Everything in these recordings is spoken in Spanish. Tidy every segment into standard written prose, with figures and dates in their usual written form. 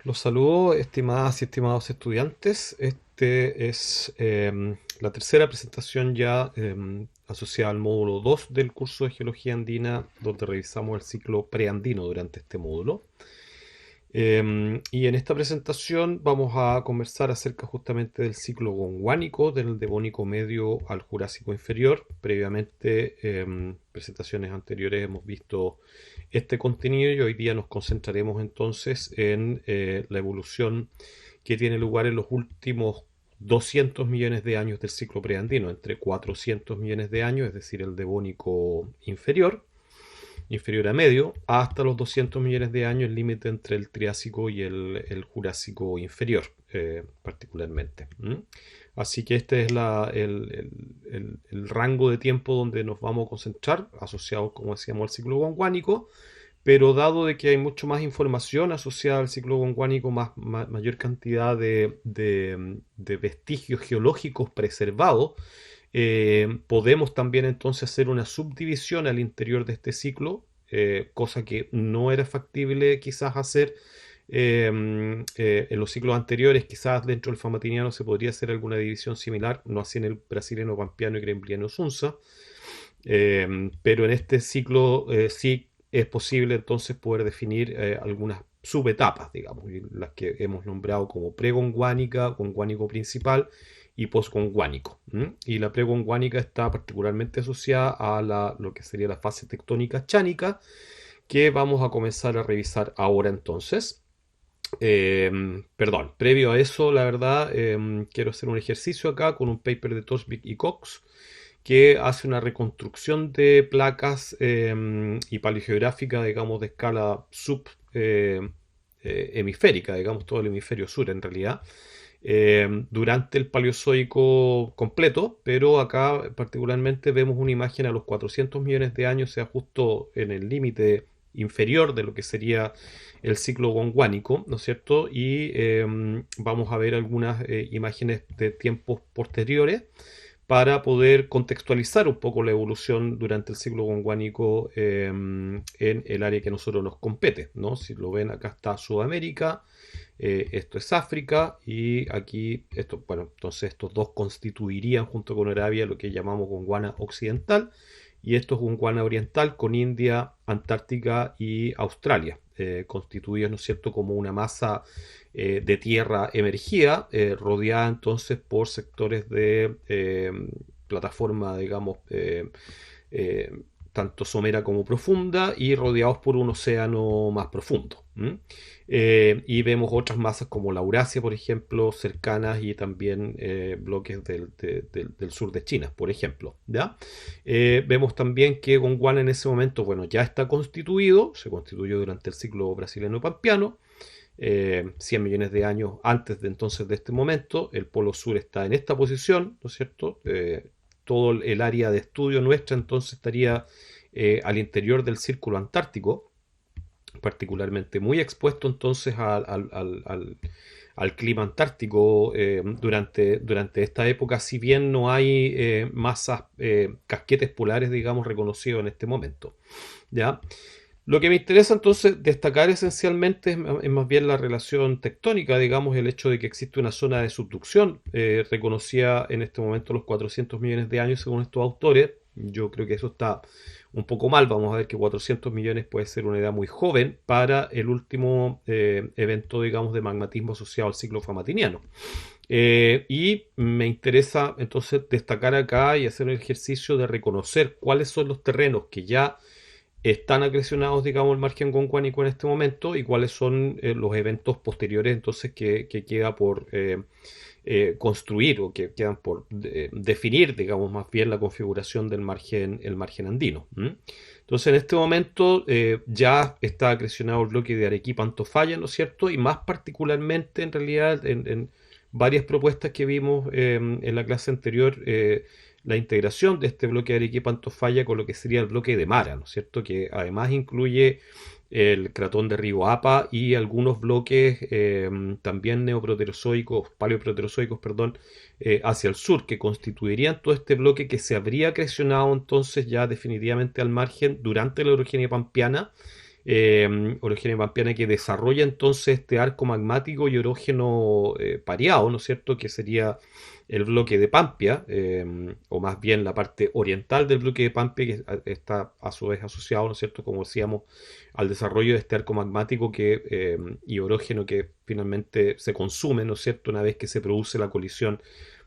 Los saludo, estimadas y estimados estudiantes. Este es la tercera presentación ya asociada al módulo 2 del curso de Geología Andina, donde revisamos el ciclo preandino durante este módulo. Y en esta presentación vamos a conversar acerca justamente del ciclo gondwánico, del Devónico medio al Jurásico inferior. Previamente, presentaciones anteriores hemos visto este contenido y hoy día nos concentraremos entonces en la evolución que tiene lugar en los últimos 200 millones de años del ciclo preandino, entre 400 millones de años, es decir, el Devónico inferior a medio, hasta los 200 millones de años, el límite entre el Triásico y el Jurásico inferior, particularmente. Así que este es el rango de tiempo donde nos vamos a concentrar, asociado, como decíamos, al ciclo gondwánico, pero dado de que hay mucho más información asociada al ciclo gondwánico, mayor cantidad de vestigios geológicos preservados, podemos también entonces hacer una subdivisión al interior de este ciclo, cosa que no era factible quizás hacer en los ciclos anteriores. Quizás dentro del Famatiniano se podría hacer alguna división similar, no así en el Brasileno Pampeano y Gremliano Sunza, pero en este ciclo sí es posible entonces poder definir algunas subetapas, digamos, las que hemos nombrado como pregonguánica, gondwánico principal y postgonguánico. Y la pregonguánica está particularmente asociada a lo que sería la fase tectónica chánica, que vamos a comenzar a revisar ahora entonces. Perdón, previo a eso, la verdad, quiero hacer un ejercicio acá con un paper de Torsvik y Cox que hace una reconstrucción de placas y paleogeográfica, digamos, de escala hemisférica, digamos, todo el hemisferio sur en realidad, durante el Paleozoico completo, pero acá particularmente vemos una imagen a los 400 millones de años, sea justo en el límite inferior de lo que sería el ciclo gondwánico, ¿no es cierto? Y vamos a ver algunas imágenes de tiempos posteriores para poder contextualizar un poco la evolución durante el ciclo gondwánico en el área que a nosotros nos compete, ¿no? Si lo ven, acá está Sudamérica, esto es África y aquí, bueno, entonces estos dos constituirían junto con Arabia lo que llamamos Gondwana occidental y esto es Gondwana oriental con India, Antártica y Australia, constituidos, ¿no es cierto?, como una masa de tierra emergida, rodeada entonces por sectores de plataforma, digamos, eh, tanto somera como profunda y rodeados por un océano más profundo. Y vemos otras masas como la Eurasia, por ejemplo, cercanas y también bloques del sur de China, por ejemplo. ¿Ya? Vemos también que Gondwana en ese momento, bueno, ya está constituido, se constituyó durante el ciclo brasileno-pampeano, 100 millones de años antes de entonces de este momento. El polo sur está en esta posición, ¿no es cierto? Todo el área de estudio nuestra entonces estaría al interior del círculo antártico, particularmente muy expuesto entonces al clima antártico durante esta época, si bien no hay masas, casquetes polares, digamos, reconocidos en este momento. ¿Ya? Lo que me interesa entonces destacar esencialmente es más bien la relación tectónica, digamos, el hecho de que existe una zona de subducción reconocida en este momento a los 400 millones de años según estos autores. Yo creo que eso está un poco mal. Vamos a ver que 400 millones puede ser una edad muy joven para el último evento, digamos, de magmatismo asociado al ciclo famatiniano. Y me interesa entonces destacar acá y hacer un ejercicio de reconocer cuáles son los terrenos que ya están acrecionados, digamos, el margen gondwánico en este momento y cuáles son los eventos posteriores entonces que queda por construir o que quedan por definir, digamos, más bien la configuración del margen, el margen andino. Entonces, en este momento ya está acrecionado el bloque de Arequipa-Antofalla, ¿no es cierto? Y más particularmente, en realidad, en varias propuestas que vimos en la clase anterior, la integración de este bloque de Arequipa-Antofalla con lo que sería el bloque de Mara, ¿no es cierto? Que además incluye el cratón de Río Apa y algunos bloques también neoproterozoicos, paleoproterozoicos, perdón, hacia el sur, que constituirían todo este bloque que se habría acrecionado entonces ya definitivamente al margen durante la orogenia pampeana orogenia pampeana, que desarrolla entonces este arco magmático y erógeno pareado, ¿no es cierto? Que sería el bloque de Pampia, o más bien la parte oriental del bloque de Pampia, que está a su vez asociado, ¿no es cierto? Como decíamos, al desarrollo de este arco magmático y orógeno que finalmente se consume, ¿no es cierto? Una vez que se produce la colisión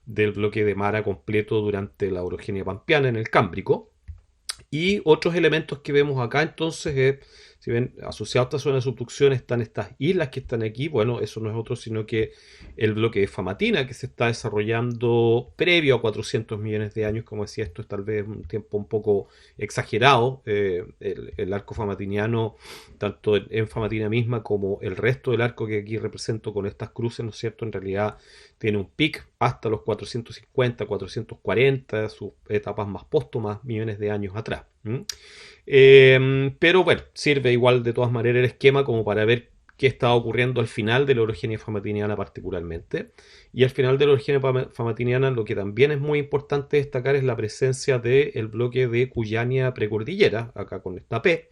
del bloque de Mara completo durante la orogenia pampeana en el Cámbrico. Y otros elementos que vemos acá entonces es, si ven, asociado a esta zona de subducción están estas islas que están aquí. Bueno, eso no es otro sino que el bloque de Famatina que se está desarrollando previo a 400 millones de años. Como decía, esto es tal vez un tiempo un poco exagerado. El arco famatiniano, tanto en Famatina misma como el resto del arco que aquí represento con estas cruces, ¿no es cierto? En realidad tiene un pic hasta los 450, 440, sus etapas más póstumas, millones de años atrás. Pero bueno, sirve igual de todas maneras el esquema como para ver qué estaba ocurriendo al final de la orogenia famatiniana particularmente. Y al final de la orogenia famatiniana lo que también es muy importante destacar es la presencia del bloque de Cuyania precordillera, acá con esta P,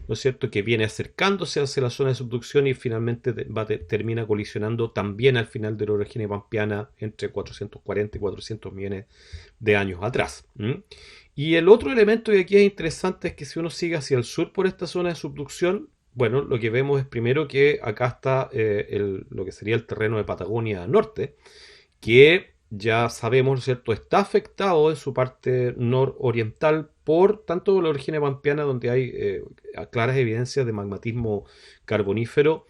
¿no es cierto?, que viene acercándose hacia la zona de subducción y finalmente termina colisionando también al final de la orogenia pampeana entre 440 y 400 millones de años atrás. Y el otro elemento que aquí es interesante es que si uno sigue hacia el sur por esta zona de subducción, bueno, lo que vemos es primero que acá está lo que sería el terreno de Patagonia Norte, que ya sabemos, ¿no es cierto?, está afectado en su parte nororiental por tanto la orogenia pampeana, donde hay claras evidencias de magmatismo carbonífero,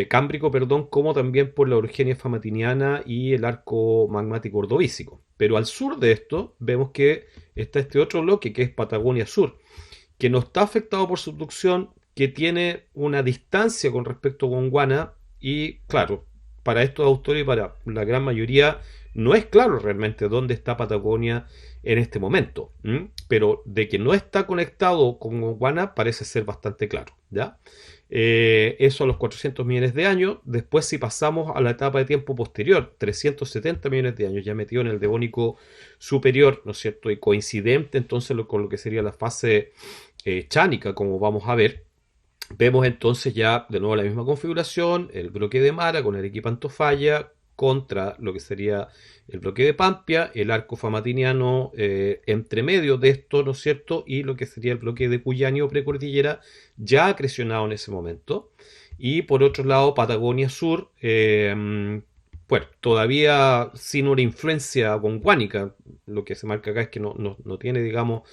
cámbrico, perdón, como también por la orogenia famatiniana y el arco magmático ordovícico. Pero al sur de esto vemos que está este otro bloque que es Patagonia Sur, que no está afectado por subducción, que tiene una distancia con respecto a Gondwana y claro, para estos autores y para la gran mayoría no es claro realmente dónde está Patagonia en este momento, pero de que no está conectado con Gondwana parece ser bastante claro, ¿ya? Eso a los 400 millones de años. Después, si pasamos a la etapa de tiempo posterior, 370 millones de años, ya metido en el Devónico superior, ¿no es cierto? Y coincidente entonces con lo que sería la fase chánica, como vamos a ver. Vemos entonces ya de nuevo la misma configuración, el bloque de Mara con Arequipa Antofalla contra lo que sería el bloque de Pampia, el arco famatiniano entre medio de esto, ¿no es cierto? Y lo que sería el bloque de Cuyanio precordillera ya acrecionado en ese momento. Y por otro lado, Patagonia Sur, bueno, todavía sin una influencia gondwanica, lo que se marca acá es que no tiene, digamos,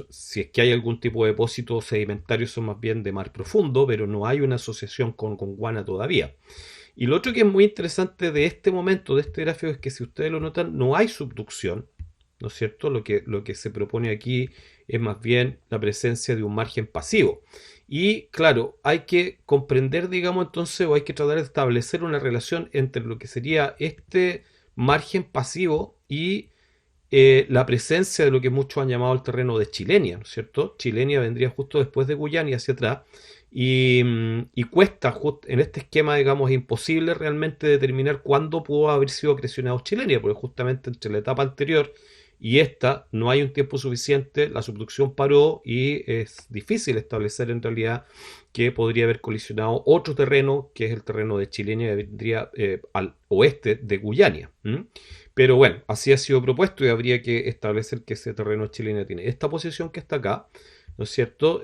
si es que hay algún tipo de depósito sedimentario son más bien de mar profundo, pero no hay una asociación con Gondwana todavía. Y lo otro que es muy interesante de este momento, de este gráfico, es que si ustedes lo notan, no hay subducción, ¿no es cierto? Lo que se propone aquí es más bien la presencia de un margen pasivo. Y claro, hay que comprender, digamos, entonces, o hay que tratar de establecer una relación entre lo que sería este margen pasivo y la presencia de lo que muchos han llamado el terreno de Chilenia, ¿no es cierto? Chilenia vendría justo después de Guyana y hacia atrás. Y cuesta, en este esquema, digamos, es imposible realmente determinar cuándo pudo haber sido acrecionado Chilenia, porque justamente entre la etapa anterior y esta no hay un tiempo suficiente, la subducción paró y es difícil establecer en realidad que podría haber colisionado otro terreno, que es el terreno de Chilenia, que vendría al oeste de Guyana. Pero bueno, así ha sido propuesto y habría que establecer que ese terreno chileno tiene esta posición que está acá, ¿no es cierto?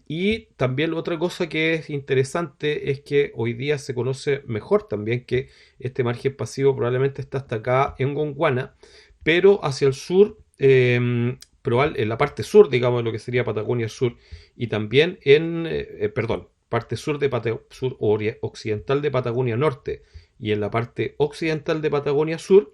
Y también otra cosa que es interesante es que hoy día se conoce mejor también que este margen pasivo probablemente está hasta acá en Gondwana, pero hacia el sur, en la parte sur, digamos, de lo que sería Patagonia Sur, y también perdón, parte sur occidental de Patagonia Norte y en la parte occidental de Patagonia Sur,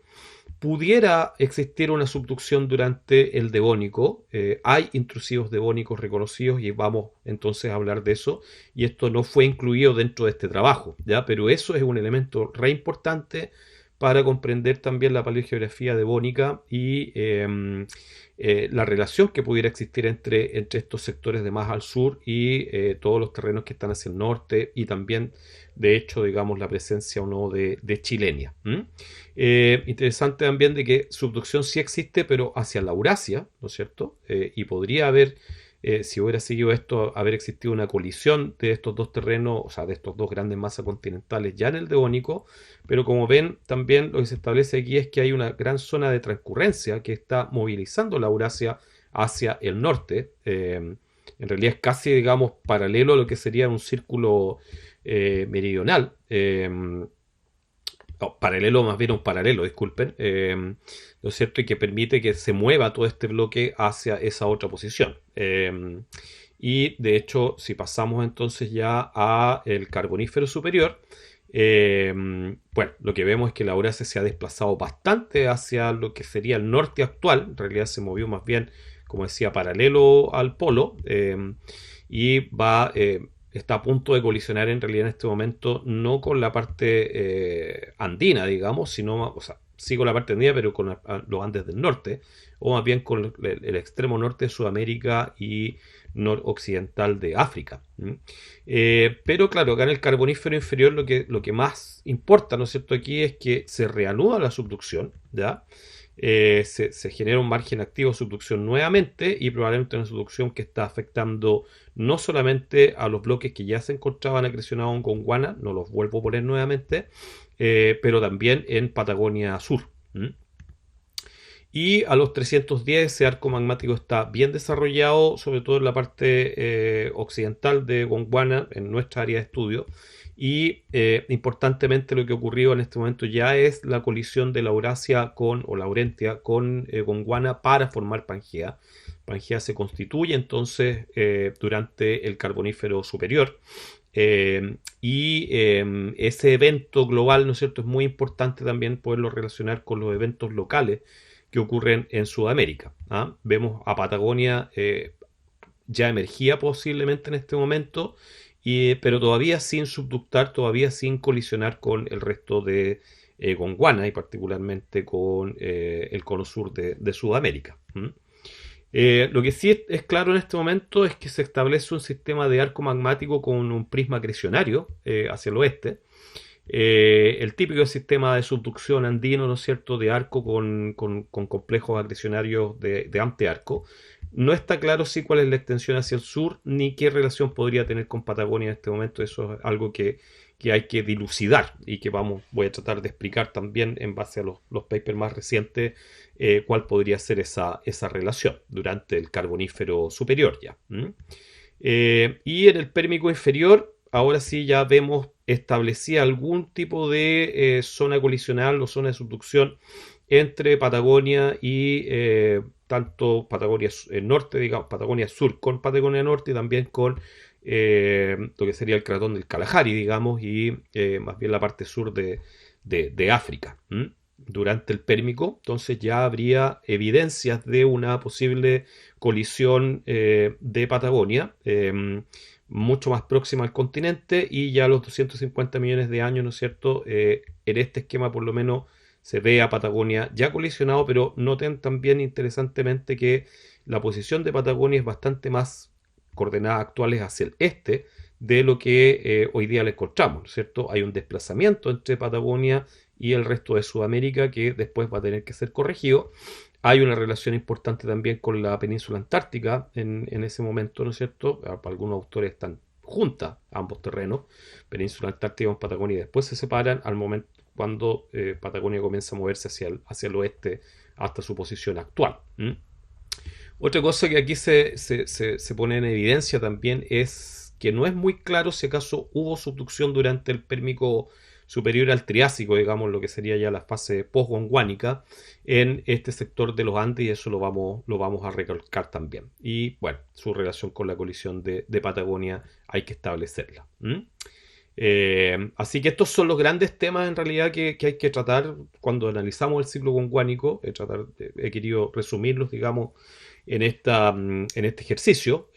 pudiera existir una subducción durante el Devónico. Hay intrusivos devónicos reconocidos y vamos entonces a hablar de eso. Y esto no fue incluido dentro de este trabajo, ¿ya? Pero eso es un elemento re importante para comprender también la paleogeografía devónica y la relación que pudiera existir entre estos sectores de más al sur y todos los terrenos que están hacia el norte y también, de hecho, digamos, la presencia o no de Chilenia. Interesante también de que subducción sí existe, pero hacia la Eurasia, ¿no es cierto? Y podría haber si hubiera seguido esto, haber existido una colisión de estos dos terrenos, o sea, de estos dos grandes masas continentales ya en el Devónico, pero como ven, también lo que se establece aquí es que hay una gran zona de transcurrencia que está movilizando la Eurasia hacia el norte. En realidad es casi, digamos, paralelo a lo que sería un círculo meridional. No, paralelo, más bien un paralelo, disculpen, ¿no es cierto? Y que permite que se mueva todo este bloque hacia esa otra posición. Y de hecho, si pasamos entonces ya a el Carbonífero superior, bueno, lo que vemos es que la Eurasia se ha desplazado bastante hacia lo que sería el norte actual. En realidad se movió más bien, como decía, paralelo al polo, y va está a punto de colisionar en realidad en este momento no con la parte andina, digamos, sino, o sea, sí con la parte andina, pero con los Andes del norte, o más bien con el extremo norte de Sudamérica y noroccidental de África. Pero claro, acá en el Carbonífero inferior lo que más importa, ¿no es cierto?, aquí es que se reanuda la subducción, ¿ya? Se genera un margen activo de subducción nuevamente y probablemente una subducción que está afectando no solamente a los bloques que ya se encontraban acrecionados en Gondwana, no los vuelvo a poner nuevamente, pero también en Patagonia Sur. Y a los 310 ese arco magmático está bien desarrollado, sobre todo en la parte occidental de Gondwana, en nuestra área de estudio. Y importantemente lo que ocurrió en este momento ya es la colisión de la Eurasia con, o Laurentia con Gondwana para formar Pangea. Pangea se constituye entonces durante el Carbonífero superior. Ese evento global, ¿no es cierto?, es muy importante también poderlo relacionar con los eventos locales que ocurren en Sudamérica. ¿Ah? Vemos a Patagonia ya emergía posiblemente en este momento, pero todavía sin subductar, todavía sin colisionar con el resto de Gondwana y particularmente con el cono sur de Sudamérica. Lo que sí es claro en este momento es que se establece un sistema de arco magmático con un prisma acrecionario hacia el oeste. El típico sistema de subducción andino, ¿no es cierto?, de arco con complejos acrecionarios de antearco. No está claro si cuál es la extensión hacia el sur ni qué relación podría tener con Patagonia en este momento. Eso es algo que hay que dilucidar y que voy a tratar de explicar también en base a los papers más recientes cuál podría ser esa relación durante el Carbonífero superior ya. Y en el Pérmico inferior, ahora sí ya vemos establecía algún tipo de zona colisional o zona de subducción entre Patagonia y Patagonia norte, digamos, Patagonia sur con Patagonia norte y también con lo que sería el cratón del Kalahari, digamos, y más bien la parte sur de África. Durante el Pérmico, entonces ya habría evidencias de una posible colisión de Patagonia, mucho más próxima al continente, y ya a los 250 millones de años, ¿no es cierto? En este esquema por lo menos se ve a Patagonia ya colisionado, pero noten también interesantemente que la posición de Patagonia es bastante más coordenadas actuales hacia el este de lo que hoy día le encontramos, ¿no es cierto? Hay un desplazamiento entre Patagonia y el resto de Sudamérica que después va a tener que ser corregido. Hay una relación importante también con la península antártica en ese momento, ¿no es cierto? Algunos autores están juntas ambos terrenos, península antártica con Patagonia, y después se separan al momento cuando Patagonia comienza a moverse hacia el oeste hasta su posición actual. Otra cosa que aquí se pone en evidencia también es que no es muy claro si acaso hubo subducción durante el Pérmico superior al Triásico, digamos, lo que sería ya la fase postgondwánica en este sector de los Andes, y eso lo vamos a recalcar también. Y bueno, su relación con la colisión de Patagonia hay que establecerla. Así que estos son los grandes temas en realidad que hay que tratar cuando analizamos el ciclo gondwánico. He querido resumirlos, digamos, en este ejercicio,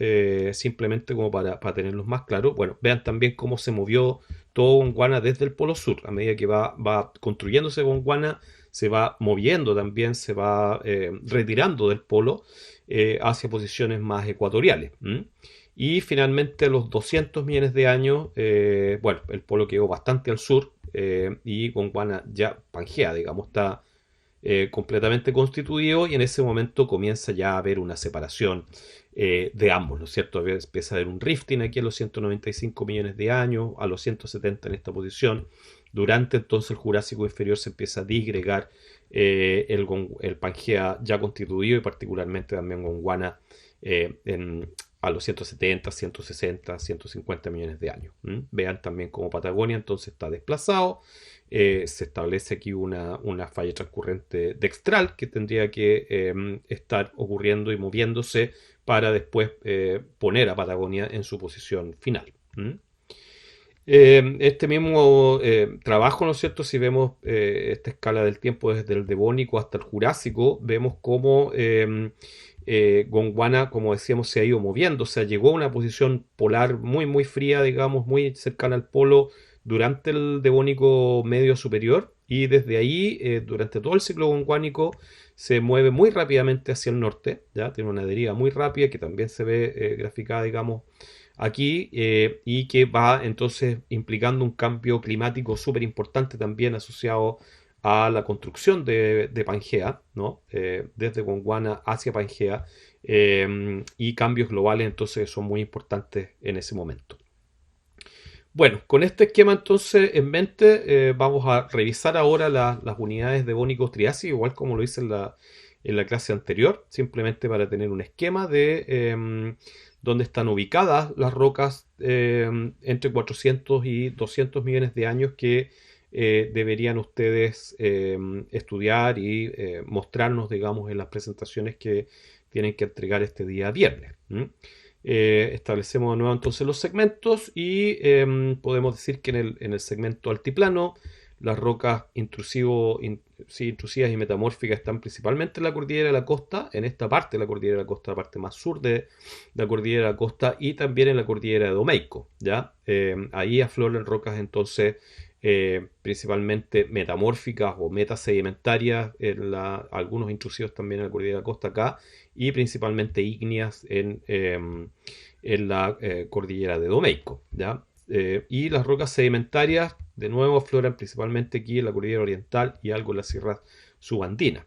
simplemente como para tenerlos más claros. Bueno, vean también cómo se movió todo Gondwana desde el Polo Sur. A medida que va construyéndose Gondwana, se va moviendo también, se va retirando del polo hacia posiciones más ecuatoriales. Y finalmente a los 200 millones de años, bueno, el polo quedó bastante al sur y Gondwana ya, Pangea, digamos, está completamente constituido, y en ese momento comienza ya a haber una separación de ambos, ¿no es cierto? Empieza a haber un rifting aquí a los 195 millones de años, a los 170 en esta posición. Durante entonces el Jurásico inferior se empieza a disgregar el Pangea ya constituido y particularmente también Gondwana a los 170, 160, 150 millones de años. Vean también cómo Patagonia entonces está desplazado. Se establece aquí una falla transcurrente dextral que tendría que estar ocurriendo y moviéndose para después poner a Patagonia en su posición final. Este mismo trabajo, ¿no es cierto? Si vemos esta escala del tiempo desde el Devónico hasta el Jurásico, vemos cómo Gondwana, como decíamos, se ha ido moviendo, o sea, llegó a una posición polar muy, muy fría, digamos, muy cercana al polo durante el Devónico medio superior, y desde ahí, durante todo el ciclo gondwánico, se mueve muy rápidamente hacia el norte, ¿ya? Tiene una deriva muy rápida que también se ve graficada, digamos, aquí, y que va entonces implicando un cambio climático súper importante también asociado a la construcción de Pangea, ¿no? Desde Gondwana hacia Pangea, y cambios globales entonces son muy importantes en ese momento. Bueno, con este esquema entonces en mente, vamos a revisar ahora las unidades devónicos triásicos, igual como lo hice en la clase anterior, simplemente para tener un esquema de dónde están ubicadas las rocas entre 400 y 200 millones de años que deberían ustedes estudiar y mostrarnos, digamos, en las presentaciones que tienen que entregar este día viernes. Establecemos de nuevo entonces los segmentos y podemos decir que en el segmento altiplano las rocas sí, intrusivas y metamórficas están principalmente en la cordillera de la costa, en esta parte de la cordillera de la costa, la parte más sur de la cordillera de la costa, y también en la cordillera de Domeico, ¿ya? Ahí afloran rocas entonces principalmente metamórficas o metasedimentarias, algunos intrusivos también en la cordillera de la costa acá, y principalmente ígneas en la cordillera de Domeico, ¿ya? Y las rocas sedimentarias, de nuevo, afloran principalmente aquí en la cordillera oriental y algo en la sierra subandina.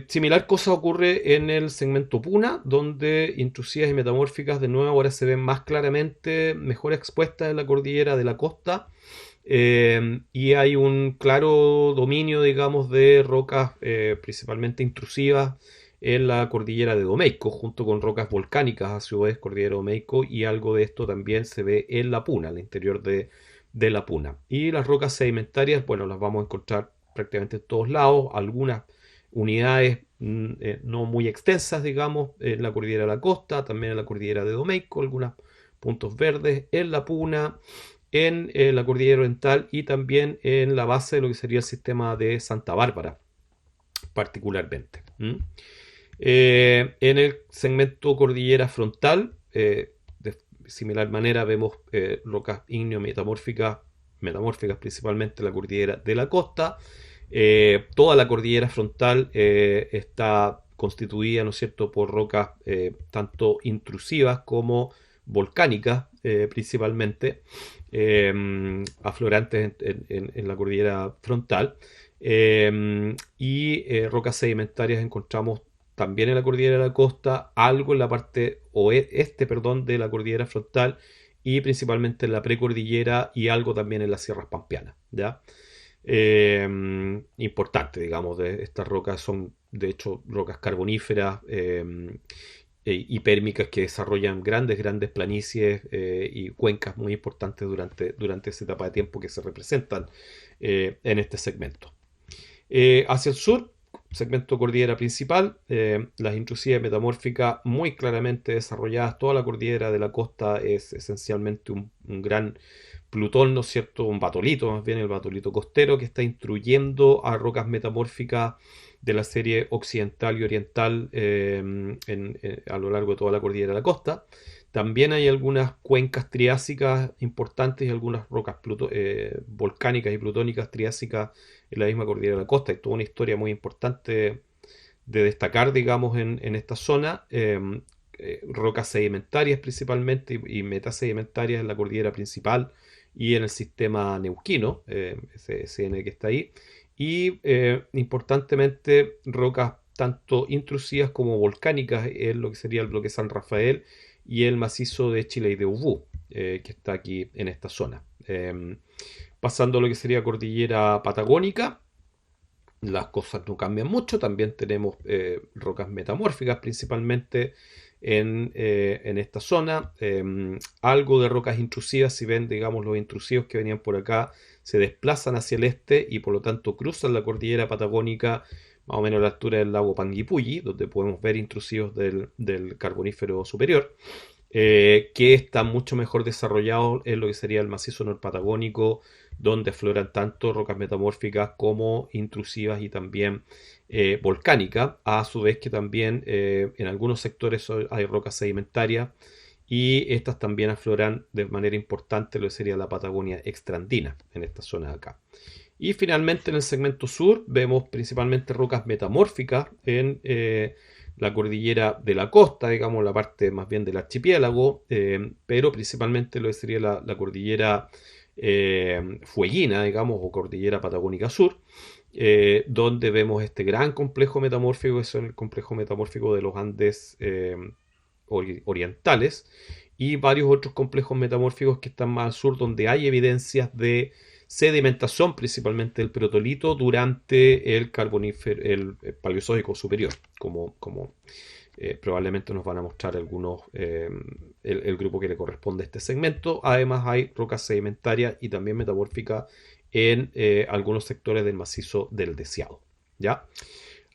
Similar cosa ocurre en el segmento Puna, donde intrusivas y metamórficas de nuevo ahora se ven más claramente, mejor expuestas en la cordillera de la costa, y hay un claro dominio, digamos, de rocas principalmente intrusivas en la cordillera de Domeico, junto con rocas volcánicas a su vez, cordillera de Domeico, y algo de esto también se ve en la Puna, al interior de la Puna. Y las rocas sedimentarias, bueno, las vamos a encontrar prácticamente en todos lados, algunas unidades no muy extensas, digamos, en la cordillera de la costa, también en la cordillera de Domeico, algunos puntos verdes, en la Puna, en la cordillera oriental y también en la base de lo que sería el sistema de Santa Bárbara, particularmente. En el segmento cordillera frontal, de similar manera, vemos rocas ígneo-metamórficas, metamórficas principalmente en la cordillera de la costa. Toda la cordillera frontal está constituida, ¿no es cierto?, por rocas tanto intrusivas como volcánicas, principalmente, aflorantes en la cordillera frontal. Y rocas sedimentarias encontramos también en la cordillera de la costa, algo en la parte perdón, de la cordillera frontal, y principalmente en la precordillera, y algo también en las sierras pampeanas, ¿ya? Importante, digamos, de estas rocas son de hecho rocas carboníferas y pérmicas que desarrollan grandes planicies y cuencas muy importantes durante esa etapa de tiempo que se representan en este segmento. Hacia el sur, segmento cordillera principal, las intrusivas metamórficas muy claramente desarrolladas. Toda la cordillera de la costa es esencialmente un gran Plutón, ¿no es cierto? Un batolito, más bien el batolito costero, que está instruyendo a rocas metamórficas de la serie occidental y oriental a lo largo de toda la cordillera de la costa. También hay algunas cuencas triásicas importantes y algunas rocas volcánicas y plutónicas triásicas en la misma cordillera de la costa. Hay toda una historia muy importante de destacar, digamos, en esta zona. Rocas sedimentarias principalmente y metasedimentarias en la cordillera principal y en el sistema neuquino, ese SN que está ahí. Y importantemente rocas tanto intrusivas como volcánicas en lo que sería el bloque San Rafael y el macizo de Chile y de Ubú, que está aquí en esta zona. Pasando a lo que sería cordillera patagónica, las cosas no cambian mucho. También tenemos rocas metamórficas principalmente en esta zona. Algo de rocas intrusivas, si ven, digamos, los intrusivos que venían por acá se desplazan hacia el este y por lo tanto cruzan la cordillera patagónica más o menos a la altura del lago Panguipulli, donde podemos ver intrusivos del Carbonífero superior, que está mucho mejor desarrollado en lo que sería el macizo norpatagónico, donde afloran tanto rocas metamórficas como intrusivas y también volcánicas, a su vez que también en algunos sectores hay rocas sedimentarias y estas también afloran de manera importante lo que sería la Patagonia extraandina en esta zona de acá. Y finalmente en el segmento sur vemos principalmente rocas metamórficas en la cordillera de la costa, digamos la parte más bien del archipiélago, pero principalmente lo que sería la cordillera fueguina, digamos, o cordillera patagónica sur, donde vemos este gran complejo metamórfico, que es el complejo metamórfico de los Andes orientales, y varios otros complejos metamórficos que están más al sur, donde hay evidencias de sedimentación principalmente del protolito durante el carbonífero, el paleozoico superior, como probablemente nos van a mostrar algunos, el grupo que le corresponde a este segmento. Además hay rocas sedimentarias y también metamórficas en algunos sectores del macizo del Deseado, ¿ya?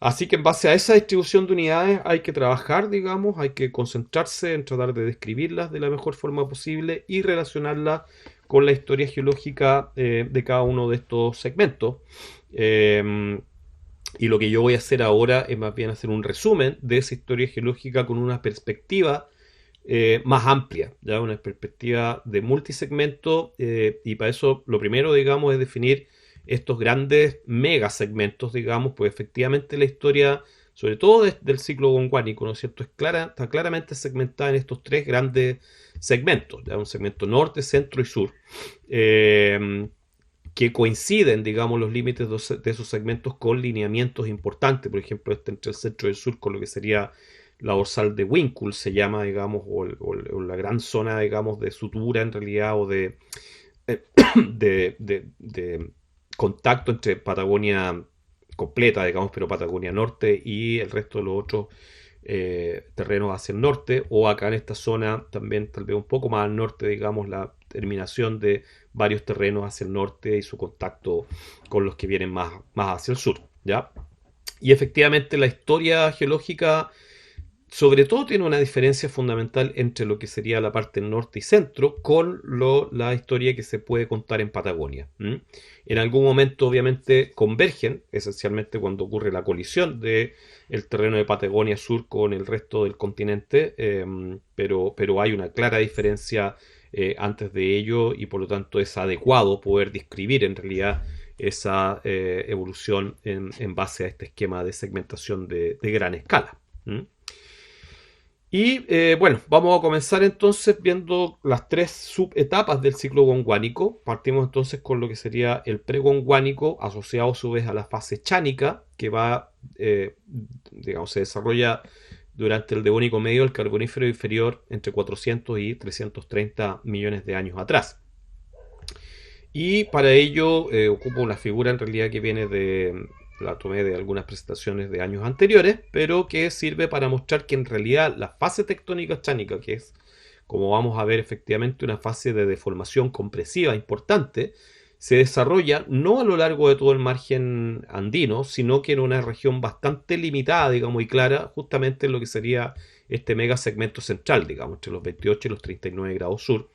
Así que en base a esa distribución de unidades hay que trabajar, digamos, hay que concentrarse en tratar de describirlas de la mejor forma posible y relacionarlas con la historia geológica de cada uno de estos segmentos. Y lo que yo voy a hacer ahora es más bien hacer un resumen de esa historia geológica con una perspectiva más amplia, ¿ya? Una perspectiva de multisegmento, y para eso lo primero, digamos, es definir estos grandes megasegmentos, digamos, pues efectivamente la historia, sobre todo del ciclo gondwánico, ¿no es cierto?, está claramente segmentada en estos tres grandes segmentos, ¿ya? Un segmento norte, centro y sur, que coinciden, digamos, los límites de esos segmentos con lineamientos importantes, por ejemplo, entre el centro y el sur, con lo que sería la dorsal de Winkle, se llama, digamos, o la gran zona, digamos, de sutura en realidad, o de contacto entre Patagonia completa, digamos, pero Patagonia Norte y el resto de los otros terrenos hacia el norte, o acá en esta zona también tal vez un poco más al norte, digamos, la terminación de varios terrenos hacia el norte y su contacto con los que vienen más hacia el sur, ¿ya? Y efectivamente la historia geológica sobre todo tiene una diferencia fundamental entre lo que sería la parte norte y centro con la historia que se puede contar en Patagonia. En algún momento obviamente convergen, esencialmente cuando ocurre la colisión del terreno de Patagonia Sur con el resto del continente, pero hay una clara diferencia antes de ello y por lo tanto es adecuado poder describir en realidad esa evolución en base a este esquema de segmentación de gran escala. Y bueno, vamos a comenzar entonces viendo las tres subetapas del ciclo gondwánico. Partimos entonces con lo que sería el pregondwánico, asociado a su vez a la fase chánica, que va, digamos, se desarrolla durante el Devónico medio del Carbonífero inferior entre 400 y 330 millones de años atrás. Y para ello ocupo una figura en realidad que viene la tomé de algunas presentaciones de años anteriores, pero que sirve para mostrar que en realidad la fase tectónica chánica, que es, como vamos a ver, efectivamente una fase de deformación compresiva importante, se desarrolla no a lo largo de todo el margen andino, sino que en una región bastante limitada, digamos, y clara, justamente en lo que sería este megasegmento central, digamos, entre los 28 y los 39 grados sur.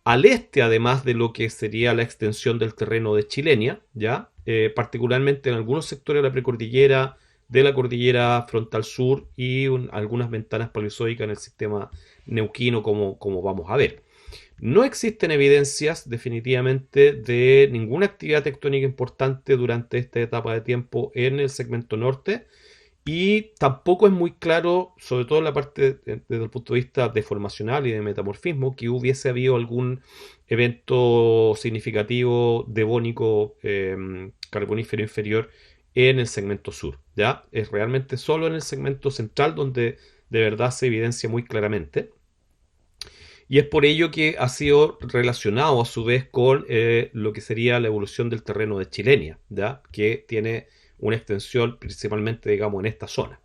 Al este, además de lo que sería la extensión del terreno de Chilenia, ¿ya? Particularmente en algunos sectores de la precordillera, de la cordillera frontal sur y algunas ventanas paleozoicas en el sistema neuquino, como vamos a ver. No existen evidencias definitivamente de ninguna actividad tectónica importante durante esta etapa de tiempo en el segmento norte, y tampoco es muy claro, sobre todo en la parte desde el punto de vista deformacional y de metamorfismo, que hubiese habido algún evento significativo devónico carbonífero inferior en el segmento sur, ¿ya? Es realmente solo en el segmento central donde de verdad se evidencia muy claramente. Y es por ello que ha sido relacionado a su vez con lo que sería la evolución del terreno de Chilenia, ¿ya? Que tiene una extensión principalmente, digamos, en esta zona.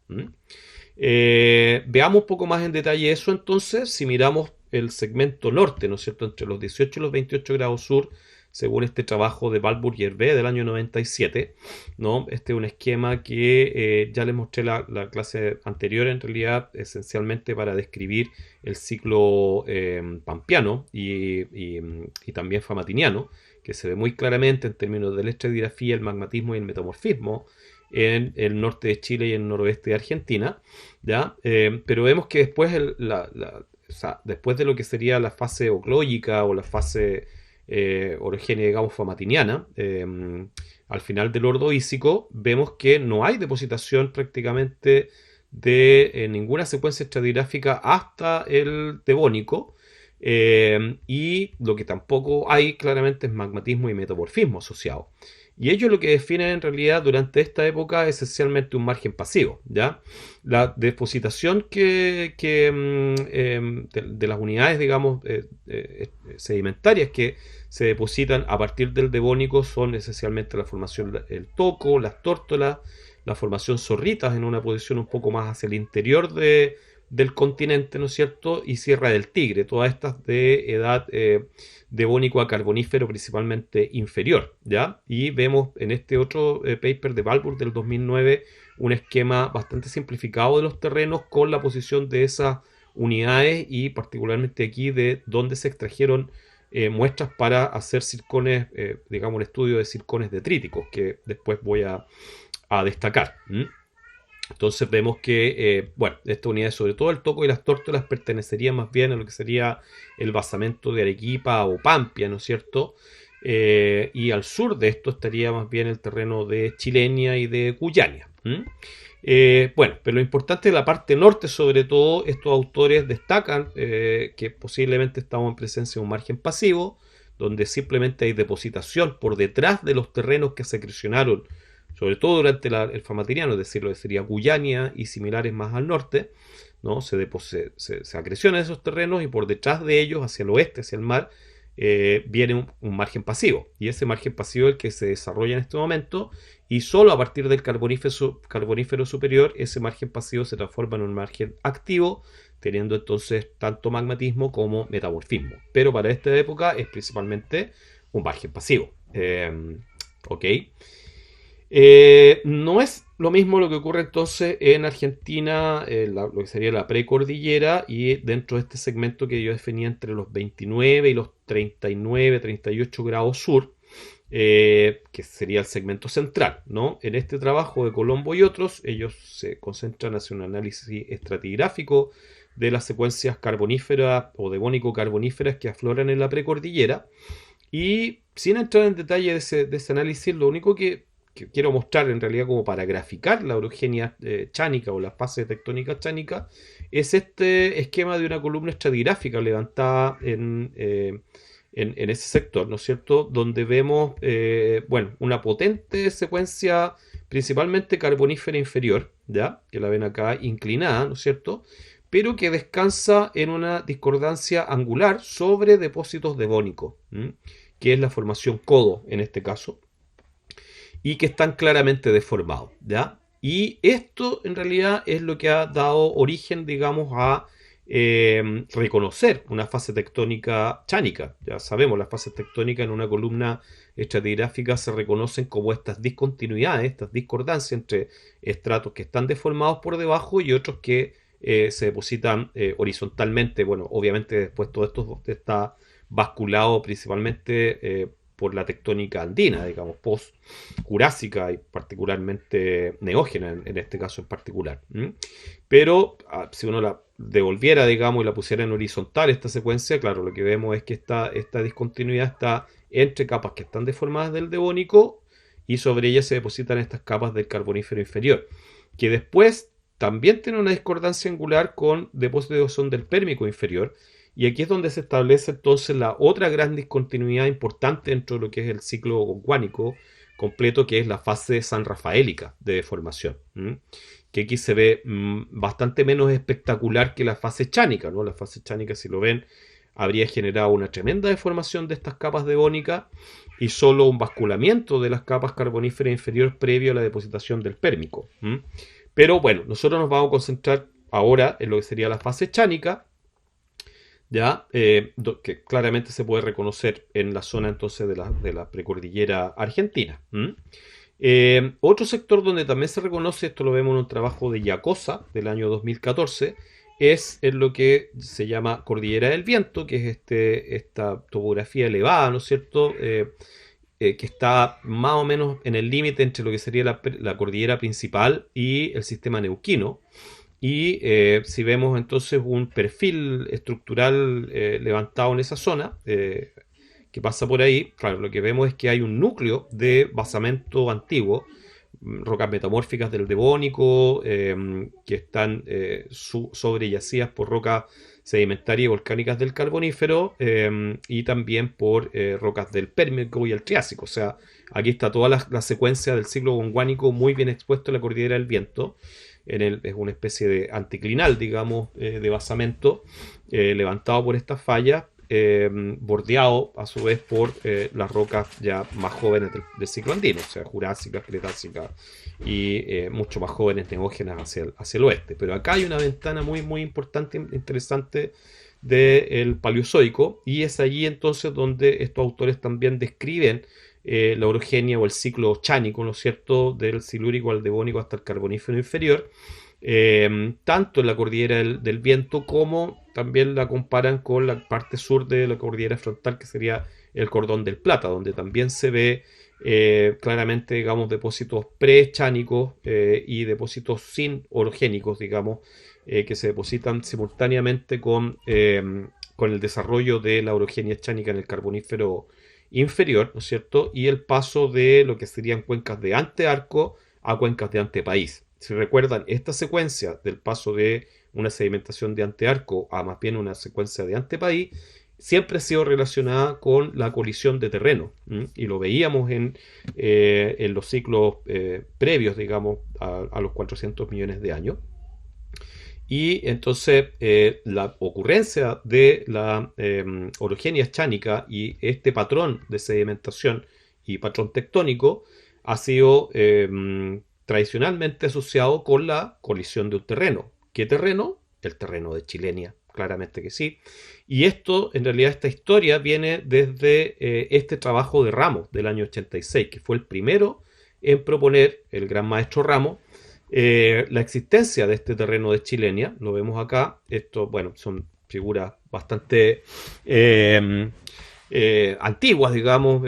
Veamos un poco más en detalle eso entonces, si miramos el segmento norte, ¿no es cierto?, entre los 18 y los 28 grados sur, según este trabajo de Balburg y Hervé del año 97, ¿no? Este es un esquema que ya les mostré la clase anterior, en realidad, esencialmente para describir el ciclo pampeano y también famatiniano, que se ve muy claramente en términos de la estratigrafía, el magmatismo y el metamorfismo en el norte de Chile y en el noroeste de Argentina, ¿ya? Pero vemos que después, o sea, después de lo que sería la fase oclógica o la fase orogénea, digamos, famatiniana, al final del Ordovícico, vemos que no hay depositación prácticamente de ninguna secuencia estratigráfica hasta el Devónico, y lo que tampoco hay claramente es magmatismo y metamorfismo asociado. Y ellos lo que definen en realidad durante esta época es esencialmente un margen pasivo, ¿ya? La depositación de las unidades, digamos, sedimentarias que se depositan a partir del Devónico son esencialmente la formación del toco, las tórtolas, la formación zorritas en una posición un poco más hacia el interior del continente, ¿no es cierto? Y Sierra del Tigre, todas estas de edad devónico a carbonífero principalmente inferior, ¿ya? Y vemos en este otro paper de Balburg del 2009 un esquema bastante simplificado de los terrenos con la posición de esas unidades y particularmente aquí de dónde se extrajeron muestras para hacer circones, digamos, un estudio de circones detríticos que después voy a destacar. Entonces vemos que, bueno, estas unidades, sobre todo el toco y las tórtolas, pertenecerían más bien a lo que sería el basamento de Arequipa o Pampia, ¿no es cierto? Y al sur de esto estaría más bien el terreno de Chilenia y de Cuyania. Bueno, pero lo importante de la parte norte, sobre todo, estos autores destacan que posiblemente estamos en presencia de un margen pasivo, donde simplemente hay depositación por detrás de los terrenos que se acrecionaron, sobre todo durante el famatiniano, es decir, lo que sería Guyania y similares más al norte, ¿no? Se acrecionan esos terrenos y por detrás de ellos, hacia el oeste, hacia el mar, viene un margen pasivo. Y ese margen pasivo es el que se desarrolla en este momento y solo a partir del carbonífero superior ese margen pasivo se transforma en un margen activo, teniendo entonces tanto magmatismo como metamorfismo. Pero para esta época es principalmente un margen pasivo. ¿Ok? No es lo mismo lo que ocurre entonces en Argentina, lo que sería la precordillera, y dentro de este segmento que yo definía entre los 29 y los 39, 38 grados sur, que sería el segmento central, ¿no? En este trabajo de Colombo y otros, ellos se concentran hacia un análisis estratigráfico de las secuencias carboníferas o devónico-carboníferas que afloran en la precordillera. Y sin entrar en detalle de ese análisis, lo único que quiero mostrar en realidad como para graficar la orogenia chánica o las fases tectónicas chánicas es este esquema de una columna estratigráfica levantada en ese sector, ¿no es cierto? Donde vemos, bueno, una potente secuencia principalmente carbonífera inferior, ¿ya? Que la ven acá inclinada, ¿no es cierto? Pero que descansa en una discordancia angular sobre depósitos devónicos, que es la formación codo en este caso, y que están claramente deformados, ¿ya? Y esto en realidad es lo que ha dado origen, digamos, a reconocer una fase tectónica chánica. Ya sabemos, las fases tectónicas en una columna estratigráfica se reconocen como estas discontinuidades, estas discordancias entre estratos que están deformados por debajo y otros que se depositan horizontalmente. Bueno, obviamente después todo esto está basculado principalmente por la tectónica andina, digamos, post-jurásica y particularmente neógena en este caso en particular. Pero si uno la devolviera, digamos, y la pusiera en horizontal esta secuencia, claro, lo que vemos es que esta discontinuidad está entre capas que están deformadas del devónico y sobre ellas se depositan estas capas del carbonífero inferior, que después también tiene una discordancia angular con depósitos que son del pérmico inferior. Y aquí es donde se establece entonces la otra gran discontinuidad importante dentro de lo que es el ciclo gonguánico completo, que es la fase sanrafaélica de deformación. Que aquí se ve bastante menos espectacular que la fase chánica, ¿no? La fase chánica, si lo ven, habría generado una tremenda deformación de estas capas devónicas y solo un basculamiento de las capas carboníferas inferiores previo a la depositación del pérmico. Pero bueno, nosotros nos vamos a concentrar ahora en lo que sería la fase chánica, ya que claramente se puede reconocer en la zona entonces de la precordillera argentina. Otro sector donde también se reconoce, esto lo vemos en un trabajo de Yacosa del año 2014, es en lo que se llama Cordillera del Viento, que es esta topografía elevada, ¿no es cierto? Que está más o menos en el límite entre lo que sería la cordillera principal y el sistema neuquino. Y si vemos entonces un perfil estructural levantado en esa zona, que pasa por ahí, claro, lo que vemos es que hay un núcleo de basamento antiguo, rocas metamórficas del Devónico, que están sobreyacidas por rocas sedimentarias y volcánicas del Carbonífero, y también por rocas del Pérmico y el Triásico. O sea, aquí está toda la secuencia del ciclo gondwánico muy bien expuesto en la cordillera del Viento. Es una especie de anticlinal, digamos, de basamento levantado por estas fallas, bordeado a su vez por las rocas ya más jóvenes del ciclo andino, o sea, jurásicas, cretásicas y mucho más jóvenes neógenas hacia el oeste. Pero acá hay una ventana muy, muy importante, interesante del Paleozoico, y es allí entonces donde estos autores también describen la orogenia o el ciclo chánico, ¿no es cierto?, del silúrico al devónico hasta el carbonífero inferior, tanto en la cordillera del Viento como también la comparan con la parte sur de la cordillera frontal, que sería el Cordón del Plata, donde también se ve claramente, digamos, depósitos pre-chánicos y depósitos sin orogénicos, digamos, que se depositan simultáneamente con el desarrollo de la orogenia chánica en el carbonífero inferior, ¿no es cierto? Y el paso de lo que serían cuencas de antearco a cuencas de antepaís. Si recuerdan, esta secuencia del paso de una sedimentación de antearco a más bien una secuencia de antepaís siempre ha sido relacionada con la colisión de terreno, y lo veíamos en los ciclos previos, digamos, a los 400 millones de años. Y entonces la ocurrencia de la orogenia chánica y este patrón de sedimentación y patrón tectónico ha sido tradicionalmente asociado con la colisión de un terreno. ¿Qué terreno? El terreno de Chilenia, claramente que sí. Y esto, en realidad, esta historia viene desde este trabajo de Ramos del año 86, que fue el primero en proponer, el gran maestro Ramos, la existencia de este terreno de Chilenia. Lo vemos acá. Esto, bueno, son figuras bastante antiguas, digamos,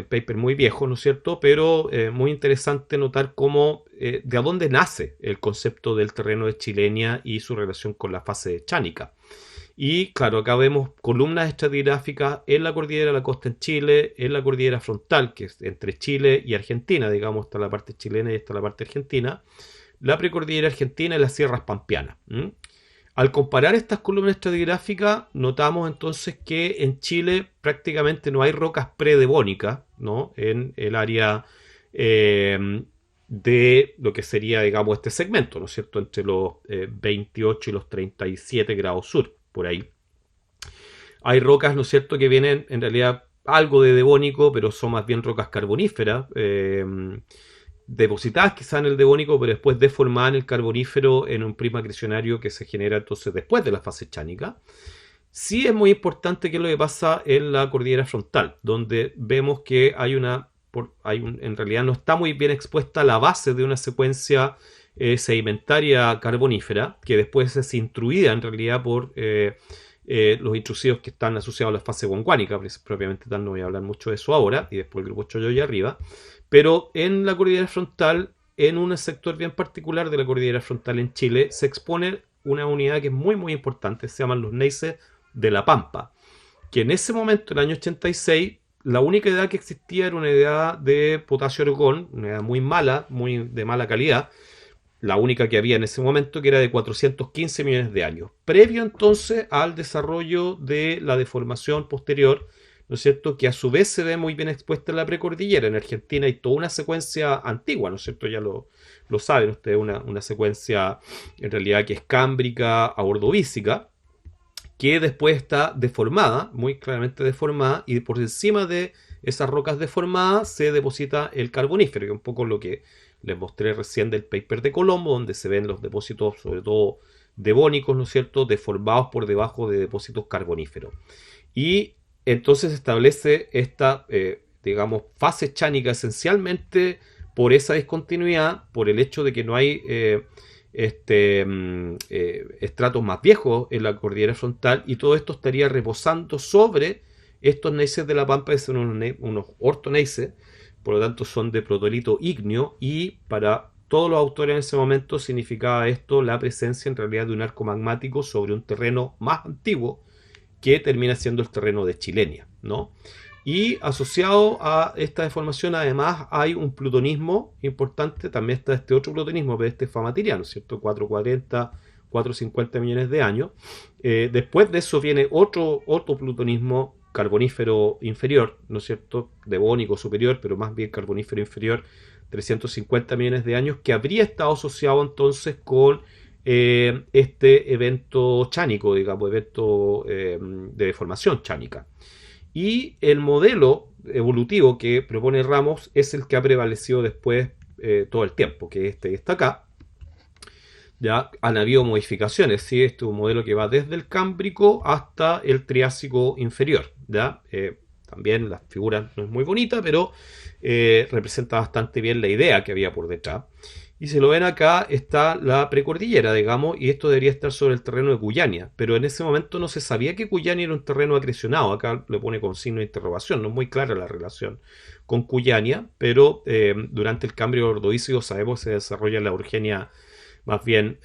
paper muy viejo, ¿no es cierto? Pero muy interesante notar cómo, de dónde nace el concepto del terreno de Chilenia y su relación con la fase chánica. Y claro, acá vemos columnas estratigráficas en la cordillera de la costa en Chile, en la cordillera frontal, que es entre Chile y Argentina, digamos, está la parte chilena y está la parte argentina, la precordillera argentina y las sierras pampeanas. Al comparar estas columnas estratigráficas, notamos entonces que en Chile prácticamente no hay rocas predevónicas, ¿no?, en el área de lo que sería, digamos, este segmento, ¿no es cierto?, entre los 28 y los 37 grados sur, por ahí. Hay rocas, ¿no es cierto?, que vienen en realidad algo de devónico, pero son más bien rocas carboníferas, depositadas quizá en el devónico, pero después deformadas en el carbonífero en un prisma acrecionario que se genera entonces después de la fase chánica. Sí es muy importante qué es lo que pasa en la cordillera frontal, donde vemos que en realidad no está muy bien expuesta la base de una secuencia sedimentaria carbonífera, que después es intruida en realidad por los intrusivos que están asociados a la fase gondwánica, propiamente tal. No voy a hablar mucho de eso ahora, y después el grupo Choyoy arriba. Pero en la cordillera frontal, en un sector bien particular de la cordillera frontal en Chile, se expone una unidad que es muy muy importante, se llaman los neises de la Pampa, que en ese momento, en el año 86, la única edad que existía era una edad de potasio-argón, una edad muy mala, muy de mala calidad, la única que había en ese momento, que era de 415 millones de años, previo entonces al desarrollo de la deformación posterior ¿no es cierto?, que a su vez se ve muy bien expuesta en la precordillera. En Argentina hay toda una secuencia antigua, ¿no es cierto?, ya lo saben ustedes, una secuencia en realidad que es cámbrica a ordovícica, que después está deformada, muy claramente deformada, y por encima de esas rocas deformadas se deposita el carbonífero, que es un poco lo que les mostré recién del paper de Colombo, donde se ven los depósitos, sobre todo devónicos, ¿no es cierto?, deformados por debajo de depósitos carboníferos. Y entonces se establece esta, digamos, fase chánica esencialmente por esa discontinuidad, por el hecho de que no hay estratos más viejos en la cordillera frontal, y todo esto estaría reposando sobre estos neises de la Pampa, que son unos ortoneises, por lo tanto son de protolito ígneo, y para todos los autores en ese momento significaba esto la presencia en realidad de un arco magmático sobre un terreno más antiguo, que termina siendo el terreno de Chilenia, ¿no? Y asociado a esta deformación además hay un plutonismo importante, también está este otro plutonismo, pero este es famatiriano, ¿cierto? 440, 450 millones de años. Después de eso viene otro plutonismo carbonífero inferior, ¿no es cierto?, devónico superior, pero más bien carbonífero inferior, 350 millones de años, que habría estado asociado entonces con este evento chánico, digamos, evento de deformación chánica. Y el modelo evolutivo que propone Ramos es el que ha prevalecido después todo el tiempo, que este está acá. Ya han habido modificaciones, ¿sí? Este es un modelo que va desde el Cámbrico hasta el Triásico inferior, ¿ya? También la figura no es muy bonita, pero representa bastante bien la idea que había por detrás. Y si lo ven acá, está la precordillera, digamos, y esto debería estar sobre el terreno de Cuyania. Pero en ese momento no se sabía que Cuyania era un terreno acrecionado. Acá le pone con signo de interrogación, no es muy clara la relación con Cuyania, pero durante el Cámbrico ordovícico sabemos que se desarrolla la Urgenia más bien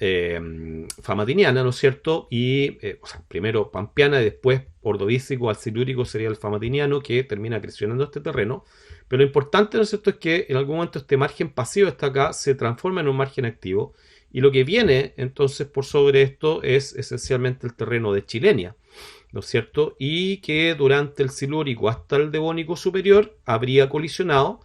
famatiniana, ¿no es cierto? Y, o sea, primero pampeana y después ordovícico al silúrico sería el famatiniano, que termina acrecionando este terreno. Pero lo importante, ¿no es cierto?, es que en algún momento este margen pasivo está acá, se transforma en un margen activo, y lo que viene entonces por sobre esto es esencialmente el terreno de Chilenia, ¿no es cierto?, y que durante el silúrico hasta el devónico superior habría colisionado,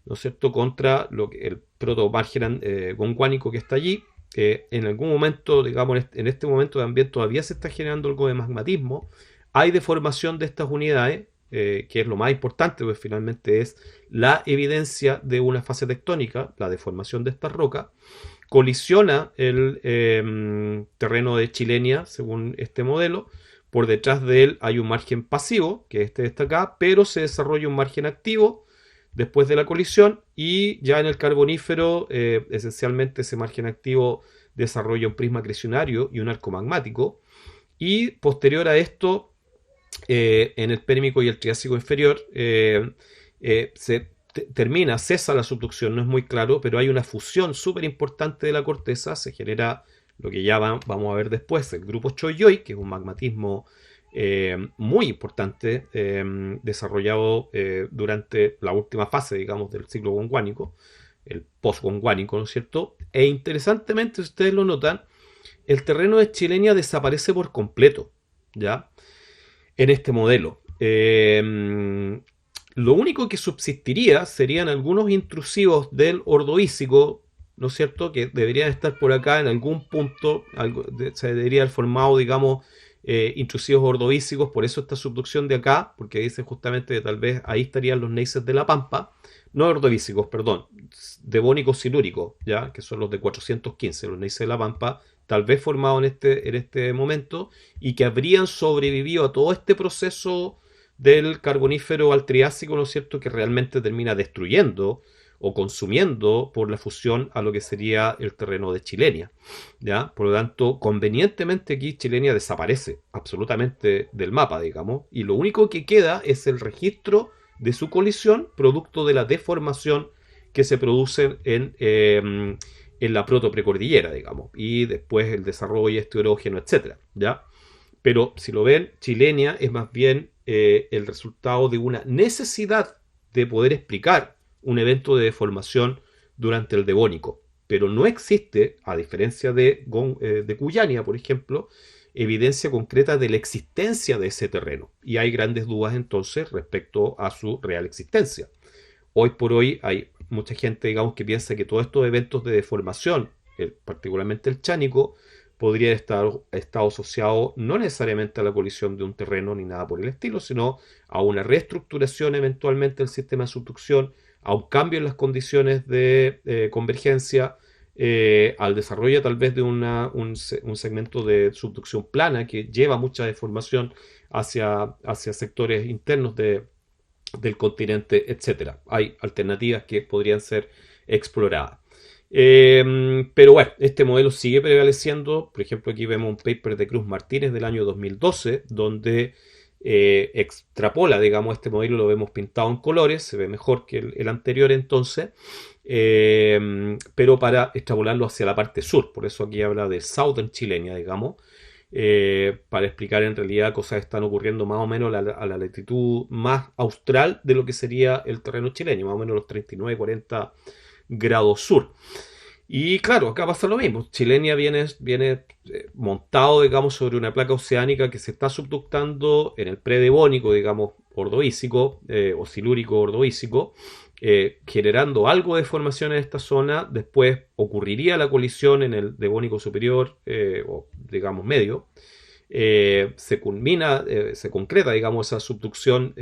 ¿no es cierto?, contra el protomargen gondwánico que está allí. En algún momento, digamos, en este momento también todavía se está generando algo de magmatismo, hay deformación de estas unidades, que es lo más importante, pues finalmente es la evidencia de una fase tectónica, la deformación de esta roca, colisiona el terreno de Chilenia, según este modelo, por detrás de él hay un margen pasivo, que este está acá, pero se desarrolla un margen activo después de la colisión, y ya en el carbonífero, esencialmente ese margen activo desarrolla un prisma acrecionario y un arco magmático, y posterior a esto, en el Pérmico y el Triásico inferior, cesa la subducción, no es muy claro, pero hay una fusión súper importante de la corteza, se genera lo que ya vamos a ver después, el grupo Choyoi, que es un magmatismo muy importante, desarrollado durante la última fase, digamos, del ciclo gondwánico, el post-gondwánico, ¿no es cierto? E interesantemente, si ustedes lo notan, el terreno de Chilenia desaparece por completo, ¿ya? En este modelo. Lo único que subsistiría serían algunos intrusivos del ordovícico, ¿no es cierto?, que deberían estar por acá en algún punto, se debería haber formado, digamos, intrusivos ordovícicos, por eso esta subducción de acá, porque dice justamente que tal vez ahí estarían los neises de la Pampa, no ordovícicos, perdón, devónicos silúricos, ¿ya?, que son los de 415, los neises de la Pampa, tal vez formados en este momento, y que habrían sobrevivido a todo este proceso del carbonífero al triásico, ¿no es cierto?, que realmente termina destruyendo o consumiendo por la fusión a lo que sería el terreno de Chilenia, ¿ya? Por lo tanto, convenientemente aquí Chilenia desaparece absolutamente del mapa, digamos, y lo único que queda es el registro de su colisión producto de la deformación que se produce en la protoprecordillera, digamos, y después el desarrollo esterógeno, etcétera, ¿ya? Pero si lo ven, Chilenia es más bien el resultado de una necesidad de poder explicar un evento de deformación durante el Devónico, pero no existe, a diferencia de Cuyania, por ejemplo, evidencia concreta de la existencia de ese terreno. Y hay grandes dudas entonces respecto a su real existencia. Hoy por hoy hay mucha gente, digamos, que piensa que todos estos eventos de deformación, particularmente el chánico, podría estar estado asociado no necesariamente a la colisión de un terreno ni nada por el estilo, sino a una reestructuración eventualmente del sistema de subducción, a un cambio en las condiciones de convergencia, al desarrollo tal vez de un segmento de subducción plana que lleva mucha deformación hacia sectores internos del continente, etcétera. Hay alternativas que podrían ser exploradas. Pero bueno, este modelo sigue prevaleciendo. Por ejemplo, aquí vemos un paper de Cruz Martínez del año 2012, donde extrapola, digamos, este modelo, lo vemos pintado en colores, se ve mejor que el anterior entonces, pero para extrapolarlo hacia la parte sur. Por eso aquí habla de Southern Chilenia, digamos, para explicar en realidad cosas que están ocurriendo más o menos a la latitud más austral de lo que sería el terreno chileño, más o menos los 39-40 grados sur. Y claro, acá pasa lo mismo. Chilenia viene montado, digamos, sobre una placa oceánica que se está subductando en el predevónico, digamos, ordovícico o silúrico ordovícico, generando algo de formación en esta zona. Después ocurriría la colisión en el devónico superior, o digamos medio. Se culmina, se concreta, digamos, esa subducción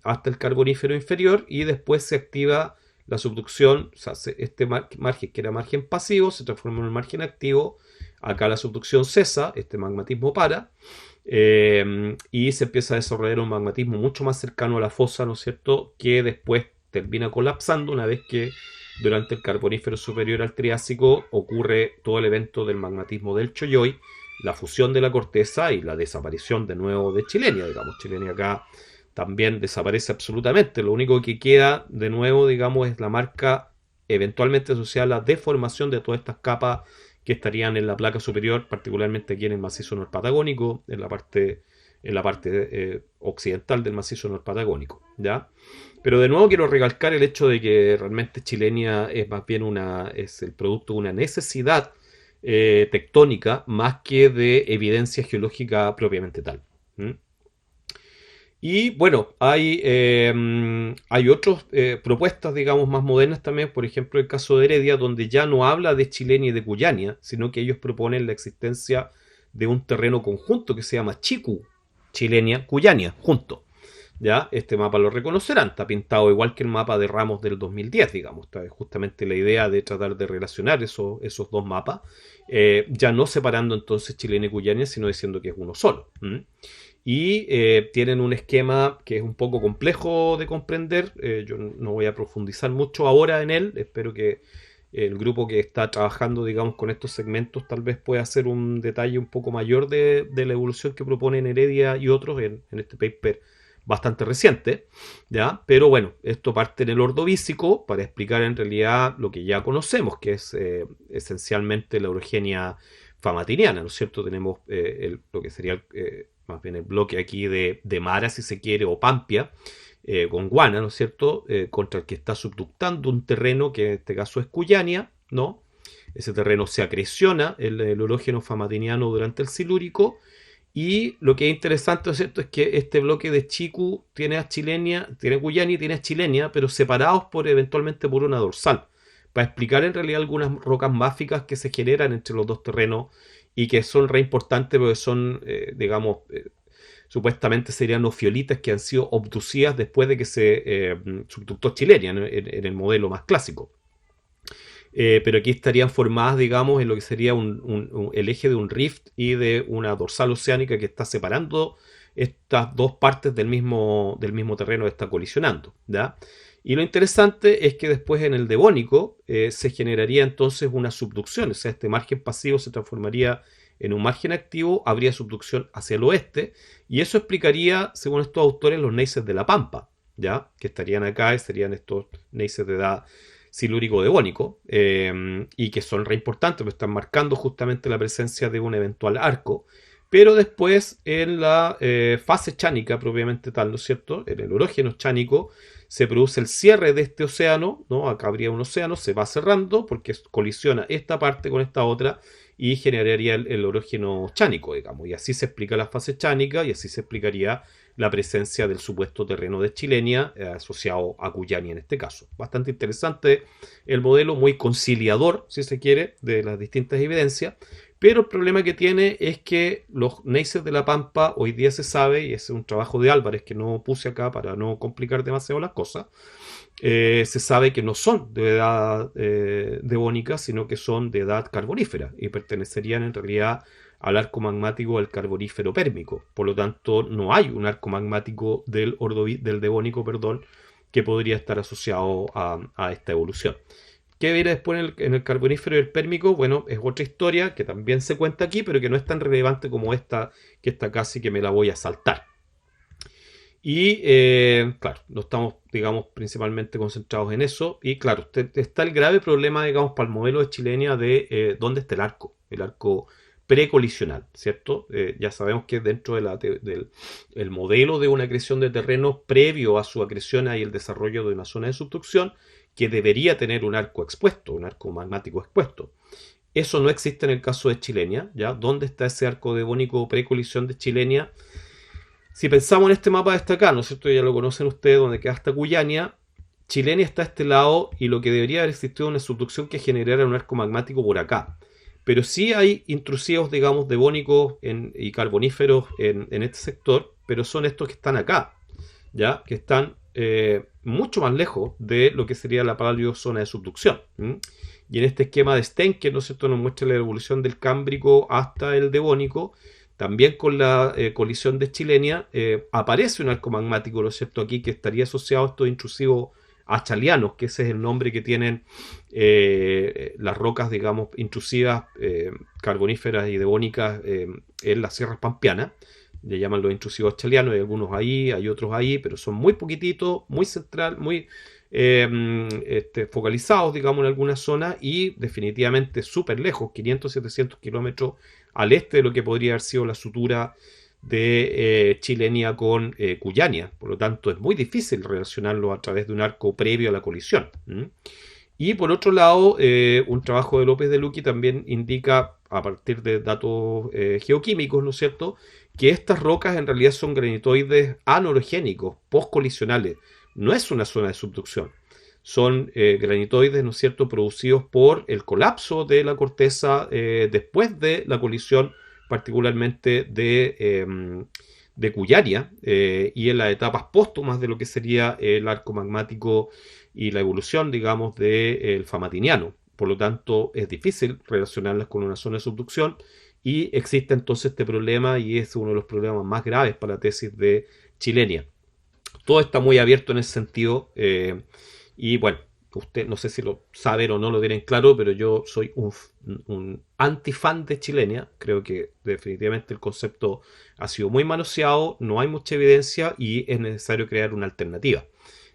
hasta el carbonífero inferior y después se activa la subducción. O sea, este margen, que era margen pasivo, se transforma en un margen activo. Acá la subducción cesa, este magmatismo para, y se empieza a desarrollar un magmatismo mucho más cercano a la fosa, ¿no es cierto?, que después termina colapsando una vez que durante el carbonífero superior al Triásico ocurre todo el evento del magmatismo del Choyoy, la fusión de la corteza y la desaparición de nuevo de Chilenia, digamos. Chilenia acá también desaparece absolutamente. Lo único que queda de nuevo, digamos, es la marca eventualmente asociada a la deformación de todas estas capas que estarían en la placa superior, particularmente aquí en el macizo norpatagónico, en la parte occidental del macizo norpatagónico, ¿ya? Pero de nuevo quiero recalcar el hecho de que realmente Chilenia es más bien es el producto de una necesidad tectónica más que de evidencia geológica propiamente tal. Y bueno, hay otras propuestas, digamos, más modernas también. Por ejemplo, el caso de Heredia, donde ya no habla de Chilenia y de Cuyania, sino que ellos proponen la existencia de un terreno conjunto que se llama Chiku, Chilenia, Cuyania, junto. ¿Ya? Este mapa lo reconocerán, está pintado igual que el mapa de Ramos del 2010, digamos. Está justamente la idea de tratar de relacionar esos dos mapas, ya no separando entonces Chilenia y Cuyania, sino diciendo que es uno solo. Y tienen un esquema que es un poco complejo de comprender. Yo no voy a profundizar mucho ahora en él. Espero que el grupo que está trabajando, digamos, con estos segmentos tal vez pueda hacer un detalle un poco mayor de la evolución que proponen Heredia y otros en este paper bastante reciente, ¿ya? Pero bueno, esto parte en el ordovícico para explicar en realidad lo que ya conocemos, que es esencialmente la orogenia famatiniana, ¿no es cierto? Tenemos lo que sería más bien el bloque aquí de Mara, si se quiere, o Pampia, Gondwana, ¿no es cierto?, contra el que está subductando un terreno que en este caso es Cuyania, ¿no? Ese terreno se acreciona el orógeno famatiniano durante el silúrico. Y lo que es interesante, ¿cierto?, es que este bloque de Chiku tiene a Chilenia, tiene Cuyania y tiene a Chilenia, pero separados eventualmente por una dorsal, para explicar en realidad algunas rocas máficas que se generan entre los dos terrenos y que son re importantes porque son, digamos, supuestamente serían ofiolitas que han sido obducidas después de que se subductó Chilenia en el modelo más clásico. Pero aquí estarían formadas, digamos, en lo que sería el eje de un rift y de una dorsal oceánica que está separando estas dos partes del mismo terreno que está colisionando, ¿ya? Y lo interesante es que después en el devónico se generaría entonces una subducción, o sea, este margen pasivo se transformaría en un margen activo, habría subducción hacia el oeste, y eso explicaría, según estos autores, los neises de la Pampa, ¿ya? Que estarían acá y serían estos neises de edad silúrico devónico, y que son re importantes porque están marcando justamente la presencia de un eventual arco. Pero después en la fase chánica propiamente tal, ¿no es cierto?, en el orógeno chánico, se produce el cierre de este océano, ¿no? Acá habría un océano, se va cerrando porque colisiona esta parte con esta otra y generaría el orógeno chánico, digamos. Y así se explica la fase chánica y así se explicaría la presencia del supuesto terreno de Chilenia asociado a Cuyani en este caso. Bastante interesante el modelo, muy conciliador, si se quiere, de las distintas evidencias. Pero el problema que tiene es que los neisses de la Pampa hoy día se sabe, y ese es un trabajo de Álvarez que no puse acá para no complicar demasiado las cosas, se sabe que no son de edad devónica, sino que son de edad carbonífera y pertenecerían en realidad al arco magmático del carbonífero pérmico. Por lo tanto, no hay un arco magmático del devónico, perdón, que podría estar asociado a esta evolución. ¿Qué viene después en el carbonífero y el pérmico? Bueno, es otra historia que también se cuenta aquí, pero que no es tan relevante como esta, que está casi que me la voy a saltar. Y claro, no estamos, digamos, principalmente concentrados en eso. Y claro, está el grave problema, digamos, para el modelo de Chilenia de dónde está el arco precolisional, ¿cierto? Ya sabemos que dentro del el modelo de una acreción de terreno previo a su acreción hay el desarrollo de una zona de subducción que debería tener un arco expuesto, un arco magmático expuesto. Eso no existe en el caso de Chilenia, ¿ya? ¿Dónde está ese arco devónico precolisión de Chilenia? Si pensamos en este mapa de acá, ¿no es cierto? Ya lo conocen ustedes, donde queda hasta Cuyania. Chilenia está a este lado y lo que debería haber existido es una subducción que generara un arco magmático por acá. Pero sí hay intrusivos, digamos, devónicos y carboníferos en este sector, pero son estos que están acá, ¿ya? Que están mucho más lejos de lo que sería la paleozona de subducción. Y en este esquema de Stenker, ¿no es cierto?, nos muestra la evolución del Cámbrico hasta el Devónico. También con la colisión de Chilenia aparece un arco magmático, ¿no es cierto?, aquí que estaría asociado a estos intrusivos achalianos, que ese es el nombre que tienen las rocas, digamos, intrusivas, carboníferas y devónicas en las sierras pampeanas. Le llaman los intrusivos achalianos, hay algunos ahí, hay otros ahí, pero son muy poquititos, muy central, muy focalizados, digamos, en algunas zonas y definitivamente súper lejos, 500-700 kilómetros al este de lo que podría haber sido la sutura de Chilenia con Cuyania. Por lo tanto, es muy difícil relacionarlo a través de un arco previo a la colisión. Y por otro lado, un trabajo de López de Lucchi también indica, a partir de datos geoquímicos, ¿no es cierto?, que estas rocas en realidad son granitoides anorogénicos, postcolisionales. No es una zona de subducción. Son granitoides, ¿no es cierto?, producidos por el colapso de la corteza después de la colisión, particularmente de Cuyania, y en las etapas póstumas de lo que sería el arco magmático y la evolución, digamos, del Famatiniano. Por lo tanto, es difícil relacionarlas con una zona de subducción y existe entonces este problema y es uno de los problemas más graves para la tesis de Chilenia. Todo está muy abierto en ese sentido y bueno, usted no sé si lo saben o no lo tienen claro, pero yo soy un antifan de Chilenia. Creo que definitivamente el concepto ha sido muy manoseado, no hay mucha evidencia y es necesario crear una alternativa.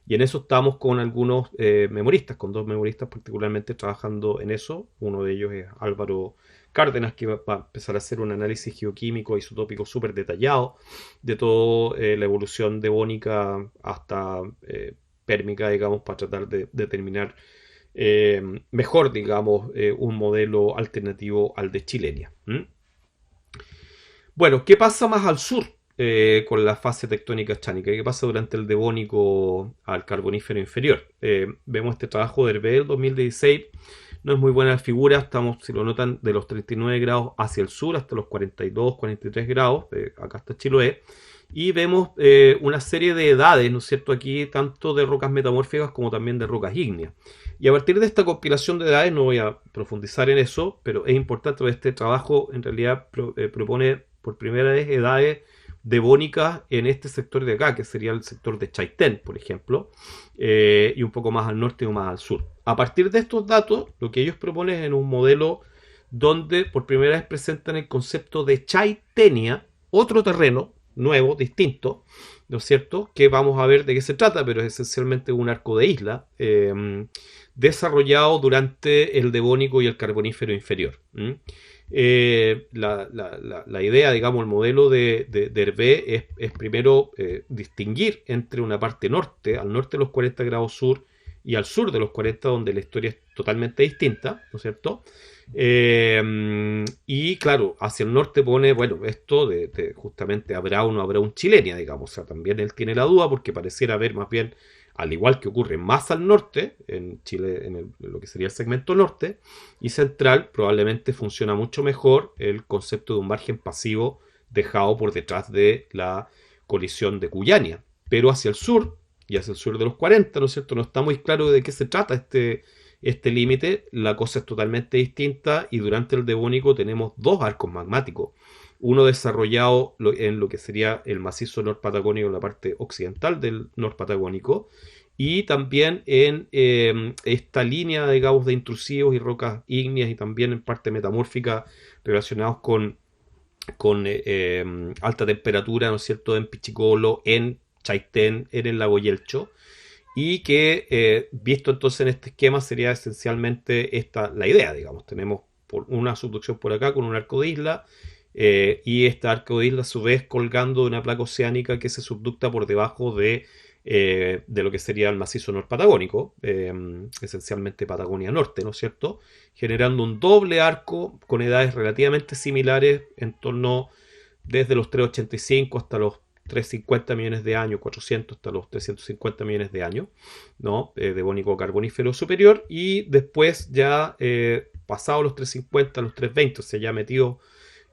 Y en eso estamos con algunos memoristas, con dos memoristas particularmente trabajando en eso. Uno de ellos es Álvaro Cárdenas, que va a empezar a hacer un análisis geoquímico isotópico súper detallado de toda la evolución devónica hasta pérmica, digamos, para tratar de determinar mejor, digamos, un modelo alternativo al de Chilenia. Bueno, ¿qué pasa más al sur con la fase tectónica chánica? ¿Qué pasa durante el devónico al carbonífero inferior? Vemos este trabajo de Hervé del 2016. No es muy buena la figura, estamos, si lo notan, de los 39 grados hacia el sur hasta los 42, 43 grados, acá está Chiloé, y vemos una serie de edades, ¿no es cierto?, aquí, tanto de rocas metamórficas como también de rocas ígneas. Y a partir de esta compilación de edades, no voy a profundizar en eso, pero es importante, este trabajo en realidad propone por primera vez edades devónicas en este sector de acá, que sería el sector de Chaitén, por ejemplo, y un poco más al norte o más al sur. A partir de estos datos, lo que ellos proponen es en un modelo donde por primera vez presentan el concepto de Chaitenia, otro terreno, nuevo, distinto, ¿no es cierto? Que vamos a ver de qué se trata, pero es esencialmente un arco de isla desarrollado durante el Devónico y el Carbonífero inferior. La idea, digamos, el modelo de Hervé es primero distinguir entre una parte norte, al norte de los 40 grados sur, y al sur de los 40, donde la historia es totalmente distinta, ¿no es cierto? Y claro, hacia el norte pone, bueno, esto de justamente habrá o no habrá un Chilenia, digamos, o sea, también él tiene la duda porque pareciera haber más bien, al igual que ocurre más al norte, en Chile, lo que sería el segmento norte, y central, probablemente funciona mucho mejor el concepto de un margen pasivo dejado por detrás de la colisión de Cuyania. Pero hacia el sur, y hacia el sur de los 40, ¿no es cierto? No está muy claro de qué se trata este límite, la cosa es totalmente distinta y durante el Devónico tenemos dos arcos magmáticos. Uno desarrollado en lo que sería el macizo norpatagónico, en la parte occidental del norpatagónico, y también en esta línea, digamos, de intrusivos y rocas ígneas y también en parte metamórfica relacionados con alta temperatura, ¿no es cierto?, en Pichicolo, en Chaitén, en el lago Yelcho, y que visto entonces en este esquema sería esencialmente esta la idea, digamos. Tenemos una subducción por acá con un arco de isla y este arco de isla a su vez colgando de una placa oceánica que se subducta por debajo de lo que sería el macizo norpatagónico, esencialmente Patagonia Norte, ¿no es cierto? Generando un doble arco con edades relativamente similares en torno desde los 385 hasta los 350 millones de años, 400 hasta los 350 millones de años, ¿no? Devónico carbonífero superior, y después ya pasado los 350, los 320, o sea, ya metido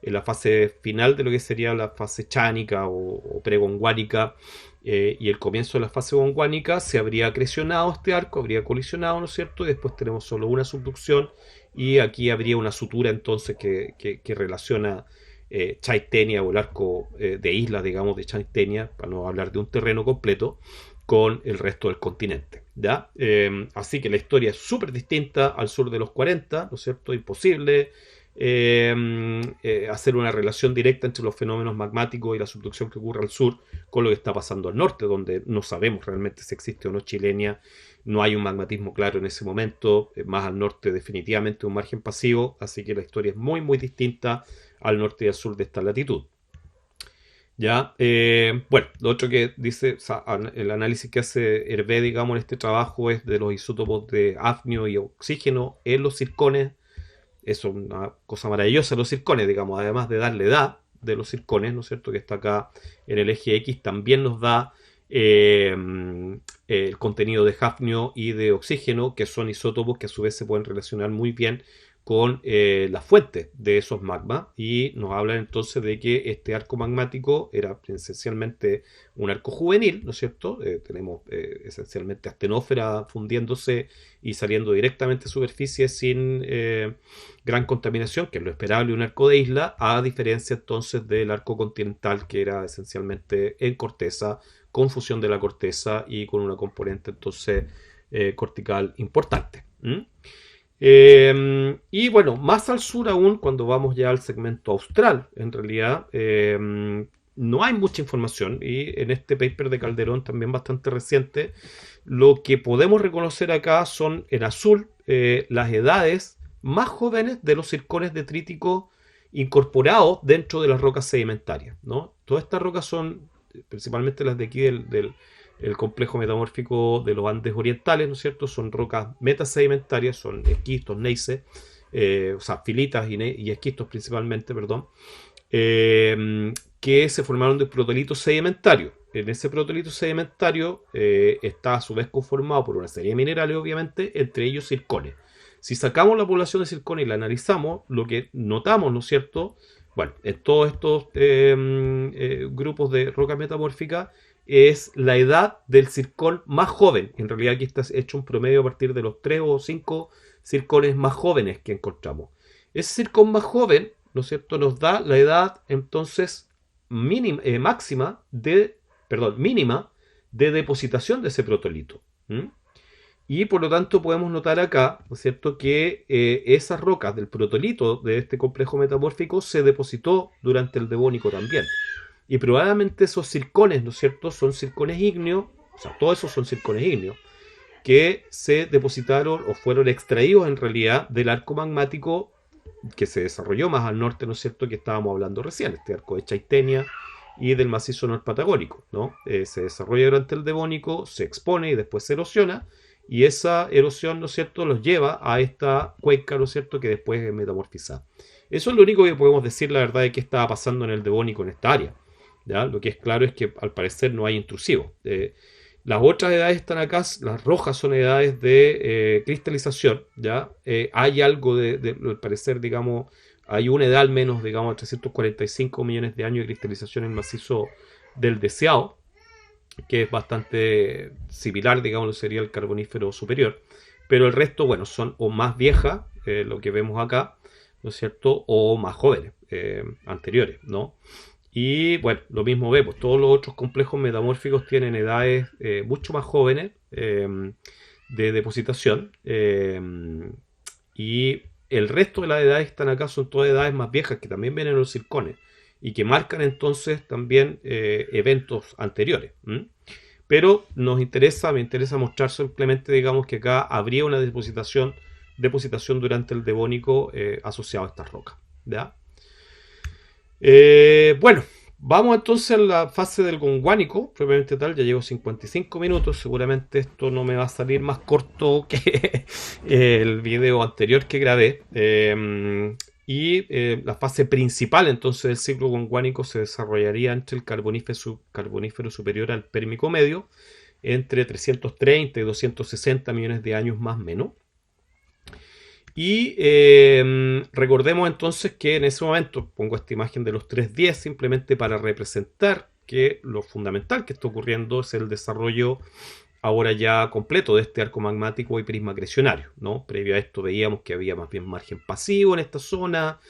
en la fase final de lo que sería la fase chánica o pregonguánica y el comienzo de la fase gonguánica, se habría acrecionado este arco, habría colisionado, ¿no es cierto? Y después tenemos solo una subducción y aquí habría una sutura entonces que relaciona Chaitenia o el arco de islas, digamos, de Chaitenia, para no hablar de un terreno completo, con el resto del continente. ¿Ya? Así que la historia es súper distinta al sur de los 40, ¿no es cierto? Imposible hacer una relación directa entre los fenómenos magmáticos y la subducción que ocurre al sur con lo que está pasando al norte, donde no sabemos realmente si existe o no Chilenia, no hay un magmatismo claro en ese momento, más al norte definitivamente un margen pasivo, así que la historia es muy muy distinta al norte y al sur de esta latitud. Ya, bueno, lo otro que dice, o sea, el análisis que hace Hervé, digamos, en este trabajo es de los isótopos de hafnio y oxígeno en los circones. Eso es una cosa maravillosa, los circones, digamos, además de darle edad de los circones, ¿no es cierto?, que está acá en el eje X, también nos da el contenido de hafnio y de oxígeno, que son isótopos que a su vez se pueden relacionar muy bien con las fuentes de esos magmas, y nos hablan entonces de que este arco magmático era esencialmente un arco juvenil, ¿no es cierto? Tenemos esencialmente astenósfera fundiéndose y saliendo directamente a superficie sin gran contaminación, que es lo esperable de un arco de isla, a diferencia entonces del arco continental, que era esencialmente en corteza, con fusión de la corteza y con una componente entonces cortical importante. Y bueno, más al sur aún, cuando vamos ya al segmento austral, en realidad no hay mucha información, y en este paper de Calderón, también bastante reciente, lo que podemos reconocer acá son en azul las edades más jóvenes de los circones detríticos incorporados dentro de las rocas sedimentarias, ¿no? Todas estas rocas son principalmente las de aquí del el complejo metamórfico de los Andes orientales, ¿no es cierto? Son rocas metasedimentarias, son esquistos, neises, o sea, filitas y esquistos principalmente, perdón, que se formaron de protolito sedimentario. En ese protolito sedimentario está a su vez conformado por una serie de minerales, obviamente, entre ellos circones. Si sacamos la población de circones y la analizamos, lo que notamos, ¿no es cierto? Bueno, en todos estos grupos de rocas metamórficas es la edad del circón más joven. En realidad aquí está hecho un promedio a partir de los 3 o 5 circones más jóvenes que encontramos. Ese circón más joven, ¿no es cierto?, nos da la edad entonces mínima de depositación de ese protolito. Y por lo tanto podemos notar acá, ¿no es cierto?, que esas rocas del protolito de este complejo metamórfico se depositó durante el Devónico también. y probablemente esos circones, ¿no es cierto?, son circones ígneos, o sea, todos esos son circones ígneos, que se depositaron o fueron extraídos en realidad del arco magmático que se desarrolló más al norte, ¿no es cierto?, que estábamos hablando recién, este arco de Chaitenia y del macizo norpatagónico, ¿no? Se desarrolla durante el Devónico, se expone y después se erosiona, y esa erosión, ¿no es cierto?, los lleva a esta cuenca, ¿no es cierto?, que después es metamorfizada. Eso es lo único que podemos decir, la verdad, de qué estaba pasando en el Devónico en esta área. ¿Ya? Lo que es claro es que al parecer no hay intrusivos. Las otras edades están acá, las rojas son edades de cristalización, ¿ya? Hay algo al parecer, digamos, hay una edad al menos, digamos, 345 millones de años de cristalización en el macizo del Deseado, que es bastante similar, digamos, sería el Carbonífero superior, pero el resto, bueno, son o más viejas, lo que vemos acá, ¿no es cierto?, o más jóvenes, anteriores, ¿no? Y bueno, lo mismo vemos, todos los otros complejos metamórficos tienen edades mucho más jóvenes de depositación, y el resto de las edades que están acá son todas edades más viejas que también vienen en los circones y que marcan entonces también eventos anteriores. Pero me interesa mostrar simplemente, digamos, que acá habría una depositación durante el Devónico asociado a estas rocas. ¿Ya? Bueno, vamos entonces a la fase del Gondwánico, propiamente tal. Ya llevo 55 minutos, seguramente esto no me va a salir más corto que el video anterior que grabé. La fase principal entonces del ciclo gondwánico se desarrollaría entre el carbonífero superior al Pérmico medio, entre 330 y 260 millones de años más o menos. Y recordemos entonces que en ese momento, pongo esta imagen de los 310 simplemente para representar que lo fundamental que está ocurriendo es el desarrollo ahora ya completo de este arco magmático y prisma acrecionario, ¿no? Previo a esto veíamos que había más bien margen pasivo en esta zona,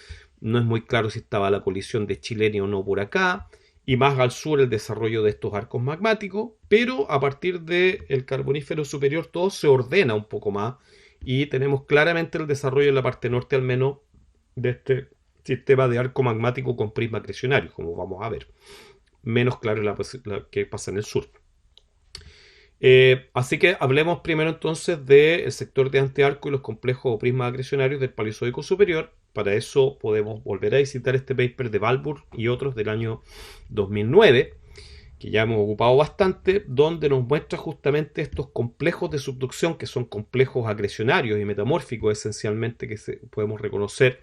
no es muy claro si estaba la colisión de Chilenia o no por acá, y más al sur el desarrollo de estos arcos magmáticos, pero a partir del Carbonífero superior todo se ordena un poco más y tenemos claramente el desarrollo en la parte norte al menos de este sistema de arco magmático con prisma acrecionario, como vamos a ver. Menos claro la que pasa en el sur. Así que hablemos primero entonces del sector de antiarco y los complejos o prismas acrecionarios del Paleozoico superior. Para eso podemos volver a visitar este paper de Balbur y otros del año 2009, que ya hemos ocupado bastante, donde nos muestra justamente estos complejos de subducción, que son complejos acrecionarios y metamórficos esencialmente, que podemos reconocer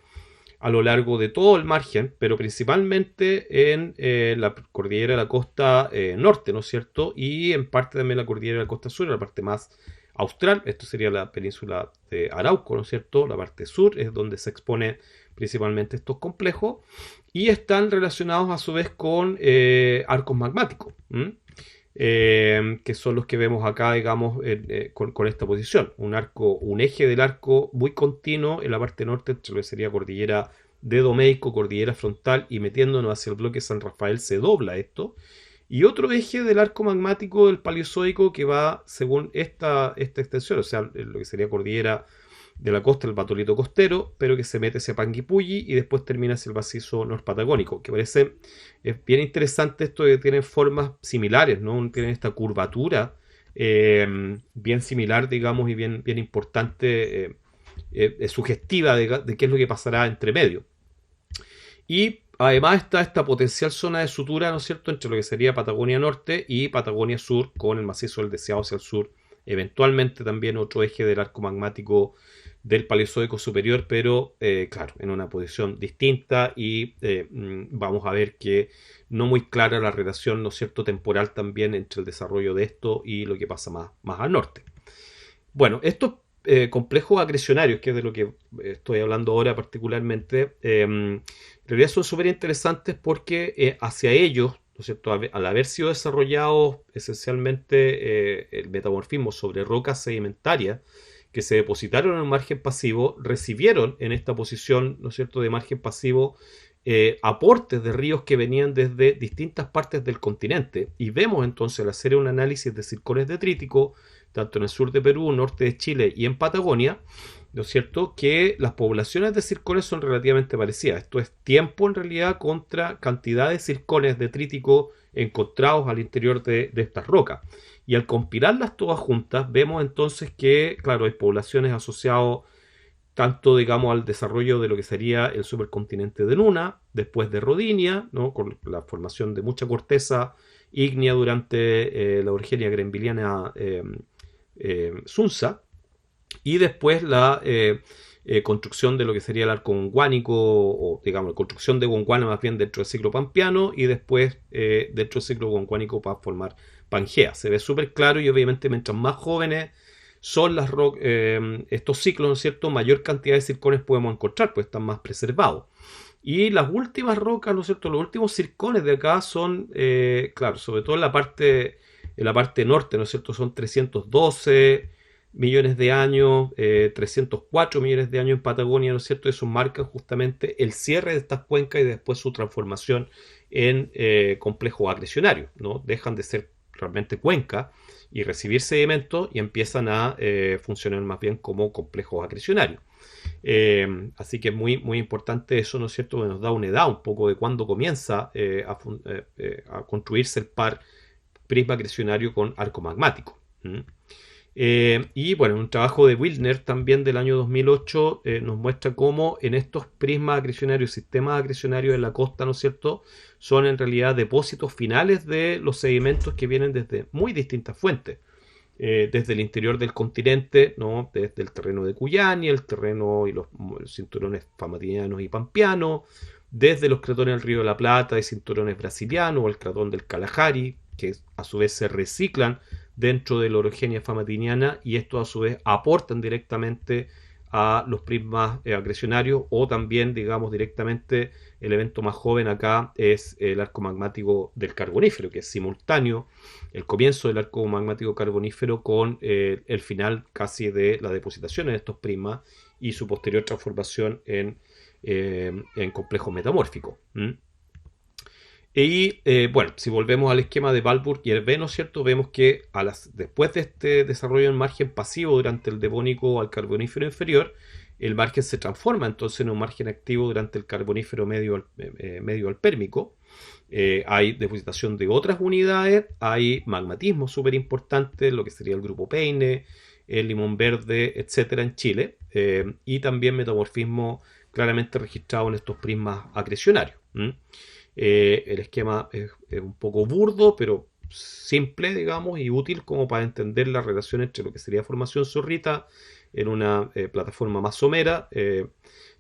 a lo largo de todo el margen, pero principalmente en la cordillera de la costa norte, ¿no es cierto? Y en parte también la cordillera de la costa sur, la parte más austral. Esto sería la península de Arauco, ¿no es cierto? La parte sur es donde se expone principalmente estos complejos y están relacionados a su vez con arcos magmáticos. Que son los que vemos acá, digamos, con esta posición. Un eje del arco muy continuo en la parte norte, entre lo que sería cordillera de Domeico, cordillera frontal, y metiéndonos hacia el bloque San Rafael se dobla esto. Y otro eje del arco magmático del Paleozoico que va según esta extensión, o sea, lo que sería cordillera de la costa, el batolito costero, pero que se mete hacia Panguipulli y después termina hacia el macizo norpatagónico, que parece bien interesante esto de que tienen formas similares, ¿no? Tienen esta curvatura bien similar, digamos, y bien importante, sugestiva de qué es lo que pasará entre medio. Y además está esta potencial zona de sutura, ¿no es cierto?, entre lo que sería Patagonia Norte y Patagonia Sur, con el macizo del Deseado hacia el sur. Eventualmente también otro eje del arco magmático del Paleozoico superior, pero claro, en una posición distinta y vamos a ver que no muy clara la relación, ¿no es cierto?, temporal también entre el desarrollo de esto y lo que pasa más al norte. Bueno, estos complejos acrecionarios, que es de lo que estoy hablando ahora particularmente, en realidad son súper interesantes porque hacia ellos, ¿no es cierto?, al haber sido desarrollados esencialmente el metamorfismo sobre rocas sedimentarias que se depositaron en un margen pasivo, recibieron en esta posición, ¿no es cierto?, de margen pasivo aportes de ríos que venían desde distintas partes del continente. Y vemos entonces, al hacer un análisis de circones detríticos, tanto en el sur de Perú, norte de Chile y en Patagonia, ¿no es cierto?, que las poblaciones de circones son relativamente parecidas. Esto es tiempo en realidad contra cantidad de circones detríticos encontrados al interior de estas rocas. Y al compilarlas todas juntas, vemos entonces que, claro, hay poblaciones asociadas tanto, digamos, al desarrollo de lo que sería el supercontinente de Luna, después de Rodinia, ¿no?, con la formación de mucha corteza ígnea durante la orogenia greenvilliana Sunza, y después la construcción de lo que sería el arco gondwánico, o digamos, la construcción de Gondwana más bien dentro del ciclo pampeano, y después dentro del ciclo gondwánico para formar Pangea. Se ve súper claro, y obviamente mientras más jóvenes son estos ciclos, ¿no es cierto?, mayor cantidad de circones podemos encontrar, pues están más preservados. Y las últimas rocas, ¿no es cierto?, los últimos circones de acá son, claro, sobre todo en la parte norte, ¿no es cierto?, son 312 millones de años, 304 millones de años en Patagonia, ¿no es cierto? Eso marca justamente el cierre de estas cuencas y después su transformación en complejos acrecionarios, ¿no? Dejan de ser realmente cuencas y recibir sedimentos y empiezan a funcionar más bien como complejos acrecionarios. Así que es muy, muy importante eso, ¿no es cierto?, que nos da una edad un poco de cuándo comienza a construirse el par prisma acrecionario con arco magmático. Y bueno, un trabajo de Wilner también del año 2008 nos muestra cómo en estos prismas acrecionarios, sistemas acrecionarios en la costa, ¿no es cierto?, son en realidad depósitos finales de los sedimentos que vienen desde muy distintas fuentes. Desde el interior del continente, ¿no?, desde el terreno de Cuyani, el terreno y los cinturones famatinianos y pampeanos, desde los cratones del Río de la Plata y cinturones brasilianos, o el cratón del Kalahari, que a su vez se reciclan dentro de la orogenia famatiniana, y esto a su vez aportan directamente a los prismas acrecionarios, o también, digamos, directamente el evento más joven acá es el arco magmático del Carbonífero, que es simultáneo el comienzo del arco magmático carbonífero con el final casi de la depositación en estos prismas y su posterior transformación en complejos metamórficos. Y bueno, si volvemos al esquema de Balburg y Hervé, ¿no es cierto?, vemos que después de este desarrollo en margen pasivo durante el Devónico al Carbonífero inferior, el margen se transforma entonces en un margen activo durante el Carbonífero medio al Pérmico. Hay depositación de otras unidades, hay magmatismo súper importante, lo que sería el grupo Peine, el Limón Verde, etcétera, en Chile, y también metamorfismo claramente registrado en estos prismas acrecionarios. El esquema es un poco burdo, pero simple, digamos, y útil como para entender la relación entre lo que sería formación zorrita en una plataforma más somera,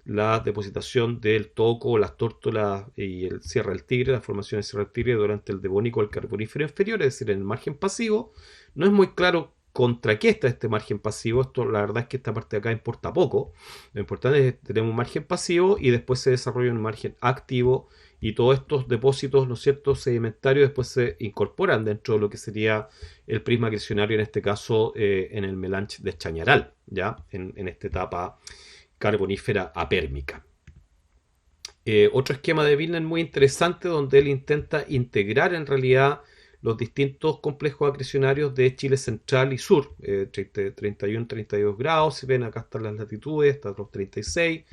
la depositación del Toco, las tórtolas y el Sierra del Tigre, la formación de Sierra del Tigre durante el Devónico al Carbonífero inferior, es decir, en el margen pasivo. No es muy claro contra qué está este margen pasivo. Esto, la verdad es que esta parte de acá importa poco. Lo importante es que tenemos un margen pasivo y después se desarrolla un margen activo, y todos estos depósitos, ¿no es cierto?, sedimentarios después se incorporan dentro de lo que sería el prisma acrecionario, en este caso en el melange de Chañaral, ya en esta etapa carbonífera apérmica. Otro esquema de Wilner muy interesante, donde él intenta integrar en realidad los distintos complejos acrecionarios de Chile central y sur, 31, 32 grados, si ven acá están las latitudes, hasta los 36,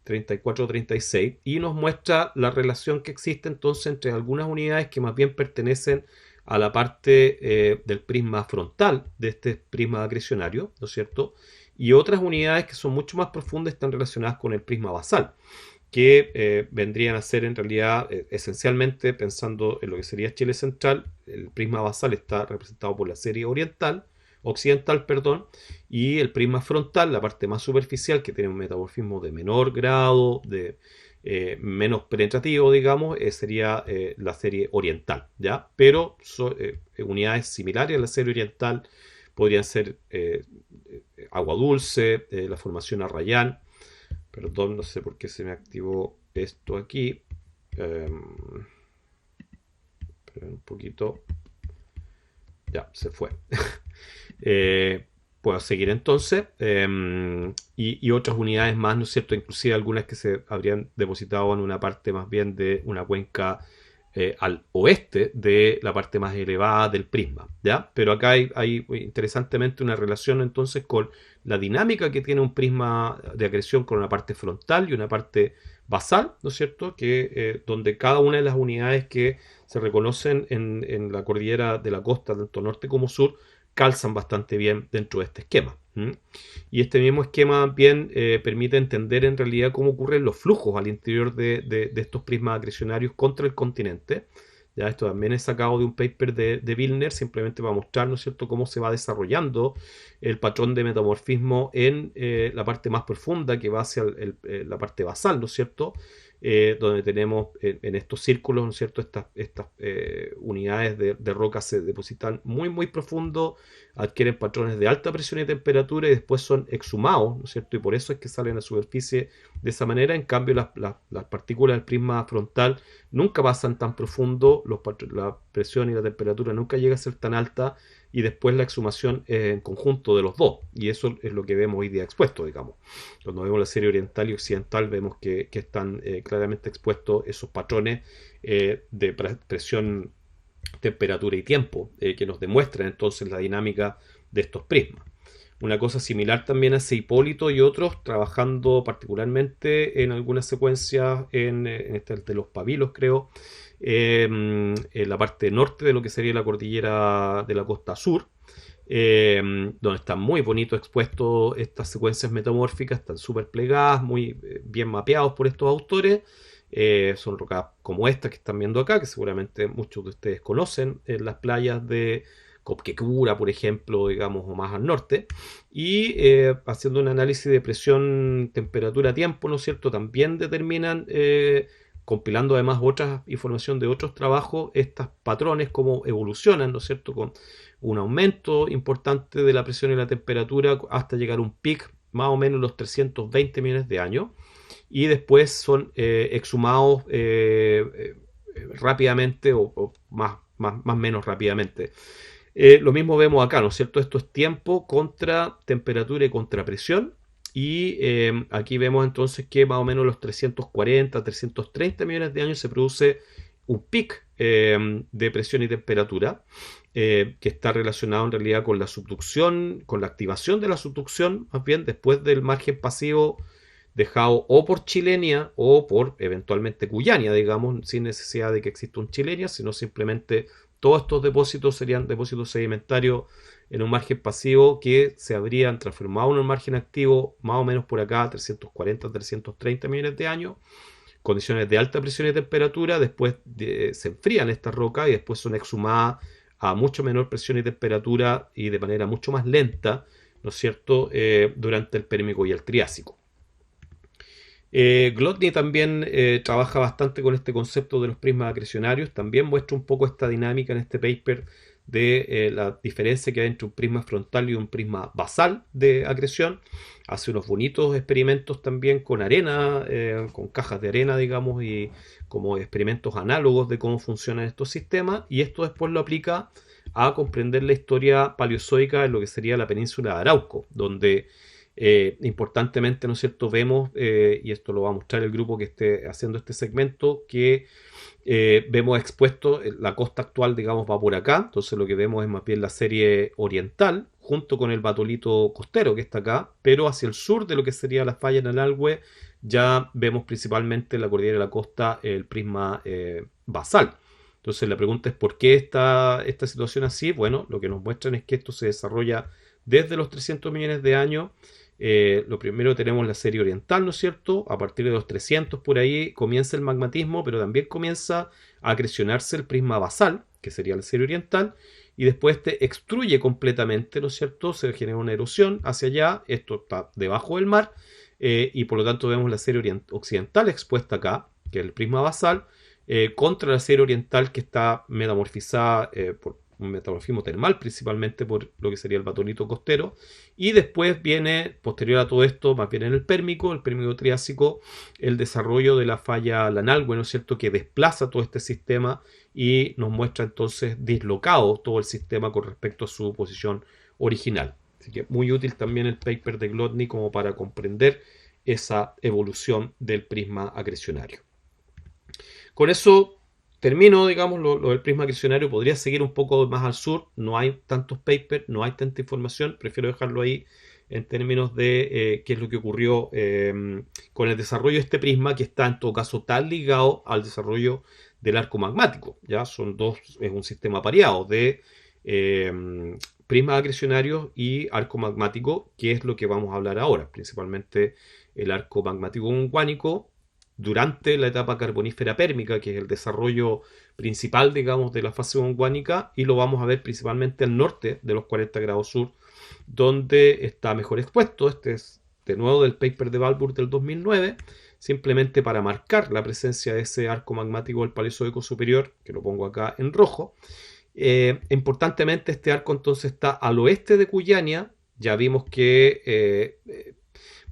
34, 36, y nos muestra la relación que existe entonces entre algunas unidades que más bien pertenecen a la parte del prisma frontal de este prisma acrecionario, ¿no es cierto?, y otras unidades que son mucho más profundas, están relacionadas con el prisma basal, que vendrían a ser en realidad esencialmente, pensando en lo que sería Chile central, el prisma basal está representado por la serie occidental, perdón, y el prisma frontal, la parte más superficial, que tiene un metamorfismo de menor grado, de menos penetrativo, digamos, sería la serie oriental, ¿ya? Pero unidades similares a la serie oriental podrían ser Agua Dulce, la formación Arrayán. Perdón, no sé por qué se me activó esto aquí. Un poquito. Ya, se fue. Puedo seguir entonces. Y otras unidades más, ¿no es cierto? Inclusive algunas que se habrían depositado en una parte más bien de una cuenca al oeste de la parte más elevada del prisma, ¿ya? Pero acá hay interesantemente una relación entonces con la dinámica que tiene un prisma de acreción con una parte frontal y una parte basal, ¿no es cierto? Donde cada una de las unidades que se reconocen en la cordillera de la costa, tanto norte como sur, calzan bastante bien dentro de este esquema. ¿Mm? Y este mismo esquema bien permite entender en realidad cómo ocurren los flujos al interior de estos prismas acrecionarios contra el continente. Ya esto también es sacado de un paper de Vilner, simplemente para mostrar, ¿no es cierto?, cómo se va desarrollando el patrón de metamorfismo en la parte más profunda que va hacia la parte basal, ¿no es cierto?, donde tenemos en estos círculos, ¿no es cierto?, estas unidades de roca se depositan muy, muy profundo, adquieren patrones de alta presión y temperatura y después son exhumados, ¿no es cierto?, y por eso es que salen a la superficie de esa manera. En cambio, las partículas del prisma frontal nunca pasan tan profundo, la presión y la temperatura nunca llega a ser tan alta y después la exhumación es en conjunto de los dos. Y eso es lo que vemos hoy día expuesto, digamos. Cuando vemos la serie oriental y occidental vemos que están claramente expuestos esos patrones de presión, temperatura y tiempo que nos demuestran entonces la dinámica de estos prismas. Una cosa similar también hace Hipólito y otros, trabajando particularmente en algunas secuencias en este de los pabilos, creo, en la parte norte de lo que sería la cordillera de la costa sur, donde están muy bonitos expuestos estas secuencias metamórficas, están súper plegadas, muy bien mapeados por estos autores. Son rocas como estas que están viendo acá, que seguramente muchos de ustedes conocen en las playas de Copquecura, por ejemplo, digamos, o más al norte, y haciendo un análisis de presión, temperatura, tiempo, ¿no es cierto? También determinan, compilando además otras información de otros trabajos, estos patrones, cómo evolucionan, ¿no es cierto? Con un aumento importante de la presión y la temperatura hasta llegar a un pic más o menos los 320 millones de años, y después son exhumados rápidamente o más o menos rápidamente. Lo mismo vemos acá, ¿no es cierto? Esto es tiempo contra temperatura y contra presión. Y aquí vemos entonces que más o menos los 340, 330 millones de años se produce un pic de presión y temperatura que está relacionado en realidad con la subducción, con la activación de la subducción, más bien después del margen pasivo dejado o por Chilenia o por eventualmente Cuyania, digamos, sin necesidad de que exista un Chilenia, sino simplemente todos estos depósitos serían depósitos sedimentarios en un margen pasivo que se habrían transformado en un margen activo más o menos por acá, 340, 330 millones de años, condiciones de alta presión y temperatura, después se enfrían estas rocas y después son exhumadas a mucho menor presión y temperatura y de manera mucho más lenta, ¿no es cierto?, durante el Pérmico y el Triásico. Glotny también trabaja bastante con este concepto de los prismas acrecionarios, también muestra un poco esta dinámica en este paper de la diferencia que hay entre un prisma frontal y un prisma basal de acreción. Hace unos bonitos experimentos también con arena, con cajas de arena, digamos, y como experimentos análogos de cómo funcionan estos sistemas, y esto después lo aplica a comprender la historia paleozoica en lo que sería la península de Arauco, donde importantemente, ¿no es cierto?, vemos, y esto lo va a mostrar el grupo que esté haciendo este segmento, que vemos expuesto la costa actual, digamos, va por acá. Entonces lo que vemos es más bien la serie oriental junto con el batolito costero que está acá, pero hacia el sur de lo que sería la falla en Analhue ya vemos principalmente la cordillera de la costa, el prisma basal. Entonces la pregunta es ¿por qué esta situación así? Bueno, lo que nos muestran es que esto se desarrolla desde los 300 millones de años. Lo primero tenemos la serie oriental, ¿no es cierto? A partir de los 300 por ahí comienza el magmatismo, pero también comienza a acrecionarse el prisma basal, que sería la serie oriental, y después este extruye completamente, ¿no es cierto? Se genera una erosión hacia allá, esto está debajo del mar, y por lo tanto vemos la serie occidental expuesta acá, que es el prisma basal, contra la serie oriental que está metamorfizada por un metamorfismo termal, principalmente por lo que sería el batolito costero, y después viene, posterior a todo esto, más bien en el Pérmico Triásico, el desarrollo de la falla Lanalhue, ¿no es cierto?, que desplaza todo este sistema y nos muestra entonces dislocado todo el sistema con respecto a su posición original. Así que muy útil también el paper de Glotny como para comprender esa evolución del prisma acrecionario. Con eso termino, digamos, lo del prisma acrecionario. Podría seguir un poco más al sur. No hay tantos papers, no hay tanta información. Prefiero dejarlo ahí en términos de qué es lo que ocurrió con el desarrollo de este prisma, que está en todo caso tan ligado al desarrollo del arco magmático. Ya son dos, es un sistema pareado de eh, prismas acrecionarios y arco magmático, que es lo que vamos a hablar ahora, principalmente el arco magmático gonguánico durante la etapa carbonífera pérmica, que es el desarrollo principal, digamos, de la fase gonguánica, y lo vamos a ver principalmente al norte de los 40 grados sur, donde está mejor expuesto. Este es de nuevo del paper de Balbur del 2009, simplemente para marcar la presencia de ese arco magmático del Paleozoico superior, que lo pongo acá en rojo. Importantemente, este arco entonces está al oeste de Cuyania. Ya vimos que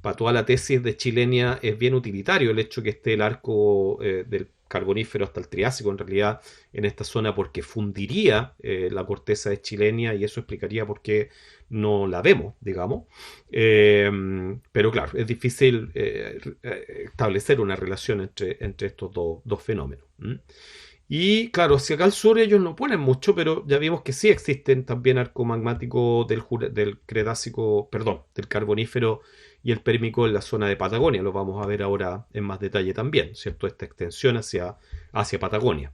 para toda la tesis de Chilenia es bien utilitario el hecho que esté el arco del Carbonífero hasta el Triásico en realidad en esta zona, porque fundiría la corteza de Chilenia, y eso explicaría por qué no la vemos, digamos. Pero claro, es difícil establecer una relación entre estos dos fenómenos. Y claro, hacia acá al sur ellos no ponen mucho, pero ya vimos que sí existen también arco magmático del Cretácico, perdón, del Carbonífero y el Pérmico en la zona de Patagonia. Lo vamos a ver ahora en más detalle también, ¿cierto? Esta extensión hacia Patagonia.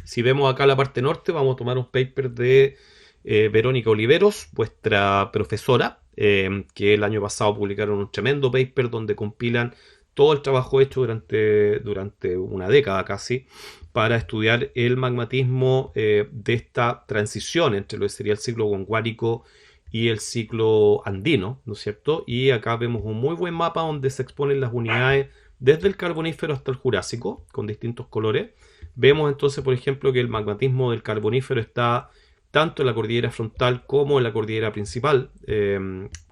Si vemos acá la parte norte, vamos a tomar un paper de Verónica Oliveros, vuestra profesora, que el año pasado publicaron un tremendo paper donde compilan todo el trabajo hecho durante una década casi para estudiar el magmatismo de esta transición entre lo que sería el ciclo gonguánico y el ciclo andino, ¿no es cierto? Y acá vemos un muy buen mapa donde se exponen las unidades desde el Carbonífero hasta el Jurásico, con distintos colores. Vemos entonces, por ejemplo, que el magmatismo del Carbonífero está tanto en la cordillera frontal como en la cordillera principal,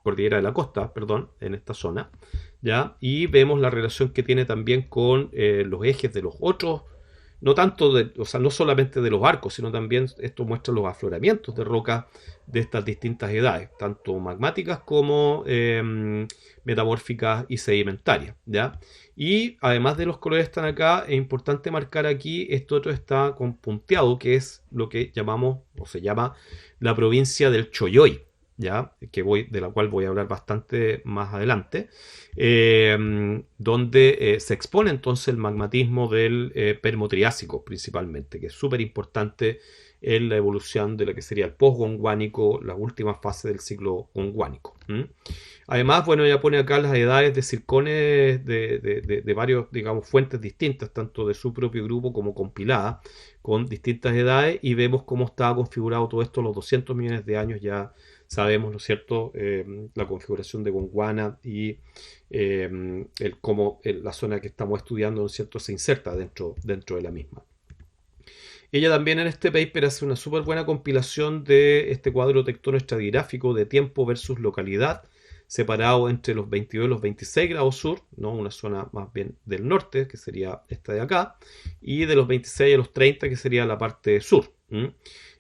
cordillera de la costa, perdón, en esta zona, ¿ya? Y vemos la relación que tiene también con los ejes de los otros, no tanto, o sea, no solamente de los arcos, sino también esto muestra los afloramientos de rocas de estas distintas edades, tanto magmáticas como metamórficas y sedimentarias, ¿ya? Y además de los colores que están acá, es importante marcar aquí, esto otro está con punteado, que es lo que llamamos, o se llama, la provincia del Choyoy, ¿ya? De la cual voy a hablar bastante más adelante, donde se expone entonces el magmatismo del Permo-Triásico principalmente, que es súper importante en la evolución de lo que sería el post-gonguánico, la última fase del ciclo gonguánico. Además, bueno, ella pone acá las edades de circones de varios, digamos, fuentes distintas, tanto de su propio grupo como compiladas, con distintas edades, y vemos cómo estaba configurado todo esto a los 200 millones de años. Ya sabemos, ¿no es cierto?, la configuración de Gondwana y cómo la zona que estamos estudiando, ¿no es cierto?, se inserta dentro de la misma. Ella también en este paper hace una súper buena compilación de este cuadro tectonoestratigráfico de tiempo versus localidad, separado entre los 22 y los 26 grados sur, ¿no? Una zona más bien del norte, que sería esta de acá, y de los 26 a los 30, que sería la parte sur,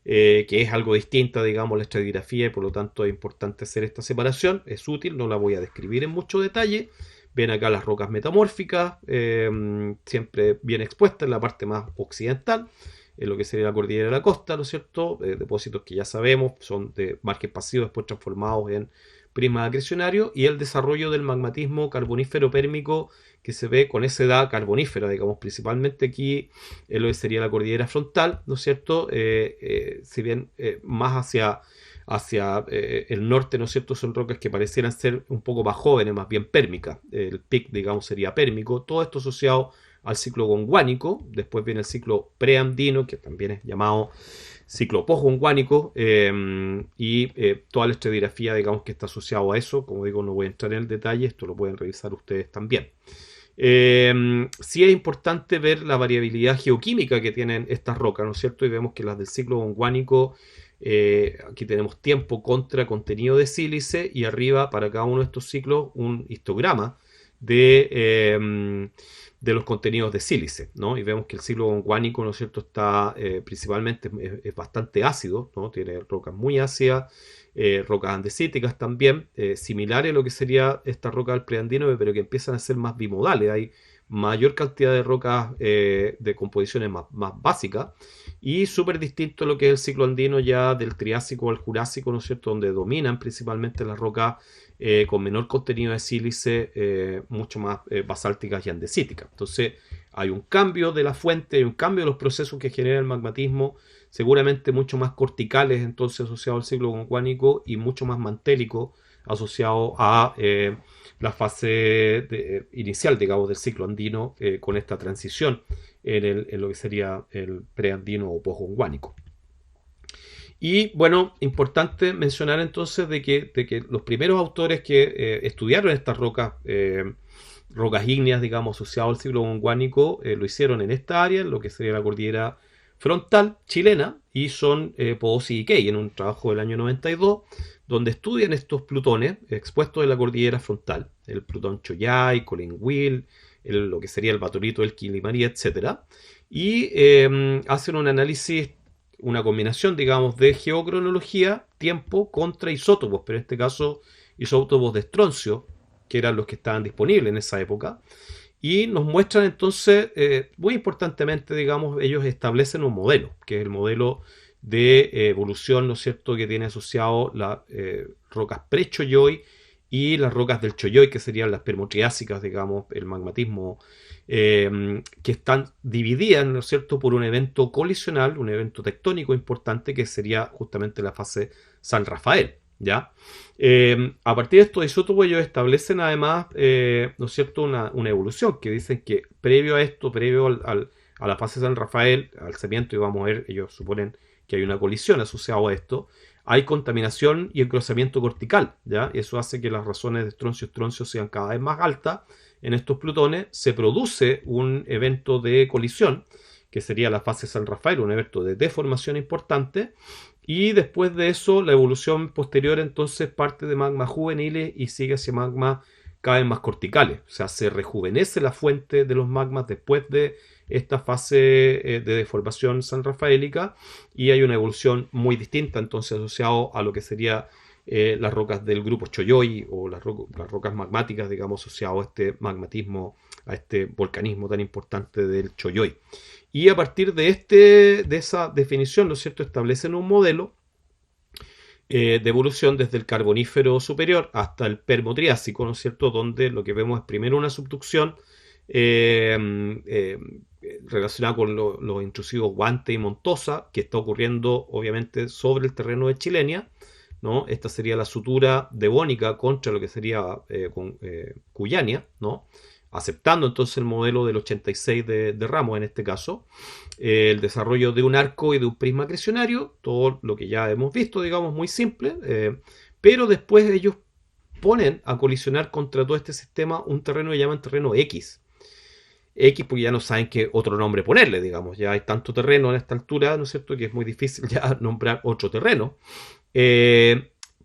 que es algo distinta, digamos, la estratigrafía, y por lo tanto es importante hacer esta separación. Es útil, no la voy a describir en mucho detalle. Ven acá las rocas metamórficas, siempre bien expuestas en la parte más occidental, en lo que sería la cordillera de la costa, ¿no es cierto? Depósitos que ya sabemos son de margen pasivo, después transformados en prismas acrecionarios, y el desarrollo del magmatismo carbonífero pérmico que se ve con esa edad carbonífera, digamos, principalmente aquí en lo que sería la cordillera frontal, ¿no es cierto? Si bien más hacia el norte, ¿no es cierto?, son rocas que parecieran ser un poco más jóvenes, más bien pérmicas. El pic, digamos, sería pérmico. Todo esto asociado al ciclo gonguánico. Después viene el ciclo preandino, que también es llamado ciclo postgonguánico, y toda la estratigrafía, digamos, que está asociado a eso. Como digo, no voy a entrar en el detalle, esto lo pueden revisar ustedes también. Sí es importante ver la variabilidad geoquímica que tienen estas rocas, ¿no es cierto? Y vemos que las del ciclo gonguánico, aquí tenemos tiempo contra contenido de sílice, y arriba para cada uno de estos ciclos un histograma de los contenidos de sílice, ¿no? Y vemos que el ciclo gonguánico, ¿no es cierto?, está principalmente, es bastante ácido, ¿no? Tiene rocas muy ácidas, rocas andesíticas también, similares a lo que sería esta roca del preandino, pero que empiezan a ser más bimodales. Hay mayor cantidad de rocas de composiciones más básicas, y súper distinto a lo que es el ciclo andino ya del Triásico al Jurásico, ¿no es cierto?, donde dominan principalmente las rocas con menor contenido de sílice, mucho más basálticas y andesíticas. Entonces hay un cambio de la fuente, hay un cambio de los procesos que genera el magmatismo, seguramente mucho más corticales entonces asociados al ciclo concuánico y mucho más mantélicos asociados a la fase inicial, digamos, del ciclo andino, con esta transición en lo que sería el preandino o posconguánico. Y bueno, importante mencionar entonces de que los primeros autores que estudiaron estas rocas ígneas, digamos, asociadas al ciclo conguánico, lo hicieron en esta área, en lo que sería la cordillera frontal chilena, y son Poossi y Key, en un trabajo del año 92, donde estudian estos plutones expuestos en la cordillera frontal, el plutón Choyay, Colinhuil, lo que sería el Batorito, el Quilimarí, etc. Y hacen un análisis, una combinación, digamos, de geocronología, tiempo contra isótopos, pero en este caso isótopos de estroncio, que eran los que estaban disponibles en esa época, y nos muestran entonces, muy importantemente, digamos, ellos establecen un modelo, que es el modelo de evolución, ¿no es cierto?, que tiene asociado las rocas pre-Choyoy y las rocas del Choyoy, que serían las permotriásicas, digamos, el magmatismo, que están divididas, ¿no es cierto?, por un evento colisional, un evento tectónico importante, que sería justamente la fase San Rafael, ¿ya? A partir de estos isótopos ellos establecen además, ¿no es cierto?, una evolución, que dicen que previo a esto, previo a la fase San Rafael, al cimiento, y vamos a ver, ellos suponen que hay una colisión asociada a esto, hay contaminación y engrosamiento cortical, ¿ya? Eso hace que las razones de estroncio-estroncio sean cada vez más altas en estos plutones. Se produce un evento de colisión, que sería la fase San Rafael, un evento de deformación importante, y después de eso la evolución posterior entonces parte de magmas juveniles y sigue hacia magmas cada vez más corticales. O sea, se rejuvenece la fuente de los magmas después de esta fase de deformación sanrafaélica, y hay una evolución muy distinta entonces asociado a lo que sería las rocas del grupo Choyoy, o las rocas magmáticas, digamos, asociado a este magmatismo, a este volcanismo tan importante del Choyoy. Y a partir de esa definición, ¿no es cierto?, establecen un modelo de evolución desde el Carbonífero superior hasta el Permotriásico, ¿no es cierto?, donde lo que vemos es primero una subducción eh, eh, relacionada con los intrusivos Guante y Montosa, que está ocurriendo obviamente sobre el terreno de Chilenia, ¿no? Esta sería la sutura devónica contra lo que sería Cuyania, ¿no?, aceptando entonces el modelo del 86 de Ramos en este caso, el desarrollo de un arco y de un prisma acrecionario, todo lo que ya hemos visto, digamos, muy simple, pero después ellos ponen a colisionar contra todo este sistema un terreno que llaman terreno X. X porque ya no saben qué otro nombre ponerle, digamos, ya hay tanto terreno en esta altura, ¿no es cierto?, que es muy difícil ya nombrar otro terreno.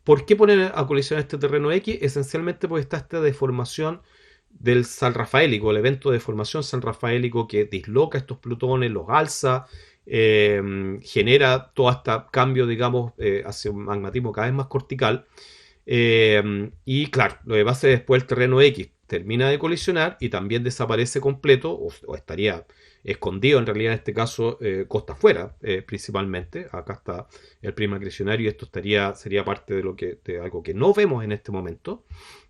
¿Por qué poner a colisionar este terreno X? Esencialmente porque está esta deformación del San Rafaélico, el evento de deformación San Rafaélico, que disloca estos plutones, los alza, genera todo este cambio, digamos, hacia un magmatismo cada vez más cortical. Y claro, lo que pasa es después el terreno X termina de colisionar y también desaparece completo, o estaría escondido en realidad en este caso costa afuera, principalmente. Acá está el prisma acrecionario, y esto sería parte de algo que no vemos en este momento,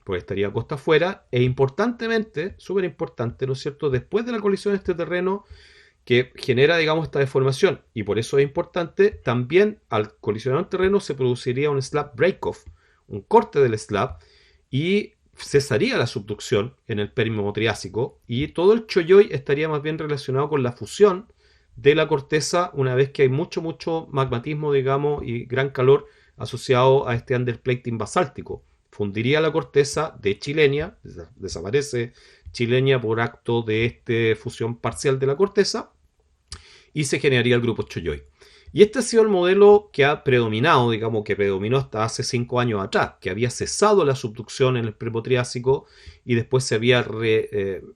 pues estaría costa afuera. E importantemente, súper importante, ¿no es cierto?, después de la colisión de este terreno que genera, digamos, esta deformación, y por eso es importante, también al colisionar un terreno se produciría un slab break-off, un corte del slab, y cesaría la subducción en el Permo Triásico, y todo el Choyoy estaría más bien relacionado con la fusión de la corteza una vez que hay mucho magmatismo, digamos, y gran calor asociado a este underplating basáltico. Fundiría la corteza de Chilenia, desaparece Chilenia por acto de esta fusión parcial de la corteza, y se generaría el grupo Choyoy. Y este ha sido el modelo que ha predominado, digamos, que predominó hasta hace 5 años atrás, que había cesado la subducción en el Premotriásico y después se había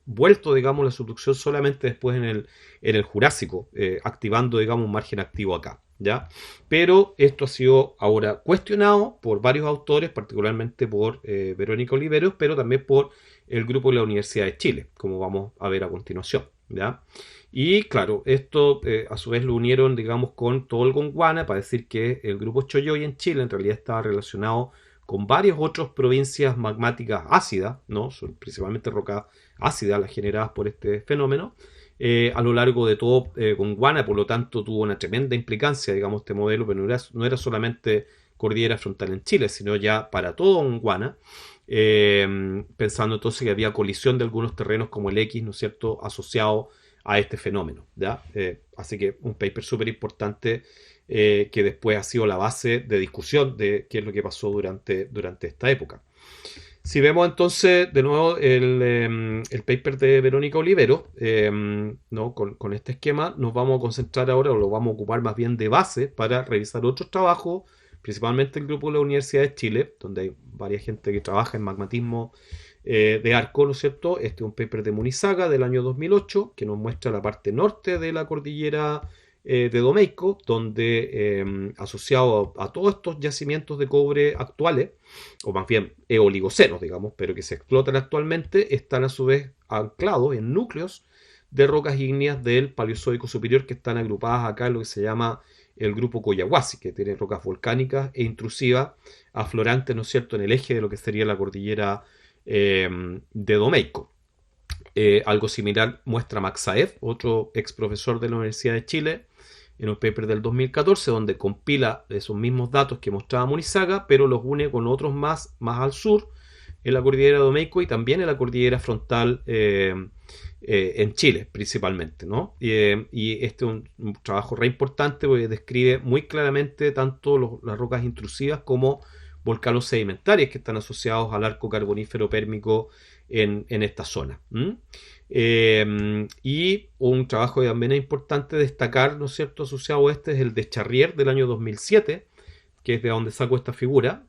vuelto, digamos, la subducción solamente después en el Jurásico, activando, digamos, un margen activo acá. ¿ya? Pero esto ha sido ahora cuestionado por varios autores, particularmente por Verónica Oliveros, pero también por el grupo de la Universidad de Chile, como vamos a ver a continuación, ¿ya? Y claro, esto a su vez lo unieron, digamos, con todo el Gondwana para decir que el grupo Choyoy en Chile en realidad estaba relacionado con varias otras provincias magmáticas ácidas, ¿no? Son principalmente rocas ácidas las generadas por este fenómeno, a lo largo de todo Gondwana, por lo tanto tuvo una tremenda implicancia, digamos, este modelo, pero no era solamente cordillera frontal en Chile, sino ya para todo Gondwana, pensando entonces que había colisión de algunos terrenos como el X, ¿no es cierto?, asociado a este fenómeno, ¿ya? Así que un paper súper importante que después ha sido la base de discusión de qué es lo que pasó durante esta época. Si vemos entonces de nuevo el paper de Verónica Olivero, ¿no? con este esquema, nos vamos a concentrar ahora, o lo vamos a ocupar más bien de base para revisar otros trabajos, principalmente el grupo de la Universidad de Chile, donde hay varias gente que trabaja en magmatismo de arco, ¿no es cierto? Este es un paper de Munizaga del año 2008 que nos muestra la parte norte de la cordillera de Domeyko, donde asociado a todos estos yacimientos de cobre actuales, o más bien eoligocenos, digamos, pero que se explotan actualmente, están a su vez anclados en núcleos de rocas ígneas del Paleozoico superior que están agrupadas acá en lo que se llama el grupo Collahuasi, que tiene rocas volcánicas e intrusivas aflorantes, ¿no es cierto?, en el eje de lo que sería la cordillera de Domeyko. Algo similar muestra Max Saev, otro ex profesor de la Universidad de Chile, en un paper del 2014, donde compila esos mismos datos que mostraba Munizaga, pero los une con otros más al sur, en la cordillera de Domeyko y también en la cordillera frontal en Chile, principalmente, ¿no? Y este es un trabajo re importante porque describe muy claramente tanto las rocas intrusivas como volcanos sedimentarios que están asociados al arco carbonífero pérmico en esta zona. Y un trabajo que también es importante destacar, ¿no es cierto?, asociado a este es el de Charrier del año 2007, que es de donde saco esta figura,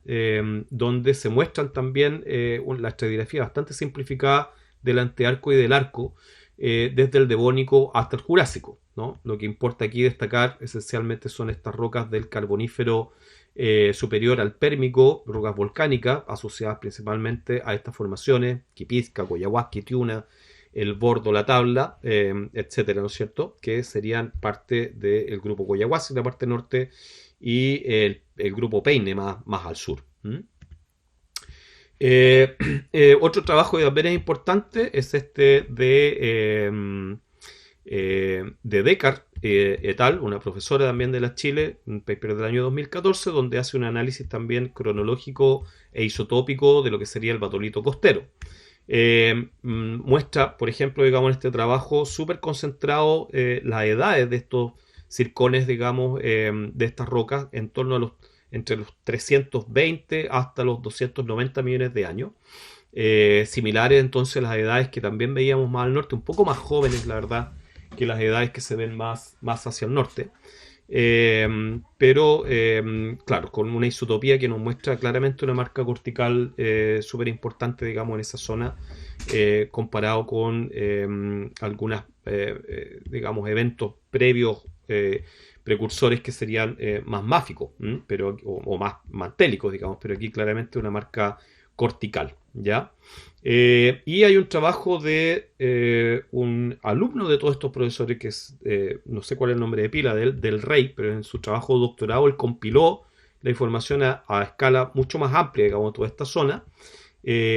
donde se muestran también la estratigrafía bastante simplificada del antearco y del arco, desde el Devónico hasta el Jurásico, ¿no? Lo que importa aquí destacar esencialmente son estas rocas del Carbonífero superior al Pérmico, rocas volcánicas asociadas principalmente a estas formaciones, Quipizca, Coyahuasca, Tiuna, el Bordo, la Tabla, etcétera, ¿no es cierto?, que serían parte del grupo Coyahuasi en la parte norte y el grupo Peine más al sur. Otro trabajo que también es importante es este de Descartes et al., una profesora también de la Chile, un paper del año 2014, donde hace un análisis también cronológico e isotópico de lo que sería el batolito costero. Muestra, por ejemplo, digamos, en este trabajo súper concentrado las edades de estos circones, digamos, de estas rocas en torno a entre los 320 hasta los 290 millones de años. Similares entonces a las edades que también veíamos más al norte, un poco más jóvenes, la verdad, que las edades que se ven más hacia el norte. Pero claro, con una isotopía que nos muestra claramente una marca cortical súper importante, digamos, en esa zona, comparado con algunas, digamos, eventos previos, precursores que serían más máficos, pero, o más mantélicos, digamos, pero aquí claramente una marca cortical, ¿ya? Y hay un trabajo de un alumno de todos estos profesores que es, no sé cuál es el nombre de pila del Rey, pero en su trabajo de doctorado él compiló la información a escala mucho más amplia, digamos, de toda esta zona.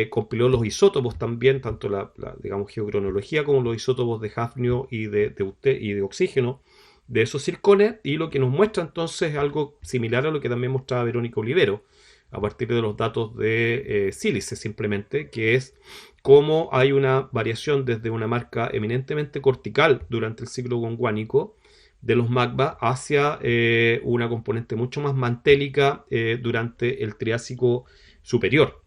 Compiló los isótopos también, tanto digamos, geocronología como los isótopos de hafnio y de oxígeno de esos circones, y lo que nos muestra entonces es algo similar a lo que también mostraba Verónica Olivero, a partir de los datos de sílice simplemente, que es cómo hay una variación desde una marca eminentemente cortical durante el ciclo gondwánico de los magmas hacia una componente mucho más mantélica durante el Triásico superior.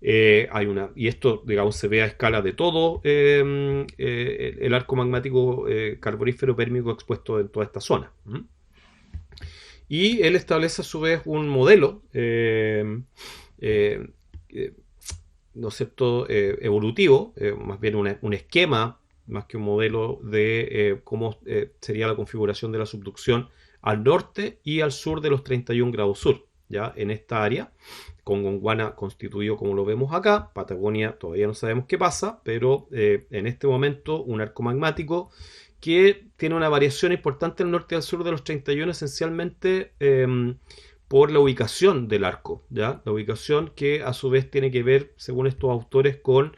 Y esto, digamos, se ve a escala de todo el arco magmático carbonífero pérmico expuesto en toda esta zona. Y él establece a su vez un modelo, ¿no es cierto?, evolutivo, más bien un esquema, más que un modelo de cómo sería la configuración de la subducción al norte y al sur de los 31 grados sur, ya en esta área, con Gondwana constituido como lo vemos acá. Patagonia todavía no sabemos qué pasa, pero en este momento un arco magmático que tiene una variación importante al norte y al sur de los 31, esencialmente por la ubicación del arco, ¿ya? La ubicación que a su vez tiene que ver, según estos autores, con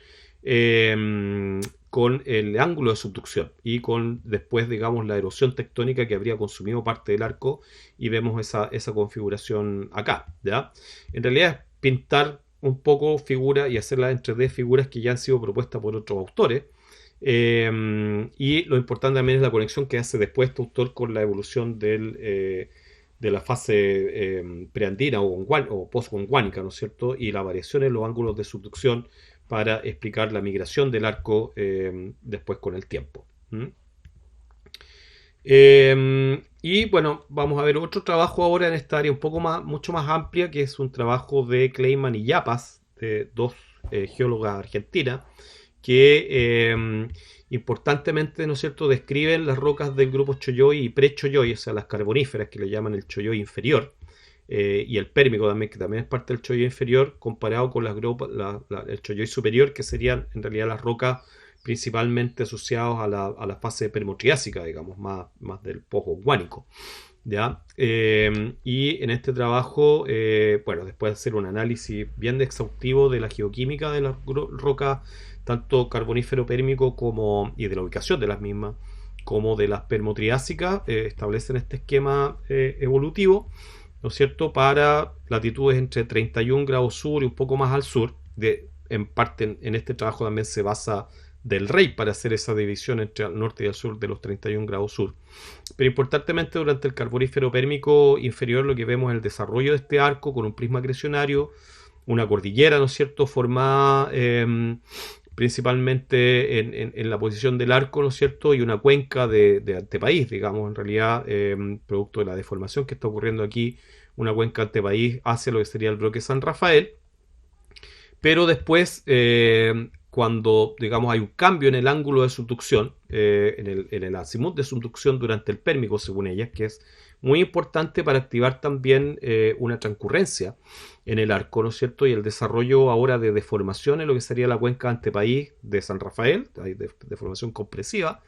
el ángulo de subducción y con después, digamos, la erosión tectónica que habría consumido parte del arco, y vemos esa configuración acá, ¿ya? En realidad es pintar un poco figuras y hacerlas en 3D, figuras que ya han sido propuestas por otros autores. Y lo importante también es la conexión que hace después este autor con la evolución de la fase preandina o postgonguánica, ¿no es cierto? Y la variación en los ángulos de subducción para explicar la migración del arco después con el tiempo. Y bueno, vamos a ver otro trabajo ahora en esta área mucho más amplia, que es un trabajo de Kleiman y Yapas, de dos geólogas argentinas, que importantemente, ¿no es cierto?, describen las rocas del grupo Choyoy y pre-Choyoy, o sea, las carboníferas, que le llaman el Choyoy inferior, y el pérmico también, que también es parte del Choyoy inferior, comparado con el Choyoy superior, que serían en realidad las rocas principalmente asociadas a la fase permotriásica, digamos, más del post-gondwánico, ¿ya? Y en este trabajo, bueno, después de hacer un análisis bien exhaustivo de la geoquímica de las rocas, tanto carbonífero pérmico y de la ubicación de las mismas, como de las permotriásicas, establecen este esquema evolutivo, ¿no es cierto?, para latitudes entre 31 grados sur y un poco más al sur. En parte en este trabajo también se basa del Rey para hacer esa división entre el norte y el sur de los 31 grados sur. Pero importantemente, durante el carbonífero pérmico inferior, lo que vemos es el desarrollo de este arco con un prisma acrecionario, una cordillera, ¿no es cierto?, formada principalmente en la posición del arco, ¿no es cierto?, y una cuenca de antepaís, digamos, en realidad, producto de la deformación que está ocurriendo aquí, una cuenca antepaís hacia lo que sería el bloque San Rafael. Pero después, cuando, digamos, hay un cambio en el ángulo de subducción, en el azimut de subducción durante el pérmico, según ellas, que es muy importante para activar también una transcurrencia en el arco, ¿no es cierto?, y el desarrollo ahora de deformación en lo que sería la cuenca antepaís de San Rafael, hay deformación compresiva,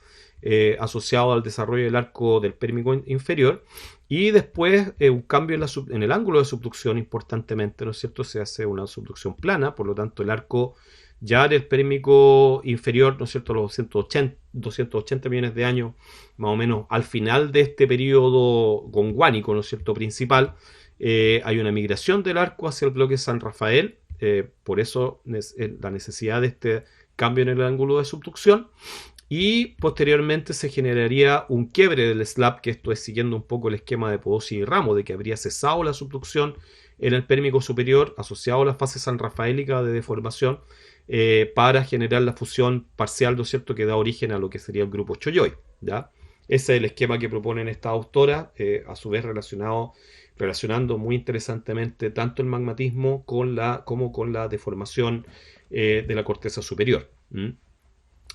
asociado al desarrollo del arco del pérmico inferior, y después un cambio en el ángulo de subducción importantemente, ¿no es cierto?, se hace una subducción plana, por lo tanto el arco ya del pérmico inferior, ¿no es cierto?, los 280 millones de años, más o menos al final de este periodo gondwánico, ¿no es cierto?, principal, hay una migración del arco hacia el bloque San Rafael, por eso la necesidad de este cambio en el ángulo de subducción, y posteriormente se generaría un quiebre del slab, que esto es siguiendo un poco el esquema de Podosi y Ramo, de que habría cesado la subducción en el pérmico superior asociado a la fase sanrafaélica de deformación, para generar la fusión parcial, ¿no es cierto?, que da origen a lo que sería el grupo Choyoy, ¿ya? Ese es el esquema que proponen esta autora, a su vez relacionando muy interesantemente tanto el magmatismo como con la deformación de la corteza superior,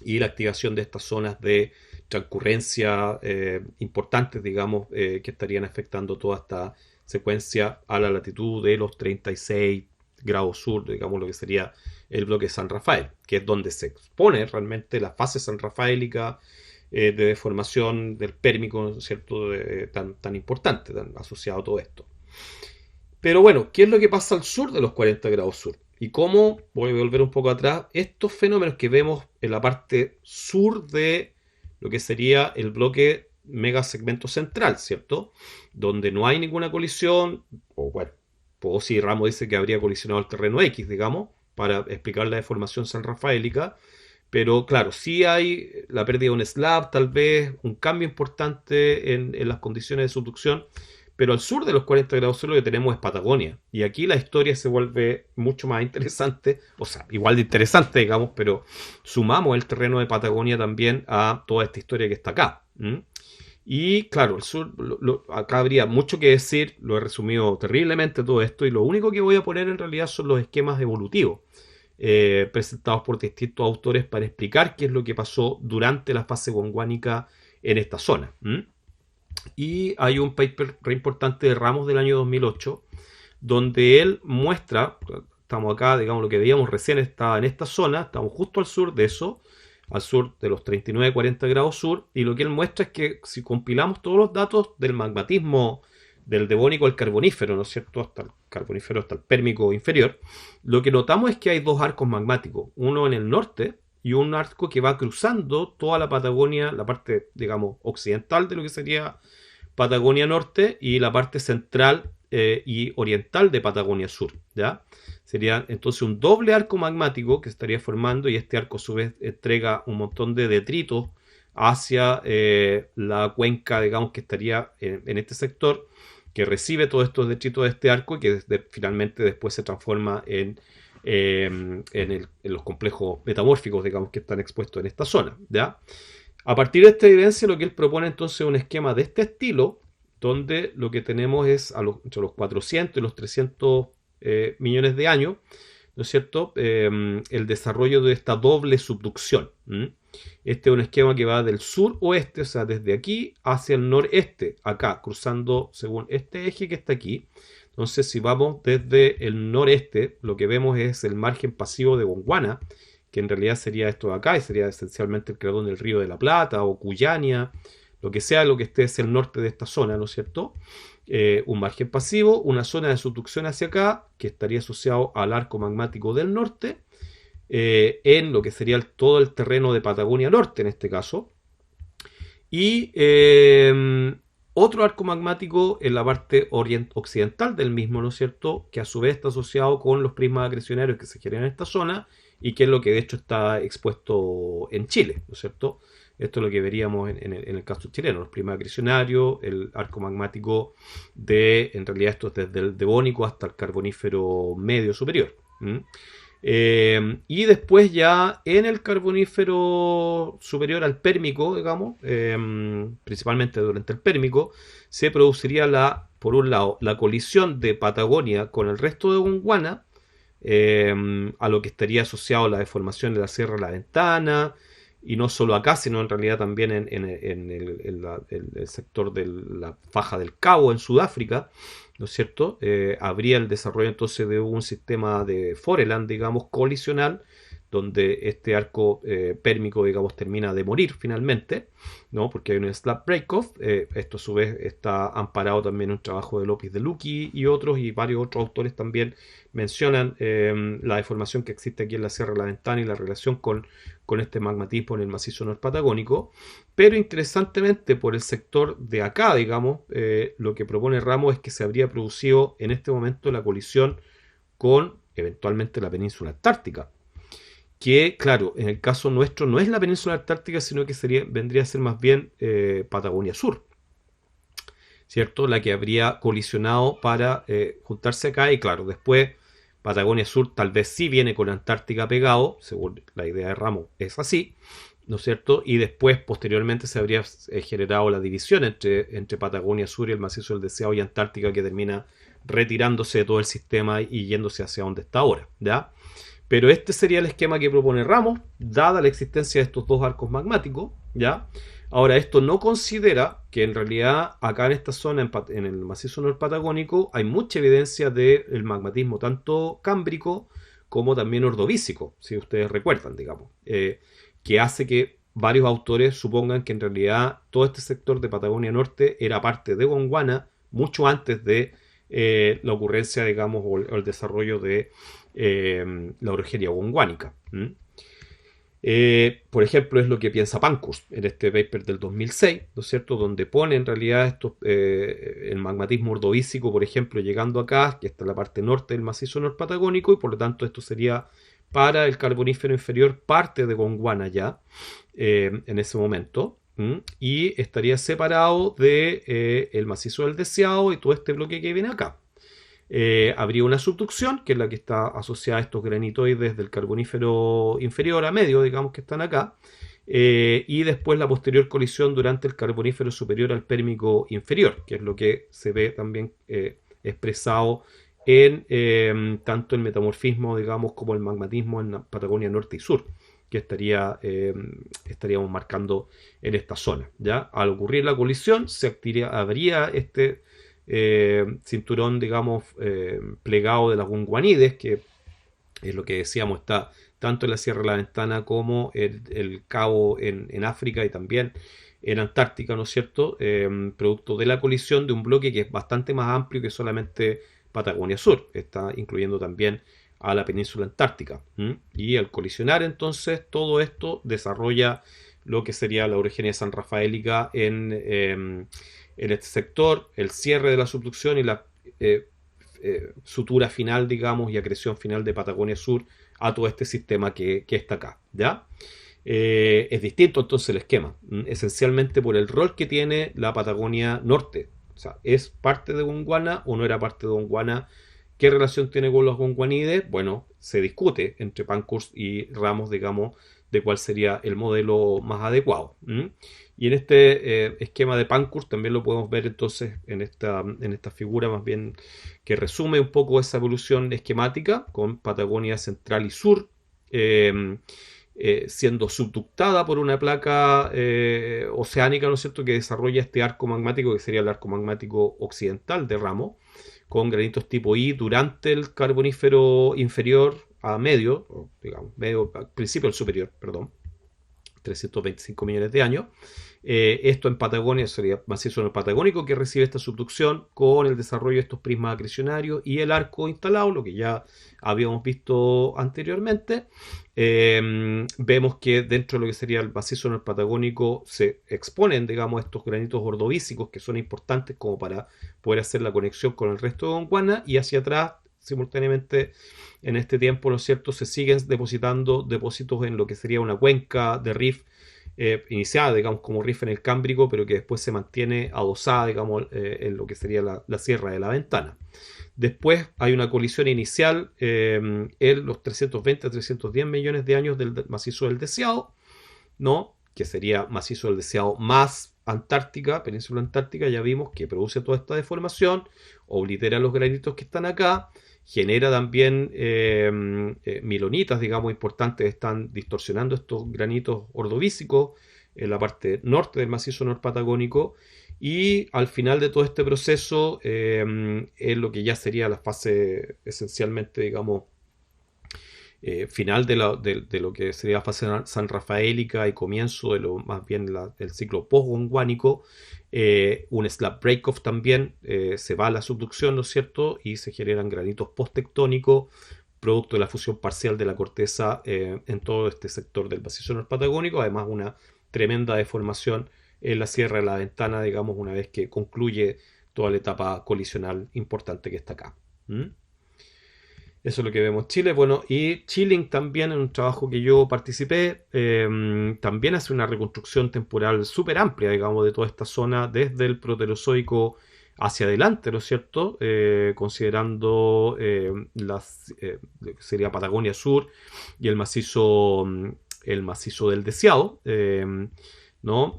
y la activación de estas zonas de transcurrencia importantes, digamos, que estarían afectando toda esta secuencia a la latitud de los 36 grados sur, digamos, lo que sería el bloque San Rafael, que es donde se expone realmente la fase sanrafaélica de deformación del pérmico, ¿cierto?, tan importante, tan asociado a todo esto. Pero bueno, ¿qué es lo que pasa al sur de los 40 grados sur? Y cómo, voy a volver un poco atrás, estos fenómenos que vemos en la parte sur de lo que sería el bloque megasegmento central, ¿cierto?, donde no hay ninguna colisión, o bueno, Podosi y Ramo dice que habría colisionado el terreno X, digamos, para explicar la deformación sanrafaélica, pero claro, sí hay la pérdida de un slab, tal vez un cambio importante en las condiciones de subducción, pero al sur de los 40 grados sur lo que tenemos es Patagonia, y aquí la historia se vuelve mucho más interesante, o sea, igual de interesante, digamos, pero sumamos el terreno de Patagonia también a toda esta historia que está acá. Y claro, el sur, acá habría mucho que decir, lo he resumido terriblemente todo esto, y lo único que voy a poner en realidad son los esquemas evolutivos presentados por distintos autores para explicar qué es lo que pasó durante la fase gondwánica en esta zona. Y hay un paper re importante de Ramos del año 2008, donde él muestra, estamos acá, digamos, lo que veíamos recién está en esta zona, estamos justo al sur de eso, al sur de los 39-40 grados sur, y lo que él muestra es que si compilamos todos los datos del magmatismo del devónico al carbonífero, ¿no es cierto?, hasta el carbonífero, hasta el pérmico inferior, lo que notamos es que hay dos arcos magmáticos, uno en el norte y un arco que va cruzando toda la Patagonia, la parte, digamos, occidental de lo que sería Patagonia Norte y la parte central y oriental de Patagonia Sur, ¿ya? Sería entonces un doble arco magmático que estaría formando y este arco a su vez entrega un montón de detritos hacia la cuenca, digamos, que estaría en este sector, que recibe todos estos detritos de este arco y que finalmente después se transforma en los complejos metamórficos, digamos, que están expuestos en esta zona, ¿ya? A partir de esta evidencia, lo que él propone entonces es un esquema de este estilo, donde lo que tenemos es entre los 400 y los 300 millones de años, ¿no es cierto?, el desarrollo de esta doble subducción. Este es un esquema que va del sur-oeste, o sea, desde aquí hacia el noreste, acá, cruzando según este eje que está aquí. Entonces, si vamos desde el noreste, lo que vemos es el margen pasivo de Gondwana, que en realidad sería esto de acá, y sería esencialmente el creador del Río de la Plata o Cuyania, lo que sea lo que esté hacia el norte de esta zona, ¿no es cierto? Un margen pasivo, una zona de subducción hacia acá, que estaría asociado al arco magmático del norte, en lo que sería todo el terreno de Patagonia Norte en este caso, y otro arco magmático en la parte occidental del mismo, ¿no es cierto?, que a su vez está asociado con los prismas acrecionarios que se generan en esta zona y que es lo que de hecho está expuesto en Chile, ¿no es cierto? Esto es lo que veríamos en el caso chileno, los prismas acrecionarios, el arco magmático en realidad esto es desde el devónico hasta el carbonífero medio superior. Y después ya en el carbonífero superior al pérmico, digamos, principalmente durante el pérmico, se produciría por un lado, la colisión de Patagonia con el resto de Gondwana, a lo que estaría asociado la deformación de la Sierra de la Ventana, y no solo acá, sino en realidad también en el sector de la faja del Cabo en Sudáfrica, ¿no es cierto? Habría el desarrollo entonces de un sistema de Foreland, digamos, colisional, donde este arco pérmico, digamos, termina de morir finalmente, ¿no? Porque hay un slab break-off. Esto a su vez está amparado también en un trabajo de López de Lucchi y otros, y varios otros autores también mencionan la deformación que existe aquí en la Sierra de la Ventana y la relación con este magmatismo en el macizo norpatagónico. Pero interesantemente, por el sector de acá, digamos, lo que propone Ramos es que se habría producido en este momento la colisión con eventualmente la península antártica. Que, claro, en el caso nuestro no es la península antártica, sino que vendría a ser más bien Patagonia Sur, ¿cierto? La que habría colisionado para juntarse acá y, claro, después Patagonia Sur tal vez sí viene con Antártica pegado, según la idea de Ramos es así, ¿no es cierto? Y después, posteriormente, se habría generado la división entre Patagonia Sur y el macizo del Deseado y Antártica, que termina retirándose de todo el sistema y yéndose hacia donde está ahora, ¿ya? Pero este sería el esquema que propone Ramos, dada la existencia de estos dos arcos magmáticos, ¿ya? Ahora, esto no considera que en realidad acá en esta zona, en el macizo norpatagónico, hay mucha evidencia del magmatismo tanto cámbrico como también ordovícico, si ustedes recuerdan, digamos, que hace que varios autores supongan que en realidad todo este sector de Patagonia Norte era parte de Gondwana mucho antes de la ocurrencia, digamos, o el desarrollo de la orogenia gondwanica. Por ejemplo, es lo que piensa Pankhurst en este paper del 2006, ¿no es cierto?, donde pone en realidad el magmatismo ordovícico, por ejemplo, llegando acá, que está en la parte norte del macizo norpatagónico, y por lo tanto esto sería para el carbonífero inferior parte de Gondwana ya, en ese momento, y estaría separado de el macizo del Deseado y todo este bloque que viene acá. Habría una subducción, que es la que está asociada a estos granitoides del carbonífero inferior a medio, digamos, que están acá, y después la posterior colisión durante el carbonífero superior al pérmico inferior, que es lo que se ve también expresado en tanto el metamorfismo, digamos, como el magmatismo en la Patagonia Norte y Sur, que estaríamos marcando en esta zona. ¿Ya? Al ocurrir la colisión, habría este cinturón, digamos, plegado de las Gunguanides, que es lo que decíamos, está tanto en la Sierra de la Ventana como el Cabo en África y también en Antártica, ¿no es cierto? Producto de la colisión de un bloque que es bastante más amplio que solamente Patagonia Sur, está incluyendo también a la península antártica. Y al colisionar entonces todo esto desarrolla lo que sería la orogenia sanrafaélica en este sector, el cierre de la subducción y la sutura final, digamos, y acreción final de Patagonia Sur a todo este sistema que está acá, ¿ya? Es distinto entonces el esquema, esencialmente por el rol que tiene la Patagonia Norte. O sea, ¿es parte de Gondwana o no era parte de Gondwana? ¿Qué relación tiene con los gondwanides? Bueno, se discute entre Pankhurst y Ramos, digamos, de cuál sería el modelo más adecuado. Y en este esquema de Pankhurst también lo podemos ver entonces en esta figura más bien que resume un poco esa evolución esquemática con Patagonia Central y Sur. Siendo subductada por una placa oceánica, ¿no es cierto?, que desarrolla este arco magmático, que sería el arco magmático occidental de Ramo, con granitos tipo I durante el Carbonífero inferior a medio, o digamos, medio, al principio del superior, perdón, 325 millones de años. Esto en Patagonia sería macizo patagónico que recibe esta subducción con el desarrollo de estos prismas acrecionarios y el arco instalado, lo que ya habíamos visto anteriormente. Vemos que dentro de lo que sería el macizo patagónico se exponen, digamos, estos granitos ordovícicos que son importantes como para poder hacer la conexión con el resto de Gondwana, y hacia atrás simultáneamente en este tiempo, ¿no es cierto?, se siguen depositando depósitos en lo que sería una cuenca de rift iniciada, digamos, como rift en el Cámbrico, pero que después se mantiene adosada, digamos, en lo que sería la Sierra de la Ventana. Después hay una colisión inicial en los 320 a 310 millones de años del macizo del Deseado, ¿no?, que sería macizo del Deseado más Antártica, península Antártica. Ya vimos que produce toda esta deformación, oblitera los granitos que están acá, genera también milonitas, digamos, importantes, están distorsionando estos granitos ordovícicos en la parte norte del macizo norpatagónico, y al final de todo este proceso, es lo que ya sería la fase esencialmente, digamos, final de lo que sería la fase sanrafaélica y comienzo de lo más bien del ciclo post-gondwánico. Un slab break-off también, se va a la subducción, ¿no es cierto?, y se generan granitos post-tectónicos producto de la fusión parcial de la corteza en todo este sector del macizo norpatagónico. Además, una tremenda deformación en la Sierra de la Ventana, digamos, una vez que concluye toda la etapa colisional importante que está acá. Eso es lo que vemos en Chile. Bueno, y Chilling también, en un trabajo que yo participé, también hace una reconstrucción temporal súper amplia, digamos, de toda esta zona, desde el Proterozoico hacia adelante, ¿no es cierto? Considerando sería Patagonia Sur y el macizo del Deseado, ¿no?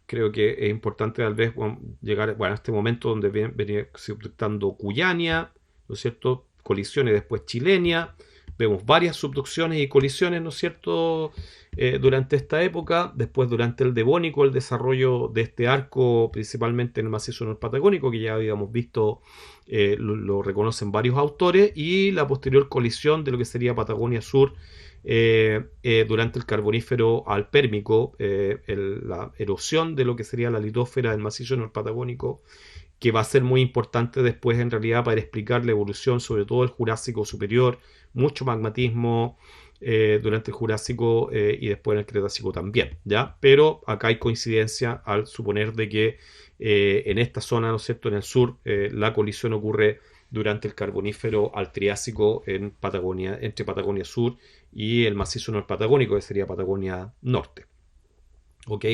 Creo que es importante tal vez llegar a este momento donde venía subductando Cuyania, ¿no es cierto?, colisiones después Chilenia, vemos varias subducciones y colisiones, ¿no es cierto?, durante esta época. Después, durante el Devónico, el desarrollo de este arco, principalmente en el macizo norpatagónico, que ya habíamos visto, lo reconocen varios autores, y la posterior colisión de lo que sería Patagonia Sur durante el Carbonífero al Pérmico, la erosión de lo que sería la litósfera del macizo norpatagónico, que va a ser muy importante después en realidad para explicar la evolución, sobre todo el Jurásico superior, mucho magmatismo durante el Jurásico y después en el Cretácico también, ¿ya? Pero acá hay coincidencia al suponer de que en esta zona, ¿no es cierto?, en el sur, la colisión ocurre durante el Carbonífero al Triásico en Patagonia, entre Patagonia Sur y el macizo norpatagónico, que sería Patagonia Norte. ¿Ok?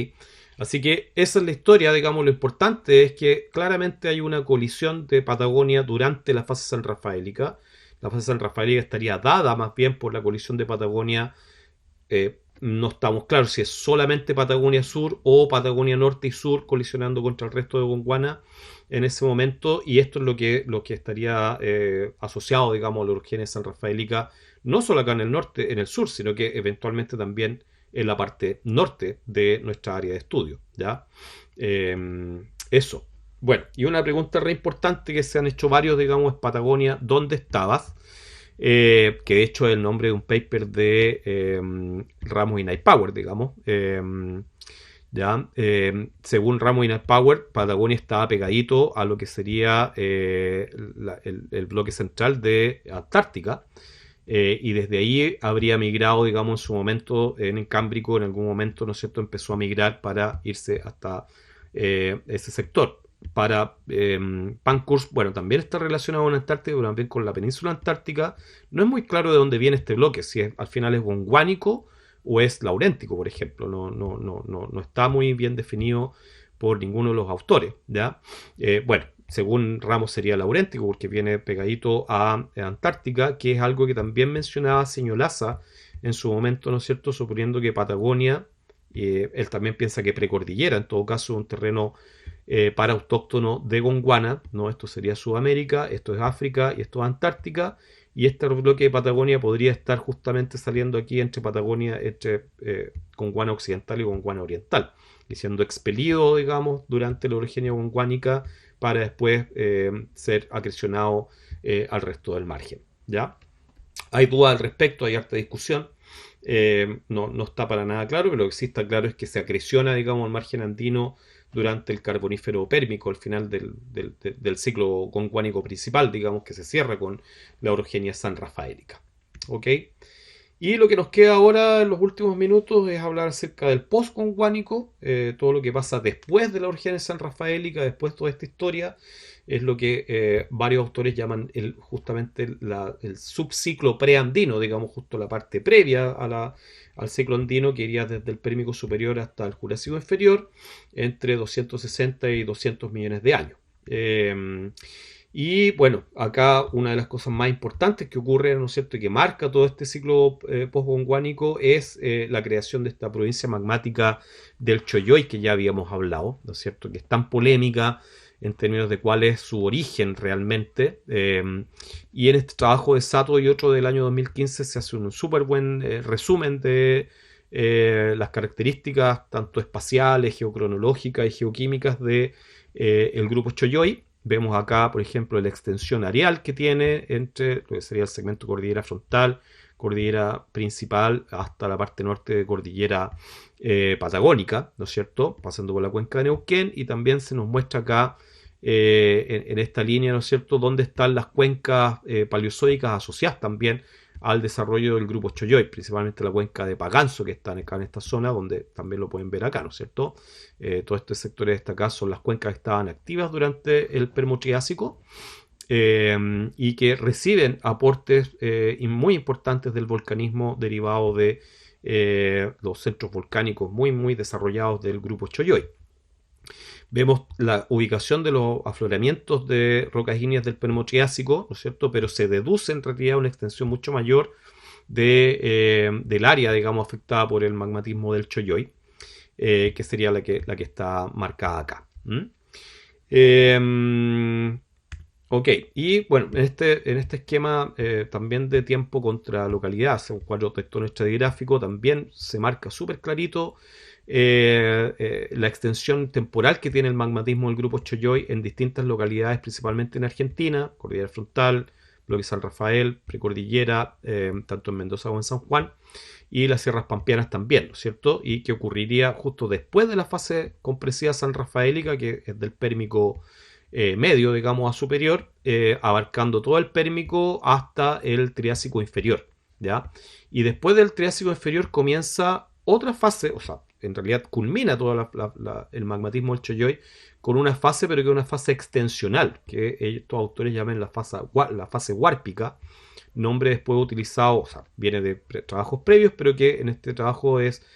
Así que esa es la historia, digamos. Lo importante es que claramente hay una colisión de Patagonia durante la fase sanrafaélica. La fase sanrafaélica estaría dada más bien por la colisión de Patagonia no estamos claros si es solamente Patagonia Sur o Patagonia Norte y Sur colisionando contra el resto de Gondwana en ese momento, y esto es lo que estaría asociado, digamos, a la orogenia sanrafaélica, no solo acá en el norte, en el sur, sino que eventualmente también en la parte norte de nuestra área de estudio, ¿ya? Eso. Bueno, y una pregunta re importante que se han hecho varios, digamos, es Patagonia, ¿dónde estabas? Que de hecho es el nombre de un paper de Ramos y Nightpower, digamos. Ya, según Ramos y Nightpower, Patagonia estaba pegadito a lo que sería el bloque central de Antártica. Y desde ahí habría migrado, digamos, en su momento, en el Cámbrico, en algún momento, ¿no es cierto?, empezó a migrar para irse hasta ese sector. Para Pankhurst, bueno, también está relacionado con Antártica, pero también con la península antártica. No es muy claro de dónde viene este bloque, si al final es gondwánico o es lauréntico, por ejemplo. No está muy bien definido por ninguno de los autores, ¿ya? Bueno, según Ramos sería lauréntico porque viene pegadito a Antártica, que es algo que también mencionaba Señolaza en su momento, ¿no es cierto?, suponiendo que Patagonia, él también piensa que precordillera, en todo caso, un terreno para autóctono de Gondwana, ¿no? Esto sería Sudamérica, esto es África y esto es Antártica, y este bloque de Patagonia podría estar justamente saliendo aquí entre Patagonia, entre Gondwana Occidental y Gondwana Oriental, y siendo expelido, digamos, durante la orogenia gondwánica para después ser acrecionado al resto del margen, ¿ya? Hay dudas al respecto, hay harta discusión. No está para nada claro, pero lo que sí está claro es que se acreciona, digamos, el margen andino durante el carbonífero pérmico, al final del ciclo gondwánico principal, digamos, que se cierra con la orogenia sanrafaélica. ¿Ok? Y lo que nos queda ahora en los últimos minutos es hablar acerca del post-gondwánico, todo lo que pasa después de la orogenia sanrafaélica, después de toda esta historia, es lo que varios autores llaman justamente el subciclo preandino, digamos, justo la parte previa al ciclo andino, que iría desde el Pérmico superior hasta el Jurásico inferior, entre 260 y 200 millones de años. Y bueno, acá una de las cosas más importantes que ocurre, ¿no es cierto?, y que marca todo este ciclo postgondwánico es la creación de esta provincia magmática del Choyoy que ya habíamos hablado, ¿no es cierto?, que es tan polémica en términos de cuál es su origen realmente. Y en este trabajo de Sato y otro del año 2015 se hace un súper buen resumen de las características tanto espaciales, geocronológicas y geoquímicas de el grupo Choyoy. Vemos acá, por ejemplo, la extensión areal que tiene entre lo que sería el segmento cordillera frontal, cordillera principal, hasta la parte norte de cordillera patagónica, ¿no es cierto?, pasando por la cuenca de Neuquén, y también se nos muestra acá en esta línea, ¿no es cierto?, dónde están las cuencas paleozoicas asociadas también al desarrollo del grupo Choyoy, principalmente la cuenca de Paganzo, que está acá en esta zona, donde también lo pueden ver acá, ¿no es cierto? Todos estos sectores destacados son las cuencas que estaban activas durante el Permo-Triásico y que reciben aportes muy importantes del volcanismo derivado de los centros volcánicos muy, muy desarrollados del grupo Choyoy. Vemos la ubicación de los afloramientos de rocas ígneas del Permo-Triásico, ¿no es cierto?, pero se deduce en realidad una extensión mucho mayor del área, digamos, afectada por el magmatismo del Choyoy, que sería la que está marcada acá. Ok, y bueno, en este esquema también de tiempo contra localidad, según cuadro tectónico estratigráfico, también se marca súper clarito la extensión temporal que tiene el magmatismo del grupo Choyoy en distintas localidades, principalmente en Argentina, Cordillera Frontal, Bloque San Rafael, Precordillera, tanto en Mendoza como en San Juan, y las sierras pampeanas también, ¿no es cierto? Y que ocurriría justo después de la fase compresiva sanrafaélica, que es del Pérmico medio, digamos, a superior, abarcando todo el Pérmico hasta el Triásico inferior, ¿ya? Y después del Triásico inferior comienza otra fase, o sea, en realidad culmina todo el magmatismo del Choyoy con una fase, pero que es una fase extensional, que estos autores llaman la fase huárpica, nombre después utilizado, o sea, viene de trabajos previos, pero que en este trabajo es,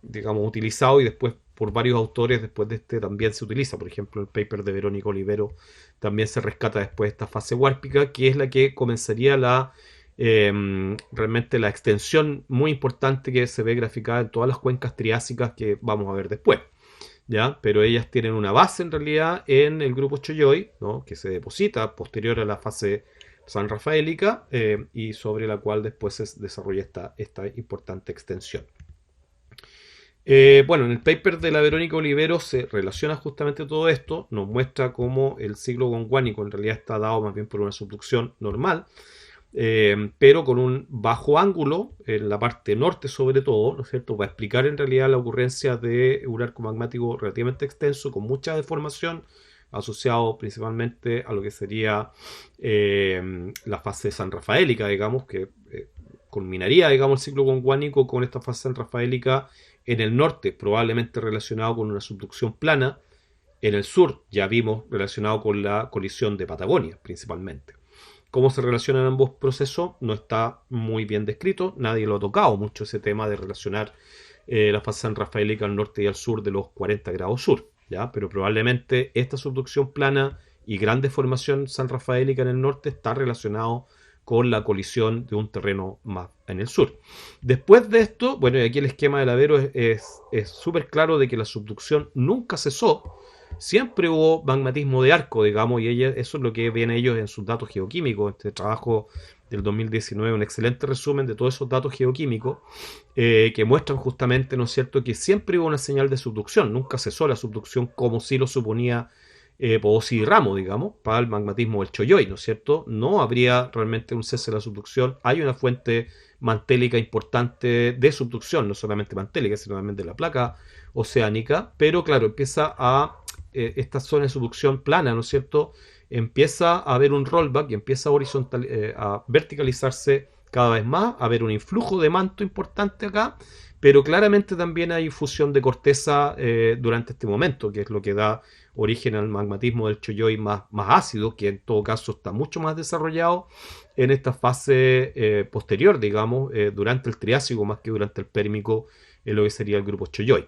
digamos, utilizado y después por varios autores después de este también se utiliza. Por ejemplo, el paper de Verónica Olivero también se rescata después de esta fase huárpica, que es la que comenzaría la realmente la extensión muy importante que se ve graficada en todas las cuencas triásicas que vamos a ver después. ¿Ya? Pero ellas tienen una base en realidad en el grupo Choyoy, ¿no? Que se deposita posterior a la fase sanrafaélica y sobre la cual después se desarrolla esta importante extensión. Bueno, en el paper de la Verónica Olivero se relaciona justamente todo esto, nos muestra cómo el ciclo gonguánico en realidad está dado más bien por una subducción normal, pero con un bajo ángulo en la parte norte sobre todo, ¿no es cierto?, para explicar en realidad la ocurrencia de un arco magmático relativamente extenso con mucha deformación asociado principalmente a lo que sería la fase sanrafaélica, digamos, que culminaría, digamos, el ciclo gonguánico con esta fase sanrafaélica en el norte, probablemente relacionado con una subducción plana. En el sur, ya vimos, relacionado con la colisión de Patagonia, principalmente. Cómo se relacionan ambos procesos no está muy bien descrito, nadie lo ha tocado mucho ese tema de relacionar la fase sanrafaélica al norte y al sur de los 40 grados sur, ¿ya? Pero probablemente esta subducción plana y gran deformación sanrafaélica en el norte está relacionado con la colisión de un terreno más en el sur. Después de esto, bueno, y aquí el esquema del Avero es súper claro de que la subducción nunca cesó, siempre hubo magmatismo de arco, digamos, y eso es lo que ven ellos en sus datos geoquímicos. Este trabajo del 2019, un excelente resumen de todos esos datos geoquímicos que muestran justamente, ¿no es cierto?, que siempre hubo una señal de subducción, nunca cesó la subducción como si lo suponía Pozzi y Ramo, digamos, para el magmatismo del Choyoy, ¿no es cierto? No habría realmente un cese de la subducción, hay una fuente mantélica importante de subducción, no solamente mantélica, sino también de la placa oceánica, pero claro, empieza a esta zona de subducción plana, ¿no es cierto?, empieza a haber un rollback y empieza a verticalizarse cada vez más, a haber un influjo de manto importante acá, pero claramente también hay fusión de corteza durante este momento, que es lo que da origen al magmatismo del Choyoy más ácido, que en todo caso está mucho más desarrollado en esta fase posterior, digamos, durante el Triásico más que durante el Pérmico, en lo que sería el grupo Choyoy.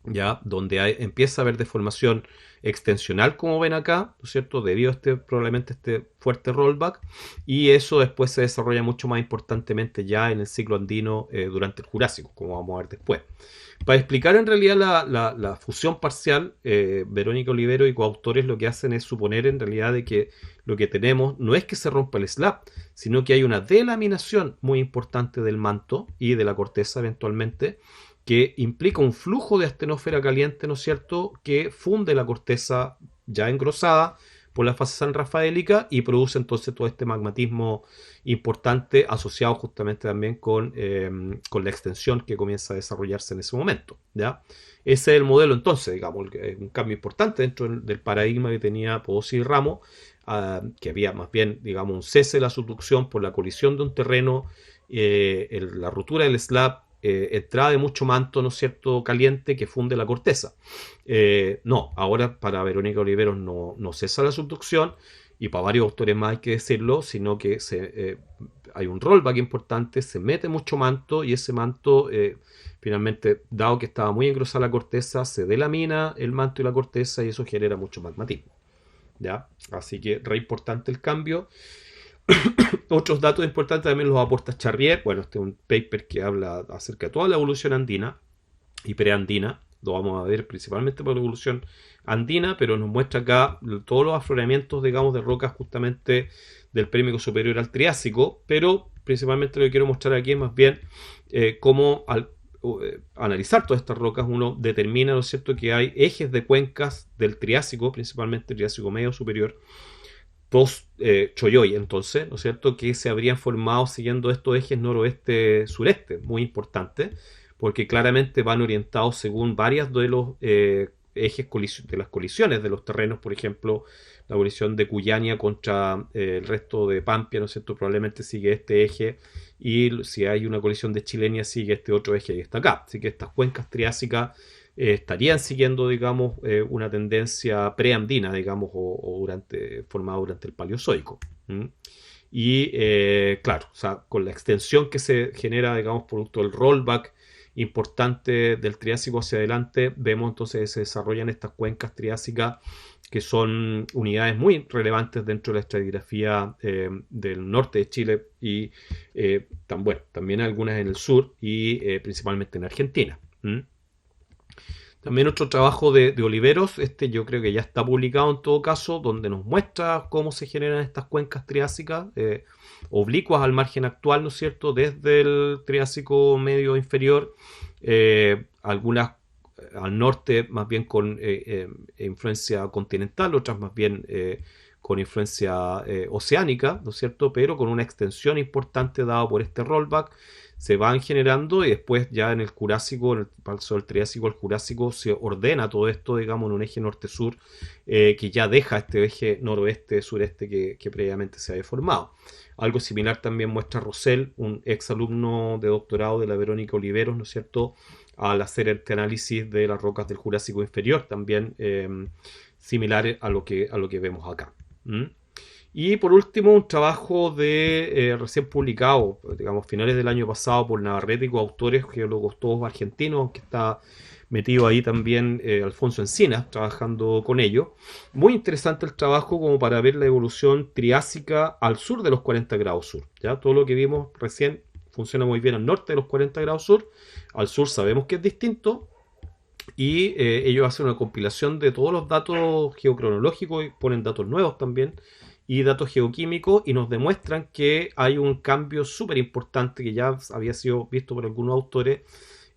¿Ya? Donde empieza a haber deformación extensional, como ven acá, ¿no es cierto?, debido a probablemente este fuerte rollback, y eso después se desarrolla mucho más importantemente ya en el ciclo andino durante el Jurásico, como vamos a ver después. Para explicar en realidad la fusión parcial, Verónica Olivero y coautores lo que hacen es suponer en realidad de que lo que tenemos no es que se rompa el slab, sino que hay una delaminación muy importante del manto y de la corteza eventualmente, que implica un flujo de astenósfera caliente, ¿no es cierto?, que funde la corteza ya engrosada por la fase sanrafaélica y produce entonces todo este magmatismo importante asociado justamente también con la extensión que comienza a desarrollarse en ese momento, ¿ya? Ese es el modelo entonces, digamos, un cambio importante dentro del paradigma que tenía Pozzi y Ramo, que había más bien, digamos, un cese de la subducción por la colisión de un terreno, la ruptura del slab, entrada de mucho manto, ¿no es cierto?, caliente que funde la corteza. No, ahora para Verónica Oliveros no cesa la subducción, y para varios autores más hay que decirlo, sino que hay un rollback importante, se mete mucho manto y ese manto finalmente, dado que estaba muy engrosada la corteza, se delamina el manto y la corteza y eso genera mucho magmatismo, ¿ya? Así que re importante el cambio. Otros datos importantes también los aporta Charrier. Bueno, este es un paper que habla acerca de toda la evolución andina y preandina. Lo vamos a ver principalmente por la evolución andina, pero nos muestra acá todos los afloramientos, digamos, de rocas justamente del Pérmico superior al Triásico, pero principalmente lo que quiero mostrar aquí es más bien cómo al analizar todas estas rocas uno determina, ¿no es cierto?, que hay ejes de cuencas del Triásico, principalmente el Triásico medio superior, post Choyoy, entonces, ¿no es cierto?, que se habrían formado siguiendo estos ejes noroeste-sureste, muy importante, porque claramente van orientados según varias de los ejes de las colisiones de los terrenos, por ejemplo, la colisión de Cuyania contra el resto de Pampia, ¿no es cierto?, probablemente sigue este eje, y si hay una colisión de Chilenia sigue este otro eje que está acá, así que estas cuencas triásicas estarían siguiendo, digamos, una tendencia preandina, digamos, o formada durante el Paleozoico. ¿Mm? Y claro, o sea, con la extensión que se genera, digamos, producto del rollback importante del Triásico hacia adelante, vemos entonces que se desarrollan estas cuencas triásicas que son unidades muy relevantes dentro de la estratigrafía del norte de Chile y bueno, también algunas en el sur y principalmente en Argentina. ¿Mm? También otro trabajo de Oliveros, yo creo que ya está publicado en todo caso, donde nos muestra cómo se generan estas cuencas triásicas, oblicuas al margen actual, ¿no es cierto?, desde el Triásico medio inferior, algunas al norte más bien con influencia continental, otras más bien con influencia oceánica, ¿no es cierto?, pero con una extensión importante dada por este rollback se van generando y después ya en el Jurásico, en el paso del Triásico al Jurásico, se ordena todo esto, digamos, en un eje norte-sur que ya deja este eje noroeste-sureste que previamente se había formado. Algo similar también muestra Rosell, un ex alumno de doctorado de la Verónica Oliveros, ¿no es cierto?, al hacer este análisis de las rocas del Jurásico inferior, también similares a lo que vemos acá. ¿Mm? Y por último, un trabajo recién publicado, digamos, finales del año pasado por Navarrete y coautores, geólogos todos argentinos, que está metido ahí también Alfonso Encinas, trabajando con ellos. Muy interesante el trabajo como para ver la evolución triásica al sur de los 40 grados sur. ¿Ya? Todo lo que vimos recién funciona muy bien al norte de los 40 grados sur, al sur sabemos que es distinto, y ellos hacen una compilación de todos los datos geocronológicos y ponen datos nuevos también y datos geoquímicos y nos demuestran que hay un cambio súper importante que ya había sido visto por algunos autores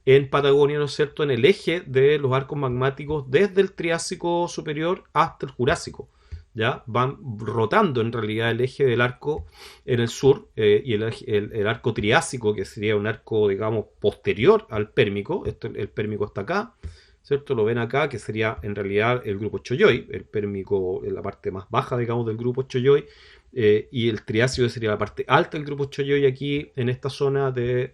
en Patagonia, ¿no es cierto?, en el eje de los arcos magmáticos desde el Triásico superior hasta el Jurásico. ¿Ya? Van rotando en realidad el eje del arco en el sur y el arco triásico, que sería un arco, digamos, posterior al pérmico. El pérmico está acá, ¿cierto? Lo ven acá, que sería en realidad el grupo Choyoy, el pérmico en la parte más baja, digamos, del grupo Choyoy, y el triásico sería la parte alta del grupo Choyoy aquí en esta zona de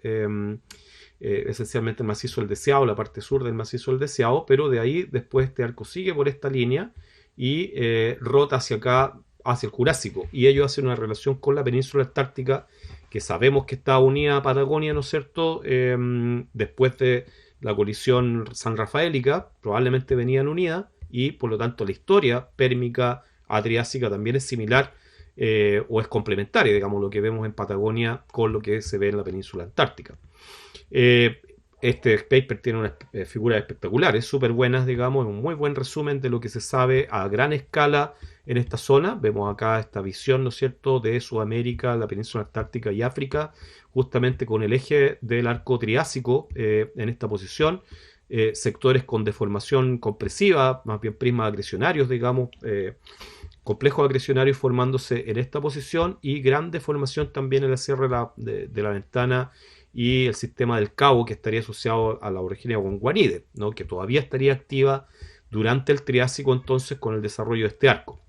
esencialmente el macizo del Deseado, la parte sur del macizo del Deseado, pero de ahí después este arco sigue por esta línea y rota hacia acá, hacia el Jurásico, y ellos hacen una relación con la península antártica que sabemos que está unida a Patagonia, ¿no es cierto?, después de la colisión sanrafaélica, probablemente venían unidas y por lo tanto la historia pérmica a triásica también es similar o es complementaria, digamos, lo que vemos en Patagonia con lo que se ve en la península antártica. Este paper tiene unas figuras espectaculares, súper buenas, digamos, un muy buen resumen de lo que se sabe a gran escala en esta zona. Vemos acá esta visión, ¿no es cierto?, de Sudamérica, la península antártica y África, justamente con el eje del arco triásico en esta posición. Sectores con deformación compresiva, más bien prismas acrecionarios, digamos, complejos acrecionarios formándose en esta posición y gran deformación también en la sierra de la Ventana y el sistema del Cabo, que estaría asociado a la orogenia Gonguanide, ¿no?, que todavía estaría activa durante el Triásico entonces con el desarrollo de este arco.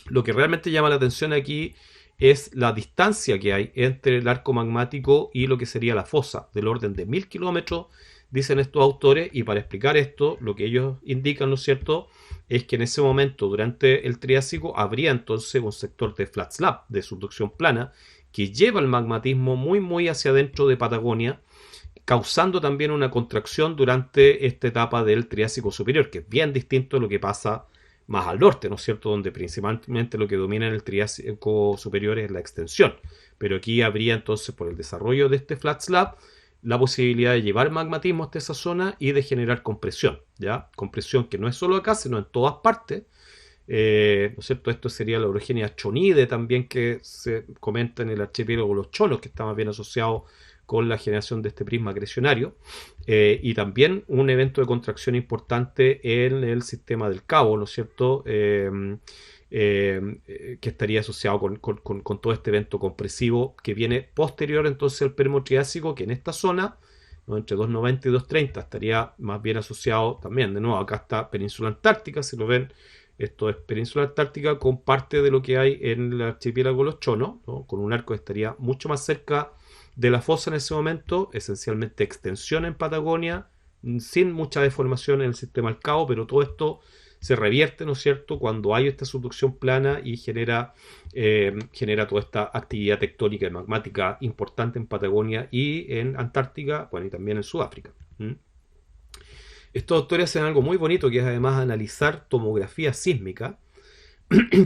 Lo que realmente llama la atención aquí es la distancia que hay entre el arco magmático y lo que sería la fosa, del orden de 1000 kilómetros, dicen estos autores, y para explicar esto, lo que ellos indican, ¿no es cierto?, es que en ese momento, durante el Triásico, habría entonces un sector de flat slab, de subducción plana, que lleva el magmatismo muy muy hacia adentro de Patagonia, causando también una contracción durante esta etapa del Triásico superior, que es bien distinto a lo que pasa más al norte, ¿no es cierto?, donde principalmente lo que domina en el Triásico superior es la extensión. Pero aquí habría entonces, por el desarrollo de este flat slab, la posibilidad de llevar magmatismo hasta esa zona y de generar compresión, ¿ya? Compresión que no es solo acá, sino en todas partes. ¿No es cierto? Esto sería la orogenia chonide también, que se comenta en el archipiélago de los chonos, que está más bien asociado con la generación de este prisma acrecionario, y también un evento de contracción importante en el sistema del Cabo, ¿no es cierto?, que estaría asociado con todo este evento compresivo que viene posterior entonces al permo triásico, que en esta zona, ¿no?, entre 290 y 230 estaría más bien asociado también, de nuevo, acá está península antártica, si lo ven, esto es península antártica con parte de lo que hay en el archipiélago de los chonos, ¿no?, con un arco que estaría mucho más cerca de la fosa en ese momento, esencialmente extensión en Patagonia, sin mucha deformación en el sistema del Cabo, pero todo esto se revierte, ¿no es cierto?, cuando hay esta subducción plana y genera toda esta actividad tectónica y magmática importante en Patagonia y en Antártica, bueno, y también en Sudáfrica. ¿Mm? Estos autores hacen algo muy bonito, que es además analizar tomografía sísmica,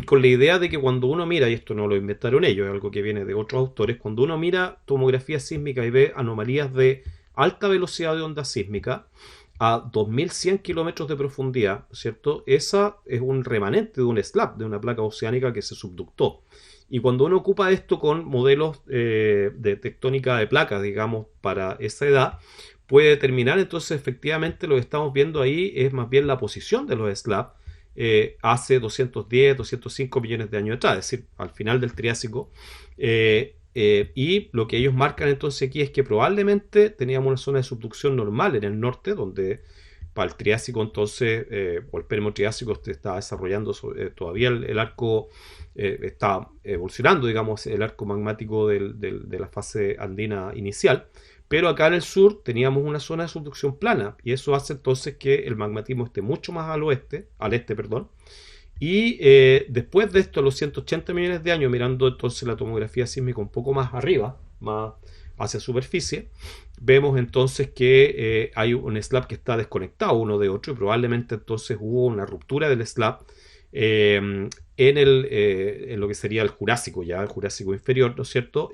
con la idea de que cuando uno mira, y esto no lo inventaron ellos, es algo que viene de otros autores, cuando uno mira tomografía sísmica y ve anomalías de alta velocidad de onda sísmica a 2100 kilómetros de profundidad, ¿cierto? Esa es un remanente de un slab, de una placa oceánica que se subductó. Y cuando uno ocupa esto con modelos de tectónica de placas, digamos, para esa edad, puede determinar entonces efectivamente lo que estamos viendo ahí es más bien la posición de los slabs hace 210, 205 millones de años atrás, es decir, al final del Triásico. Y lo que ellos marcan entonces aquí es que probablemente teníamos una zona de subducción normal en el norte, donde para el Triásico entonces, o el Permo Triásico, se está desarrollando todavía el arco, está evolucionando, digamos, el arco magmático de la fase andina inicial. Pero acá en el sur teníamos una zona de subducción plana y eso hace entonces que el magmatismo esté mucho más al este, perdón. Y después de esto, a los 180 millones de años, mirando entonces la tomografía sísmica un poco más arriba, más hacia superficie, vemos entonces que hay un slab que está desconectado uno de otro y probablemente entonces hubo una ruptura del slab en lo que sería el Jurásico, ya el Jurásico inferior, ¿no es cierto?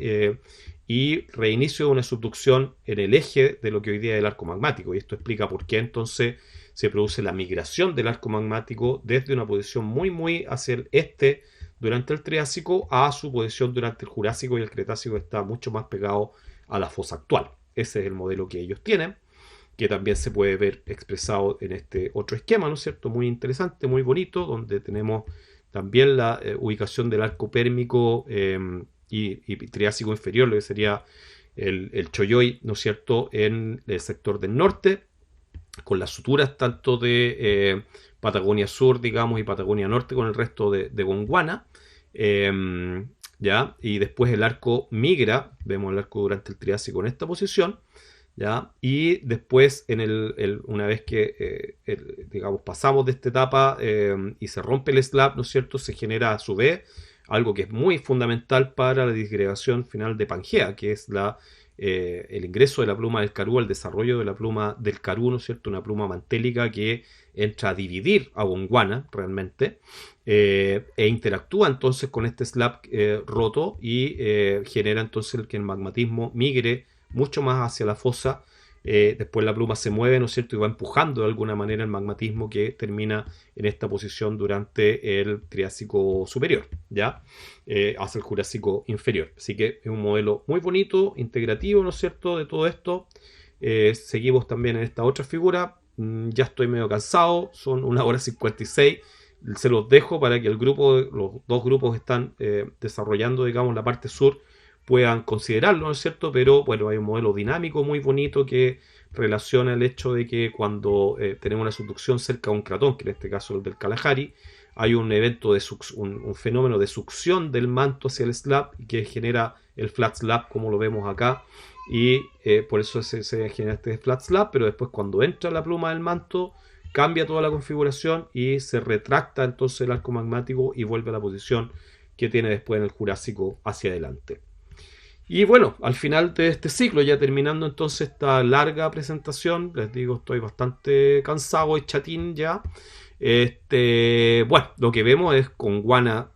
Y reinicio de una subducción en el eje de lo que hoy día es el arco magmático. Y esto explica por qué entonces se produce la migración del arco magmático desde una posición muy, muy hacia el este durante el Triásico a su posición durante el Jurásico, y el Cretácico está mucho más pegado a la fosa actual. Ese es el modelo que ellos tienen, que también se puede ver expresado en este otro esquema, ¿no es cierto? Muy interesante, muy bonito, donde tenemos también la ubicación del arco pérmico y Triásico inferior, lo que sería el Choyoy, ¿no es cierto?, en el sector del norte, con las suturas tanto de Patagonia Sur, digamos, y Patagonia Norte con el resto de Gondwana. ¿Ya? Y después el arco migra, vemos el arco durante el Triásico en esta posición, ¿ya? Y después, una vez que digamos, pasamos de esta etapa y se rompe el slab, ¿no es cierto?, se genera a su vez algo que es muy fundamental para la disgregación final de Pangea, que es el ingreso de la pluma del Karoo, el desarrollo de la pluma del Karoo, ¿no es cierto?, una pluma mantélica que entra a dividir a Gondwana realmente, e interactúa entonces con este slab roto y genera entonces que el magmatismo migre mucho más hacia la fosa. Después la pluma se mueve, ¿no es cierto?, y va empujando de alguna manera el magmatismo que termina en esta posición durante el Triásico superior, ¿ya? Hacia el Jurásico inferior. Así que es un modelo muy bonito, integrativo, ¿no es cierto?, de todo esto. Seguimos también en esta otra figura. Ya estoy medio cansado, son 1 hora 56. Se los dejo para que los dos grupos que están desarrollando, digamos, la parte sur, puedan considerarlo, ¿no es cierto? Pero bueno, hay un modelo dinámico muy bonito que relaciona el hecho de que cuando tenemos una subducción cerca de un cratón, que en este caso es el del Kalahari, hay un evento un fenómeno de succión del manto hacia el slab que genera el flat slab, como lo vemos acá, y por eso se genera este flat slab. Pero después, cuando entra la pluma del manto, cambia toda la configuración y se retracta entonces el arco magmático y vuelve a la posición que tiene después en el Jurásico hacia adelante. Y bueno, al final de este ciclo, ya terminando entonces esta larga presentación, les digo, estoy bastante cansado y chatín ya. Bueno, lo que vemos es Gondwana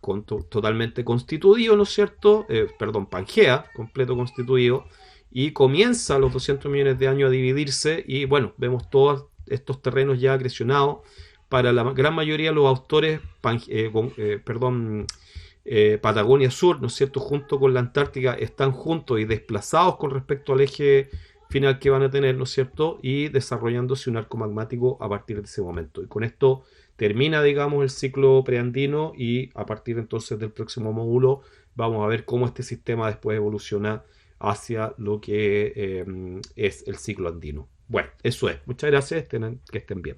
totalmente constituido, ¿no es cierto? Perdón, Pangea, completo constituido, y comienza a los 200 millones de años a dividirse, y bueno, vemos todos estos terrenos ya acrecionados. Para la gran mayoría de los autores, Patagonia Sur, ¿no es cierto?, junto con la Antártica, están juntos y desplazados con respecto al eje final que van a tener, ¿no es cierto?, y desarrollándose un arco magmático a partir de ese momento. Y con esto termina, digamos, el ciclo preandino, y a partir entonces del próximo módulo vamos a ver cómo este sistema después evoluciona hacia lo que es el ciclo andino. Bueno, eso es. Muchas gracias, que estén bien.